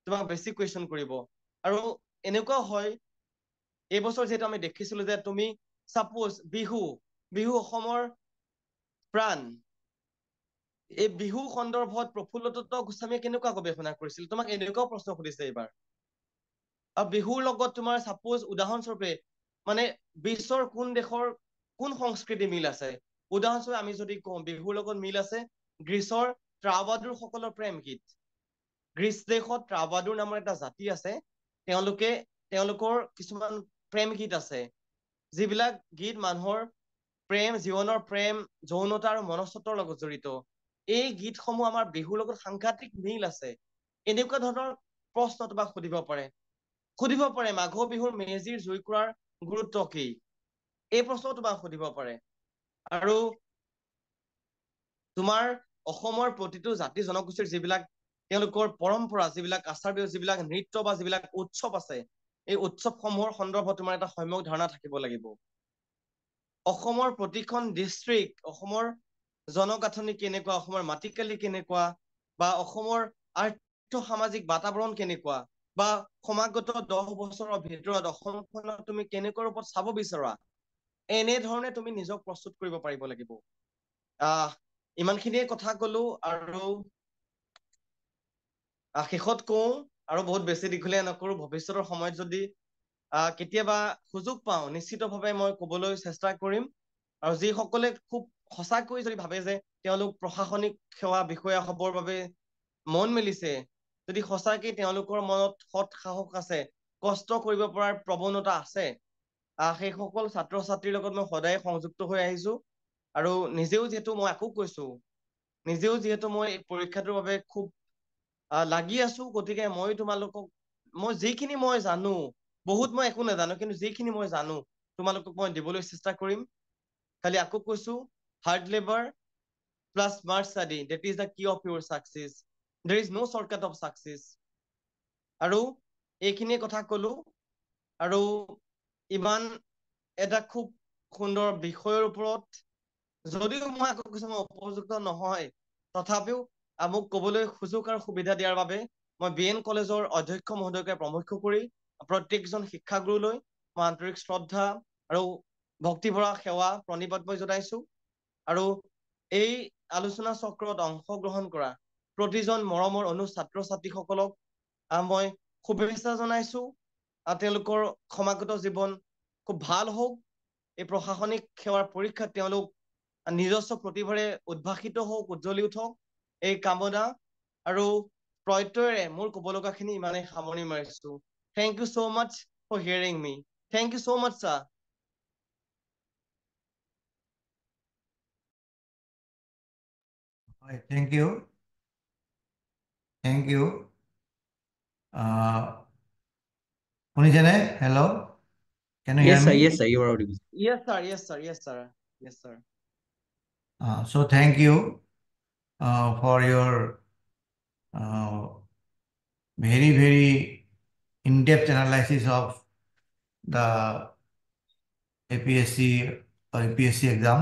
তোমাক বেছি কুৱেশ্যন কৰিব। আৰু এনেকুৱাও হয়, এইবছৰ যিহেতু আমি দেখিছিলো যে তুমি চাপোজ বিহু অসমৰ প্ৰাণ, এই বিহু সন্দৰ্ভত প্ৰফুল্লদত্ত গোস্বামীয়ে কেনেকুৱা গৱেষণা কৰিছিল, তোমাক এনেকুৱাও প্ৰশ্ন সুধিছে এইবাৰ। আৰু বিহুৰ লগত তোমাৰ চাপোজ উদাহৰণস্বৰূপে মানে বিশ্বৰ কোন দেশৰ কোন সংস্কৃতি মিল আছে, উদাহৰণস্বৰূপে আমি যদি কওঁ বিহুৰ লগত মিল আছে গ্ৰীচৰ ট্ৰাবাডুৰ সকলৰ প্ৰেম গীত। গ্ৰীচ দেশত ট্ৰাবাডুৰ নামৰ এটা জাতি আছে, তেওঁলোকৰ কিছুমান প্ৰেম গীত আছে, যিবিলাক গীত মানুহৰ প্ৰেম, জীৱনৰ প্ৰেম, যৌনতা আৰু মনস্তত্বৰ লগত জড়িত। এই গীতসমূহ আমাৰ বিহুৰ লগত সাংঘাতিক মিল আছে। এনেকুৱা ধৰণৰ প্ৰশ্ন তোমাক সুধিব পাৰে। মাঘ বিহুৰ মেজিৰ জুইকুৰাৰ গুৰুত্ব কি, এই প্ৰশ্নও তোমাক সুধিব পাৰে। আৰু তোমাৰ অসমৰ প্ৰতিটো জাতি জনগোষ্ঠীৰ যিবিলাক তেওঁলোকৰ পৰম্পৰা, যিবিলাক আচাৰ ব্যৱহাৰ, যিবিলাক নৃত্য বা যিবিলাক উৎসৱ আছে, এই উৎসৱসমূহৰ সন্দৰ্ভত তোমাৰ এটা সম্যক ধাৰণা থাকিব লাগিব। অসমৰ প্ৰতিখন ডিষ্ট্ৰিক্ট, অসমৰ জনগাঁথনি কেনেকুৱা, অসমৰ মাটিকালি কেনেকুৱা, বা অসমৰ আৰ্থ-সামাজিক বাতাবৰণ কেনেকুৱা, বা সমাগত 10 বছৰৰ ভিতৰত অসমখনক তুমি কেনেকুৱা ৰূপত চাব বিচৰা, এনেধৰণে তুমি নিজক প্ৰস্তুত কৰিব পাৰিব লাগিব। ইমানখিনিয়ে কথা কলো, আৰু শেষত কওঁ, আৰু বহুত বেছি দীঘলীয়া নকৰো, ভৱিষ্যতৰ সময়ত যদি কেতিয়াবা সুযোগ পাওঁ, নিশ্চিতভাৱে মই কবলৈ চেষ্টা কৰিম। আৰু যিসকলে খুব সঁচাকৈ যদি ভাবে যে তেওঁলোক প্ৰশাসনিক সেৱা বিষয়া হবৰ বাবে মন মেলিছে, যদি সঁচাকৈ তেওঁলোকৰ মনত সৎ সাহস আছে, কষ্ট কৰিব পৰাৰ প্ৰৱণতা আছে, সেইসকল ছাত্ৰ ছাত্ৰীৰ লগত মই সদায় সংযুক্ত হৈ আহিছো। আৰু নিজেও যিহেতু মই আকৌ কৈছো, মই পৰীক্ষাটোৰ বাবে খুব লাগি আছো, গতিকে মই তোমালোকক, মই যিখিনি মই জানো, বহুত মই একো নাজানো, কিন্তু যিখিনি মই জানো তোমালোকক মই দিবলৈ চেষ্টা কৰিম। খালি আকৌ কৈছো, hard labour plus smart study, that is the key of your success. There is no shortcut of success. আৰু এইখিনিয়ে কথা কলো। আৰু ইমান এটা খুব সুন্দৰ বিষয়ৰ ওপৰত, যদিও মই আকৌ কিছুমান উপযুক্ত নহয়, তথাপিও মোক কবলৈ সুযোগ আৰু সুবিধা দিয়াৰ বাবে মই BN কলেজৰ অধ্যক্ষ মহোদয়কে প্ৰমুখ্য কৰি প্ৰত্যেকজন শিক্ষাগুৰুলৈ মই আন্তৰিক শ্ৰদ্ধা আৰু ভক্তিভৰা সেৱা প্ৰণিপাত মই জনাইছো আৰু এই আলোচনা চক্ৰত অংশগ্ৰহণ কৰা প্ৰতিজন মৰমৰ ছাত্ৰ ছাত্ৰীসকলক মই শুভেচ্ছা জনাইছো তেওঁলোকৰ সমাগত জীৱন খুব ভাল হওক এই প্ৰশাসনিক সেৱাৰ পৰীক্ষাত তেওঁলোক নিজস্ব প্ৰতিভাৰে উদ্ভাসিত হওক উজ্জ্বলি উঠক এই কামনা আৰু প্ৰত্যয়েৰে মোৰ ক'ব লগাখিনি ইমানেই সামৰণি মাৰিছো thank you so much for hearing me thank you so much sir Thank you. Thank you. শুনিছেনে? Hello? Can you hear me? Yes, sir, you are audible. yes sir yes sir yes sir yes sir So thank you for your very, very in-depth analysis of the APSC or APSC exam.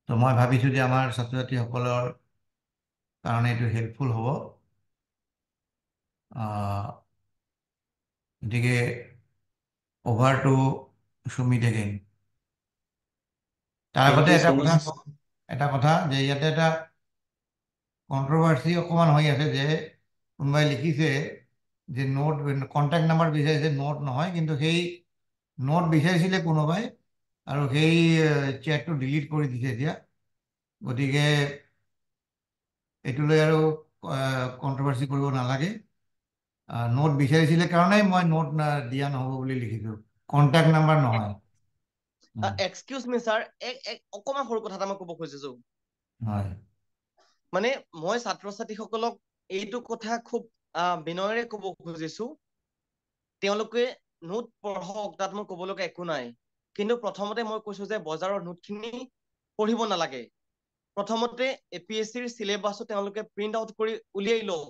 So মই ভাবিছোঁ যে আমাৰ ছাত্ৰ ছাত্ৰীসকলৰ কাৰণে এইটো হেল্পফুল হ'ব। গতিকে over to Sumit again. তাৰ Thank আগতে you so much. এটা কথা যে ইয়াতে এটা কন্ট্ৰভাৰ্সি অকমান হৈ আছে যে কোনোবাই লিখিছে যে নোট কন্ট্যাক্ট নাম্বাৰ বিচাৰিছে নোট নহয় কিন্তু সেই নোট বিচাৰিছিলে কোনোবাই আৰু সেই চেটটো ডিলিট কৰি দিছে এতিয়া গতিকে এইটো লৈ আৰু কন্ট্ৰভাৰ্সি কৰিব নালাগে নোট বিচাৰিছিলে কাৰণে মই নোট দিয়া নহ'ব বুলি লিখিছো কন্ট্যাক্ট নাম্বাৰ নহয় excuse me sir অকমান সৰু কথা এটা মই ক'ব খুজিছো হয় মানে মই ছাত্ৰ ছাত্ৰীসকলক এইটো কথা খুব বিনয়েৰে ক'ব খুজিছো তেওঁলোকে নোট পঢ়ক তাত মই ক'ব লগা একো নাই কিন্তু প্ৰথমতে মই কৈছো যে বজাৰৰ নোটখিনি পঢ়িব নালাগে প্ৰথমতে APSCৰ চিলেবাছটো তেওঁলোকে প্ৰিণ্ট আউট কৰি উলিয়াই লওক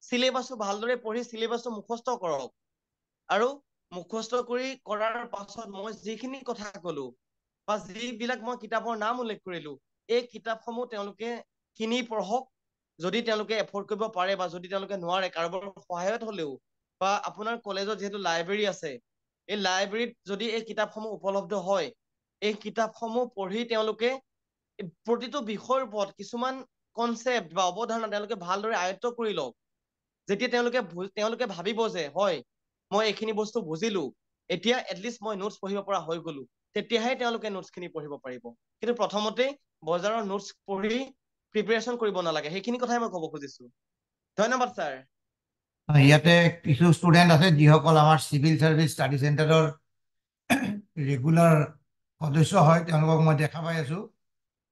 চিলেবাছটো ভালদৰে পঢ়ি চিলেবাছটো মুখস্থ কৰক আৰু মুখস্থ কৰি কৰাৰ পাছত মই যিখিনি কথা ক'লো বা যিবিলাক মই কিতাপৰ নাম উল্লেখ কৰিলো এই কিতাপসমূহ তেওঁলোকে কিনি পঢ়ক যদি তেওঁলোকে এফৰ্ড কৰিব পাৰে বা যদি তেওঁলোকে নোৱাৰে কাৰোবাৰ সহায়ত হ'লেও বা আপোনাৰ কলেজত যিহেতু লাইব্ৰেৰী আছে এই লাইব্ৰেৰীত যদি এই কিতাপসমূহ উপলব্ধ হয় এই কিতাপসমূহ পঢ়ি তেওঁলোকে প্ৰতিটো বিষয়ৰ ওপৰত কিছুমান কনচেপ্ট বা অৱধাৰণা তেওঁলোকে ভালদৰে আয়ত্ত কৰি লওক যেতিয়া তেওঁলোকে ভাবিব যে হয় মই এইখিনি বস্তু বুজিলো এতিয়া এটলিষ্ট মই নোটছ পঢ়িব পৰা হৈ গলো তেতিয়াহে তেওঁলোকে নোটছখিনি পঢ়িব পাৰিব কিন্তু প্ৰথমতে বজাৰৰ নোটছ পঢ়ি প্ৰিপাৰেচন কৰিব নালাগে সেইখিনি কথাই মই ক'ব খুজিছো ধন্যবাদ ছাৰ ইয়াতে কিছু ষ্টুডেণ্ট আছে যিসকল আমাৰ চিভিল সাৰ্ভিস ষ্টাডি চেণ্টাৰৰ ৰেগুলাৰ সদস্য হয় তেওঁলোকক মই দেখা পাই আছো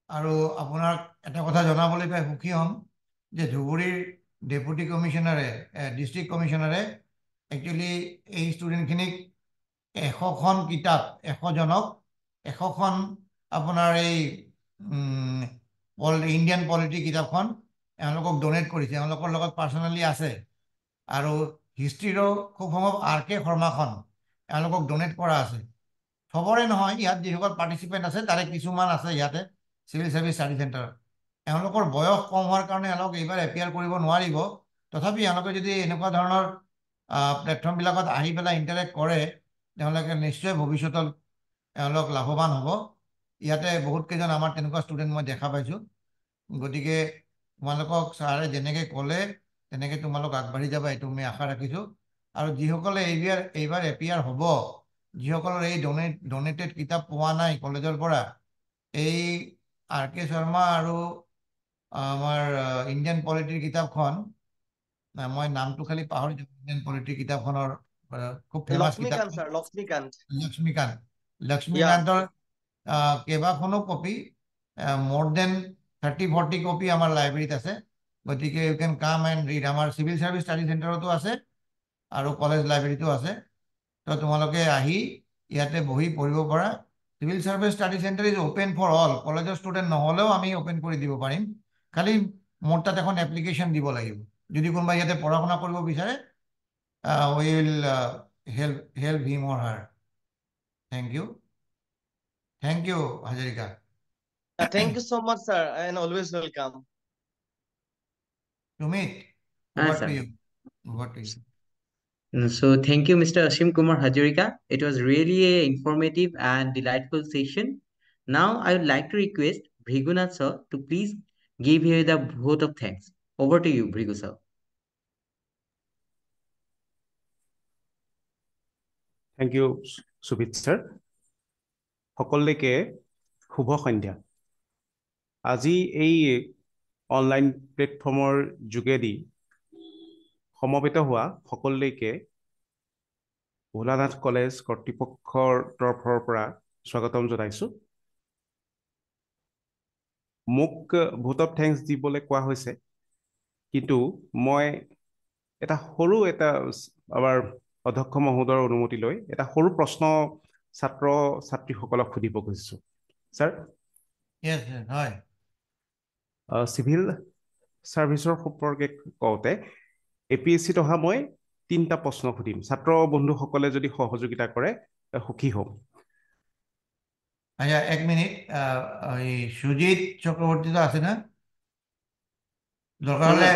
আৰু আপোনাক এটা কথা জনাবলৈ পাই সুখী হ'ম যে ধুবুৰীৰ ডেপুটি কমিশনাৰে ডিষ্ট্ৰিক্ট কমিশনাৰে একচুৱেলি এই ষ্টুডেণ্টখিনিক 100খন কিতাপ 100জনক 100খন আপোনাৰ এই ইণ্ডিয়ান পলিটি কিতাপখন এওঁলোকক ডনেট কৰিছে এওঁলোকৰ লগত পাৰ্চনেলি আছে আৰু হিষ্ট্ৰীৰো খুব সম্ভৱ RK শৰ্মাখন এওঁলোকক ডনেট কৰা আছে সবৰে নহয় ইয়াত যিসকল পাৰ্টিচিপেণ্ট আছে তাৰে কিছুমান আছে ইয়াতে চিভিল সাৰ্ভিস ষ্টাডি চেণ্টাৰত এওঁলোকৰ বয়স কম হোৱাৰ কাৰণে এওঁলোক এইবাৰ এপিয়াৰ কৰিব নোৱাৰিব তথাপি এওঁলোকে যদি এনেকুৱা ধৰণৰ প্লেটফৰ্মবিলাকত আহি পেলাই ইণ্টাৰেক্ট কৰে তেওঁলোকে নিশ্চয় ভৱিষ্যতত এওঁলোক লাভৱান হ'ব ইয়াতে বহুত কেইজন আমাৰ তেনেকুৱা ষ্টুডেণ্ট মই দেখা পাইছোঁ গতিকে তোমালোকক ছাৰে যেনেকৈ ক'লে তেনেকৈ তোমালোক আগবাঢ়ি যাবা এইটো আমি আশা ৰাখিছোঁ আৰু যিসকলে এইবাৰ এপিয়াৰ হ'ব যিসকলৰ এই ডনেটেড কিতাপ পোৱা নাই কলেজৰ পৰা এই RK শৰ্মা আৰু আমাৰ ইণ্ডিয়ান পলিটিৰ কিতাপখন মই নামটো খালি পাহৰিছোঁ ইণ্ডিয়ান পলিটিৰ কিতাপখনৰ খুব ফেমাছ কিতাপ লক্ষ্মীকান্ত ছাৰ লক্ষ্মীকান্তৰ কেইবাখনো কপি more than 30-40 কপি আমাৰ লাইব্ৰেৰীত আছে গতিকে ইউ কেন কাম এণ্ড ৰিড আমাৰ চিভিল সাৰ্ভিস ষ্টাডি চেণ্টাৰতো আছে আৰু কলেজ লাইব্ৰেৰীতো আছে তো তোমালোকে আহি ইয়াতে বহি পঢ়িব পৰা civil service study centre is open for all কলেজৰ ষ্টুডেণ্ট নহ'লেও আমি অপেন কৰি দিব পাৰিম খালি মোৰ তাত এখন এপ্লিকেশ্যন দিব লাগিব যদি কোনোবাই ইয়াতে পঢ়া শুনা কৰিব বিচাৰে we will help him or her thank you Hazarika thank you so much sir and always welcome Sumit Yes, over sir. to you Over to you. So thank you, Mr. Ashim Kumar Hajorika. It was really a informative and delightful session. Now I would like to request Bhrigunath sir to please give here the vote of thanks. Over to you, Bhrigu sir. Thank you, Subhit sir. সকলকে শুভ সন্ধ্যা। আজি এই অনলাইন প্লেটফৰ্মৰ যোগেদি সমবেত হোৱা সকলকে ভোলানাথ কলেজ কৰ্তৃপক্ষৰ তৰফৰ পৰা স্বাগতম জনাইছো। মোক ভোট অফ থেংকছ দিবলৈ কোৱা হৈছে, কিন্তু মই এটা সৰু আমাৰ অধ্যক্ষ মহোদয়ৰ অনুমতি লৈ এটা সৰু প্ৰশ্ন ছাত্ৰ ছাত্ৰীসকলক সুধিব খুজিছো। ছাৰ, Yes, yes, হয়। চিভিল ছাৰ্ভিচৰ সম্পৰ্কে কওঁতে APSCত অহা মই 3টা প্ৰশ্ন সুধিম। ছাত্ৰ বন্ধুসকলে যদি সহযোগিতা কৰে সুখী হ'ম। আচ্ছা, 1 মিনিট। এই সুজিত চক্ৰৱৰ্তীটো আছে না? দৰকাৰ হ'লে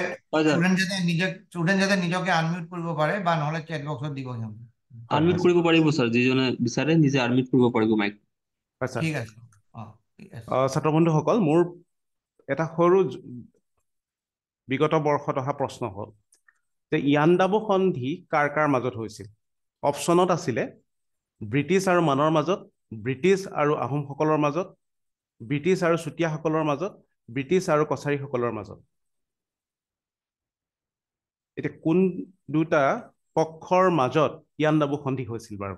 ষ্টুডেণ্ট যাতে নিজকে আনমিউট কৰিব পাৰে বা নহ'লে চেট বক্সত দিব সিহঁতে। আনমিউট কৰিব পাৰিব স্যাৰ, যিজনে বিচাৰে নিজে আনমিউট কৰিব পাৰিব মাইক। ঠিক আছে। ছাত্ৰ বন্ধুসকল, মোৰ এটা সৰু বিগত বৰ্ষত অহা প্ৰশ্ন হ'ল যে ইয়াণ্ডাবু সন্ধি কাৰ কাৰ মাজত হৈছিল? অপশ্যনত আছিলে ব্ৰিটিছ আৰু মানৰ মাজত, ব্ৰিটিছ আৰু আহোমসকলৰ মাজত, ব্ৰিটিছ আৰু চুতীয়াসকলৰ মাজত, ব্ৰিটিছ আৰু কছাৰীসকলৰ মাজত। এতিয়া কোন দুটা পক্ষৰ মাজত ইয়াণ্ডাবু সন্ধি হৈছিল বাৰু?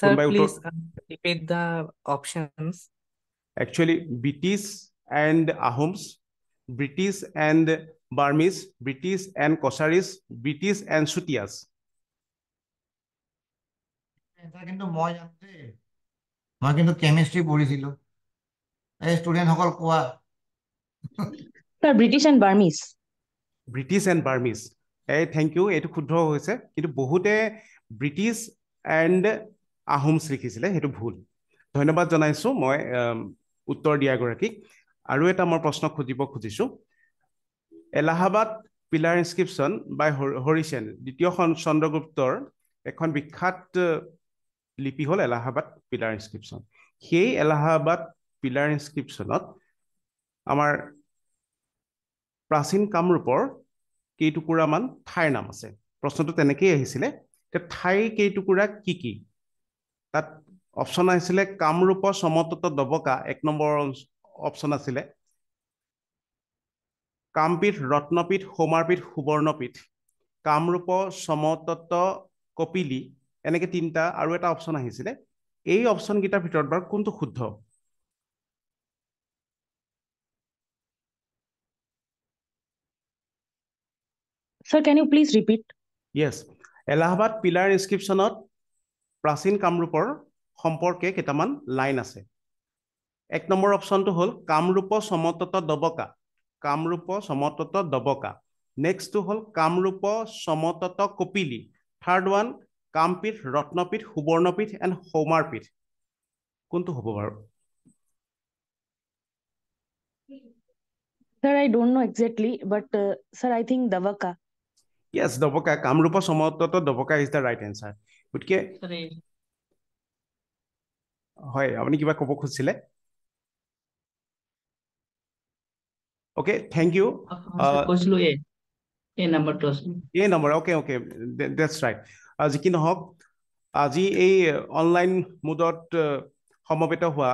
Sir, please repeat the options. Actually, British and Ahoms, British and Burmese, British and Kosaris, British and Sutias. কিন্তু মই জানোতে মই কিন্তু কেমিষ্ট্ৰি পঢ়িছিলো। এই ষ্টুডেণ্টসকল কোৱা। Sir, British and Burmese. British and Burmese. Thank you. এইটো শুদ্ধ হৈছে, কিন্তু বহুতে ব্ৰিটিছ এণ্ড আহোমছ লিখিছিলে, সেইটো ভুল। ধন্যবাদ জনাইছো মই উত্তৰ দিয়াগৰাকীক। আৰু এটা মই প্ৰশ্ন খুজিছো। এলাহাবাদ পিলাৰ ইনস্ক্ৰিপশ্যন বাই হৰিচেন, দ্বিতীয় চন্দ্ৰগুপ্তৰ এখন বিখ্যাত লিপি হ'ল এলাহাবাদ পিলাৰ ইনস্ক্ৰিপশ্যন। সেই এলাহাবাদ পিলাৰ ইনস্ক্ৰিপশ্যনত আমাৰ প্ৰাচীন কামৰূপৰ কেইটুকুৰামান ঠাইৰ নাম আছে। প্ৰশ্নটো তেনেকেই আহিছিলে, ঠাই কেইটুকুৰা কি কি? তাত অপশ্যন আহিছিলে কামৰূপ সমতট দবকা, 1 নম্বৰ অপশ্যন আছিলে কামপীঠ, ৰত্নপীঠ, সৌমাৰপীঠ, সুবৰ্ণপীঠ, কামৰূপ সমতট কপিলি, এনেকে 3টা, আৰু এটা অপশ্যন আহিছিলে। এই অপশ্যন কেইটাৰ ভিতৰত বাৰু কোনটো শুদ্ধ? Sir, can you please repeat? Yes. Allahabad pillar ইনস্ক্ৰিপশ্যনত প্ৰাচীন কামৰূপৰ সম্পৰ্কে কেইটামান লাইন আছে। 1 নম্বৰ অপশ্যনটো হ'ল কামৰূপ সমতট দবকা, কামৰূপ সমতট দবকা। নেক্সটটো হ'ল Kamarupa Samatata Kapili. Third one Kamapitha, Ratnapitha, Suvarnapitha and Saumarpitha. কোনটো হ'ব বাৰু? Sir, I don't know exactly, but sir, I think Davaka. Yes, Davaka. Kamrupa Samotata Davaka is the right answer. গতিকে হয়, আপুনি কিবা ক'ব খুজিছিলে? Okay, thank you. কৈছিলো এই নম্বৰটো আছে। এই নম্বৰ, okay, that's right. আজি কি নহওক, আজি এই অনলাইন মোডত সমবেত হোৱা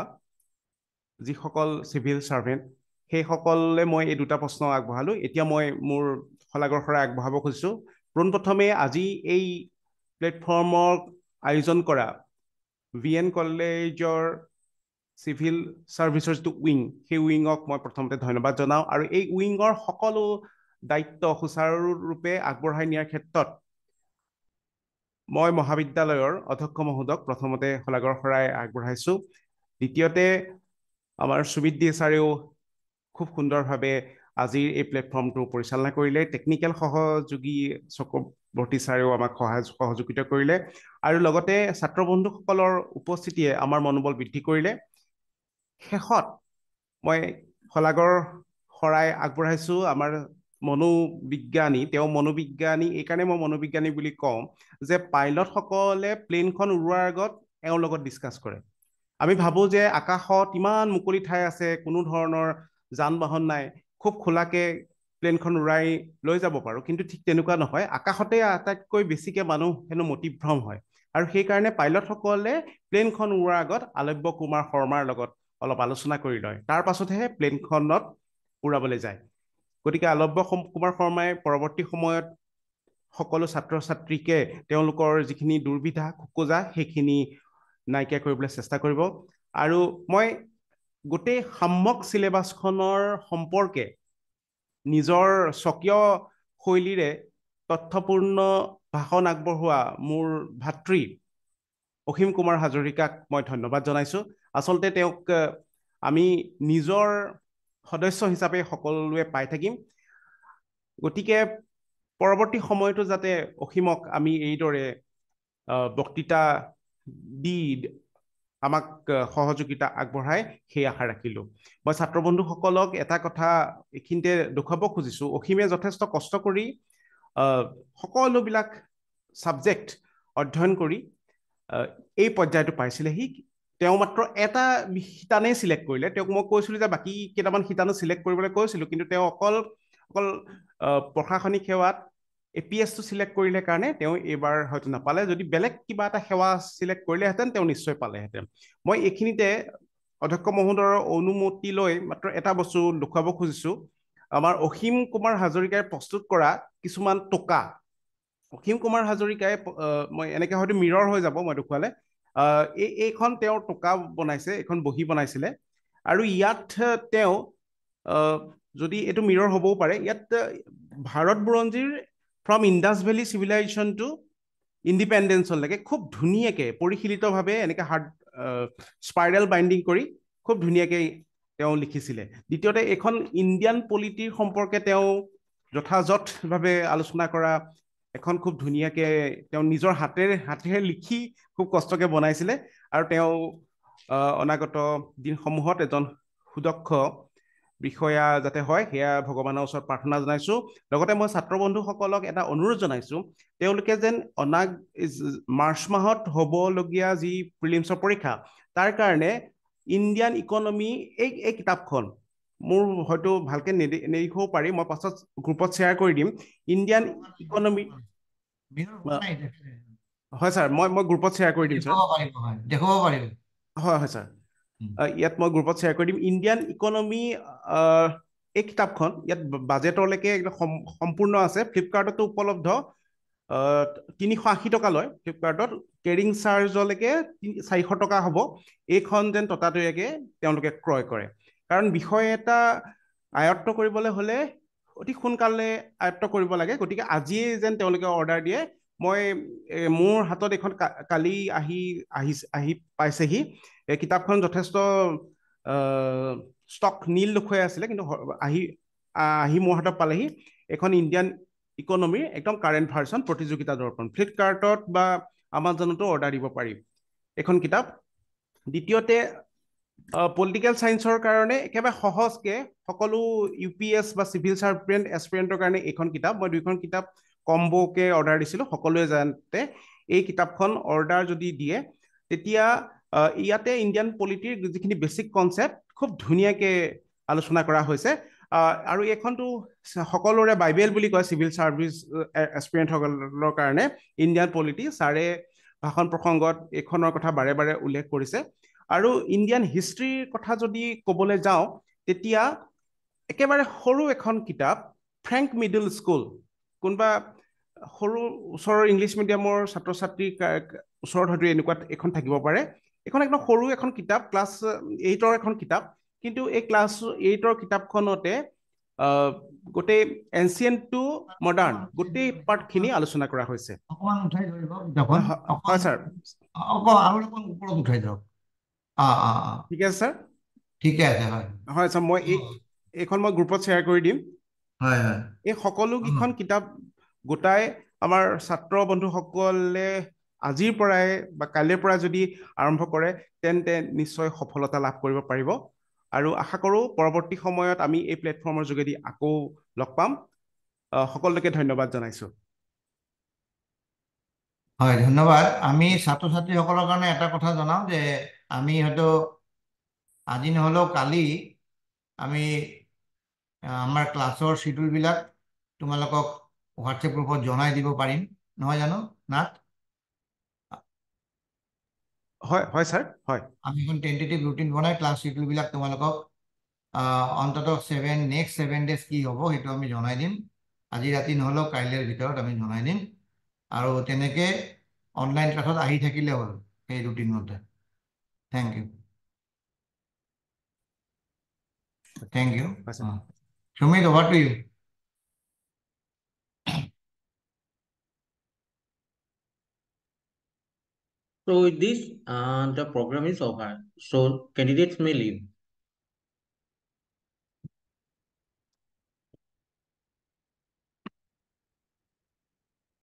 যিসকল চিভিল ছাৰ্ভেণ্ট, সেইসকলে মই এই 2টা প্ৰশ্ন আগবঢ়ালো। এতিয়া মই মোৰ শলাগৰ শৰাই আগবঢ়াব খুজিছো। পোনপ্ৰথমে আজি এই প্লেটফৰ্মৰ আয়োজন কৰা VN কলেজৰ চিভিল ছাৰ্ভিচৰ যিটো উইং, সেই উইঙক মই প্ৰথমতে ধন্যবাদ জনাওঁ। আৰু এই উইঙৰ সকলো দায়িত্ব সুচাৰুৰূপে আগবঢ়াই নিয়াৰ ক্ষেত্ৰত মই মহাবিদ্যালয়ৰ অধ্যক্ষ মহোদয়ক প্ৰথমতে শলাগৰ শৰাই আগবঢ়াইছো। দ্বিতীয়তে আমাৰ সুমিত দে ছাৰেও খুব সুন্দৰভাৱে আজিৰ এই প্লেটফৰ্মটো পৰিচালনা কৰিলে। টেকনিকেল সহযোগী চক্ৰৱৰ্তী ছাৰেও আমাক সহযোগিতা কৰিলে, আৰু লগতে ছাত্ৰ বন্ধুসকলৰ উপস্থিতিয়ে আমাৰ মনোবল বৃদ্ধি কৰিলে। শেষত মই শলাগৰ শৰাই আগবঢ়াইছোঁ আমাৰ মনোবিজ্ঞানী তেওঁ মনোবিজ্ঞানী এইকাৰণে মই মনোবিজ্ঞানী বুলি কওঁ যে পাইলটসকলে প্লেনখন উৰুৱাৰ আগত এওঁৰ লগত ডিছকাছ কৰে আমি ভাবোঁ যে আকাশত ইমান মুকলি ঠাই আছে কোনো ধৰণৰ যান বাহন নাই খুব খোলাকে প্লেনখন উৰাই লৈ যাব পাৰোঁ কিন্তু ঠিক তেনেকুৱা নহয় আকাশতে আটাইতকৈ বেছিকৈ মানুহ হেনো মতিভ্ৰম হয় আৰু সেইকাৰণে পাইলটসকলে প্লেনখন উৰুৱাৰ আগত আলব্য কুমাৰ শৰ্মাৰ লগত অলপ আলোচনা কৰি লয় তাৰ পাছতহে প্লেনখনত উৰাবলৈ যায় গতিকে আলব্য কুমাৰ শৰ্মাই পৰৱৰ্তী সময়ত সকলো ছাত্ৰ ছাত্ৰীকে তেওঁলোকৰ যিখিনি দুৰ্বিধা খোকোজা সেইখিনি নাইকিয়া কৰিবলৈ চেষ্টা কৰিব আৰু মই গোটেই সাম্যক চিলেবাছখনৰ সম্পৰ্কে নিজৰ স্বকীয় শৈলীৰে তথ্যপূৰ্ণ ভাষণ আগবঢ়োৱা মোৰ ভাতৃ অসীম কুমাৰ হাজৰিকাক মই ধন্যবাদ জনাইছোঁ আচলতে তেওঁক আমি নিজৰ সদস্য হিচাপে সকলোৱে পাই থাকিম গতিকে পৰৱৰ্তী সময়তো যাতে অসীমক আমি এইদৰে বক্তৃতা দি আমাক সহযোগিতা আগবঢ়াই সেই আশা ৰাখিলোঁ মই ছাত্ৰ বন্ধুসকলক এটা কথা এইখিনিতে দেখুৱাব খুজিছোঁ অসীমে যথেষ্ট কষ্ট কৰি সকলোবিলাক ছাবজেক্ট অধ্যয়ন কৰি এই পৰ্যায়টো পাইছিলেহি তেওঁ মাত্ৰ এটা শিতানেই চিলেক্ট কৰিলে তেওঁক মই কৈছিলোঁ যে বাকী কেইটামান শিতানো চিলেক্ট কৰিবলৈ কৈছিলোঁ কিন্তু তেওঁ অকল প্ৰশাসনিক সেৱাত APS-টো চিলেক্ট কৰিলে কাৰণে তেওঁ এইবাৰ হয়তো নাপালে যদি বেলেগ কিবা এটা সেৱা চিলেক্ট কৰিলেহেঁতেন তেওঁ নিশ্চয় পালেহেঁতেন মই এইখিনিতে অধ্যক্ষ মহোদয়ৰ অনুমতি লৈ মাত্ৰ এটা বস্তু দেখুৱাব খুজিছোঁ আমাৰ অসীম কুমাৰ হাজৰিকাই প্ৰস্তুত কৰা কিছুমান টোকা অসীম কুমাৰ হাজৰিকাই মই এনেকৈ হয়তো মিৰৰ হৈ যাব মই দেখুৱালে এইখন তেওঁৰ টোকা বনাইছে এখন বহি বনাইছিলে আৰু ইয়াত তেওঁ যদি এইটো মিৰৰ হ'বও পাৰে ইয়াত ভাৰত বুৰঞ্জীৰ from Indus valley civilisation to ইণ্ডিপেণ্ডেঞ্চলৈকে খুব ধুনীয়াকৈ পৰিশীলিতভাৱে এনেকৈ হাৰ্ড স্পাইৰেল বাইণ্ডিং কৰি খুব ধুনীয়াকৈ তেওঁ লিখিছিলে দ্বিতীয়তে এইখন ইণ্ডিয়ান পলিটিৰ সম্পৰ্কে তেওঁ যথাযথভাৱে আলোচনা কৰা এখন খুব ধুনীয়াকৈ তেওঁ নিজৰ হাতেৰে লিখি খুব কষ্টকৈ বনাইছিলে আৰু তেওঁ অনাগত দিনসমূহত এজন সুদক্ষ বিষয়া যাতে হয় সেয়া ভগৱানৰ ওচৰত প্ৰাৰ্থনা জনাইছোঁ লগতে মই ছাত্ৰ বন্ধুসকলক এটা অনুৰোধ জনাইছোঁ তেওঁলোকে যেন মাৰ্চ মাহত হ'বলগীয়া যি প্ৰিলিমছৰ পৰীক্ষা তাৰ কাৰণে ইণ্ডিয়ান ইকনমি এই কিতাপখন মোৰ হয়তো ভালকৈ নেদেখিব পাৰি মই পাছত গ্ৰুপত শ্বেয়াৰ কৰি দিম ইণ্ডিয়ান ইকনমি হয় ছাৰ মই গ্ৰুপত শ্বেয়াৰ কৰি দিম ছাৰ দেখুৱাব পাৰিব হয় হয় ছাৰ ইয়াত মই গ্ৰুপত শ্বেয়াৰ কৰি দিম ইণ্ডিয়ান ইকনমি এই কিতাপখন ইয়াত বাজেটলৈকে একদম সম্পূৰ্ণ আছে ফ্লিপকাৰ্টতো উপলব্ধ 380 টকা লয় ফ্লিপকাৰ্টত কেৰিং চাৰ্জলৈকে 400 টকা হ'ব এইখন যেন ততাতৈয়াকৈ তেওঁলোকে ক্ৰয় কৰে কাৰণ বিষয় এটা আয়ত্ব কৰিবলৈ হ'লে অতি সোনকালে আয়ত্ব কৰিব লাগে গতিকে আজিয়ে যেন তেওঁলোকে অৰ্ডাৰ দিয়ে মই মোৰ হাতত এখন কালি আহি পাইছেহি এই কিতাপখন যথেষ্ট ষ্টক নীল দেখুৱাই আছিলে কিন্তু আহি মোৰ হাতত পালেহি এখন ইণ্ডিয়ান ইকনমিৰ একদম কাৰেণ্ট ভাৰ্চন প্ৰতিযোগিতা দৰ্পণ ফ্লিপকাৰ্টত বা আমাজনতো অৰ্ডাৰ দিব পাৰি এখন কিতাপ দ্বিতীয়তে পলিটিকেল ছায়েন্সৰ কাৰণে একেবাৰে সহজকৈ সকলো UPS বা চিভিল চাৰ্ভেণ্ট এছপিৰেণ্টৰ কাৰণে এইখন কিতাপ মই দুইখন কিতাপ কম্বোকে অৰ্ডাৰ দিছিলোঁ সকলোৱে যাতে এই কিতাপখন অৰ্ডাৰ যদি দিয়ে তেতিয়া ইয়াতে ইণ্ডিয়ান পলিটিৰ যিখিনি বেছিক কনচেপ্ট খুব ধুনীয়াকৈ আলোচনা কৰা হৈছে আৰু এইখনটো সকলোৰে বাইবেল বুলি কয় চিভিল চাৰ্ভিচ এছপিৰেণ্টসকলৰ কাৰণে ইণ্ডিয়ান পলিটি ছাৰে ভাষণ প্ৰসংগত এইখনৰ কথা বাৰে বাৰে উল্লেখ কৰিছে আৰু ইণ্ডিয়ান হিষ্ট্ৰীৰ কথা যদি ক'বলৈ যাওঁ তেতিয়া একেবাৰে সৰু এখন কিতাপ ফ্ৰেংক মিডল স্কুল কোনোবা সৰু ওচৰৰ ইংলিছ মিডিয়ামৰ ছাত্ৰ ছাত্ৰীৰ ওচৰত হয়তো এনেকুৱা এখন থাকিব পাৰে এখন একদম সৰু এখন কিতাপ ক্লাছ 8ৰ এখন কিতাপ কিন্তু এই ক্লাছ 8ৰ কিতাপখনতে গোটেই এনচিয়েণ্ট টু মডাৰ্ণ গোটেই পাৰ্টখিনি আলোচনা কৰা হৈছে অকণমান উঠাই ধৰিব হয় ছাৰ আৰু অকণ ওপৰত উঠাই ধৰক ঠিক আছে ছাৰ ঠিকে আছে হয় হয় ছাৰ মই এইখন মই গ্ৰুপত শ্বেয়াৰ কৰি দিম হয় হয় এই সকলোকেইখন কিতাপ গোটাই আমাৰ ছাত্ৰ বন্ধুসকলে আজিৰ পৰাই বা কাইলৈৰ পৰা যদি আৰম্ভ কৰে তেন্তে নিশ্চয় সফলতা লাভ কৰিব পাৰিব আৰু আশা কৰোঁ পৰৱৰ্তী সময়ত আমি এই প্লেটফৰ্মৰ যোগেদি আকৌ লগ পাম। সকলোকে ধন্যবাদ জনাইছোঁ। হয়, ধন্যবাদ। আমি ছাত্ৰ ছাত্ৰীসকলৰ কাৰণে এটা কথা জনাওঁ যে আমি হয়তো আজি নহ'লেও কালি আমি আমাৰ ক্লাছৰ শিডিউলবিলাক তোমালোকক হোৱাটছএপ গ্ৰুপত জনাই দিব পাৰিম, নহয় জানো নাথ? হয় হয় ছাৰ, হয়। আমি এখন টেণ্টেটিভ ৰুটিন বনাই ক্লাছ শিডিউলবিলাক তোমালোকক অন্ততঃ নেক্সট 7 ডেজ কি হ'ব সেইটো আমি জনাই দিম। আজি ৰাতি নহ'লেও কাইলৈৰ ভিতৰত আমি জনাই দিম। আৰু তেনেকৈ অনলাইন ক্লাছত আহি থাকিলে হ'ল সেই ৰুটিন মতে। Thank you. Thank you. Yes, sir. Sumit, over to you. So with this, the program is over. So candidates may leave.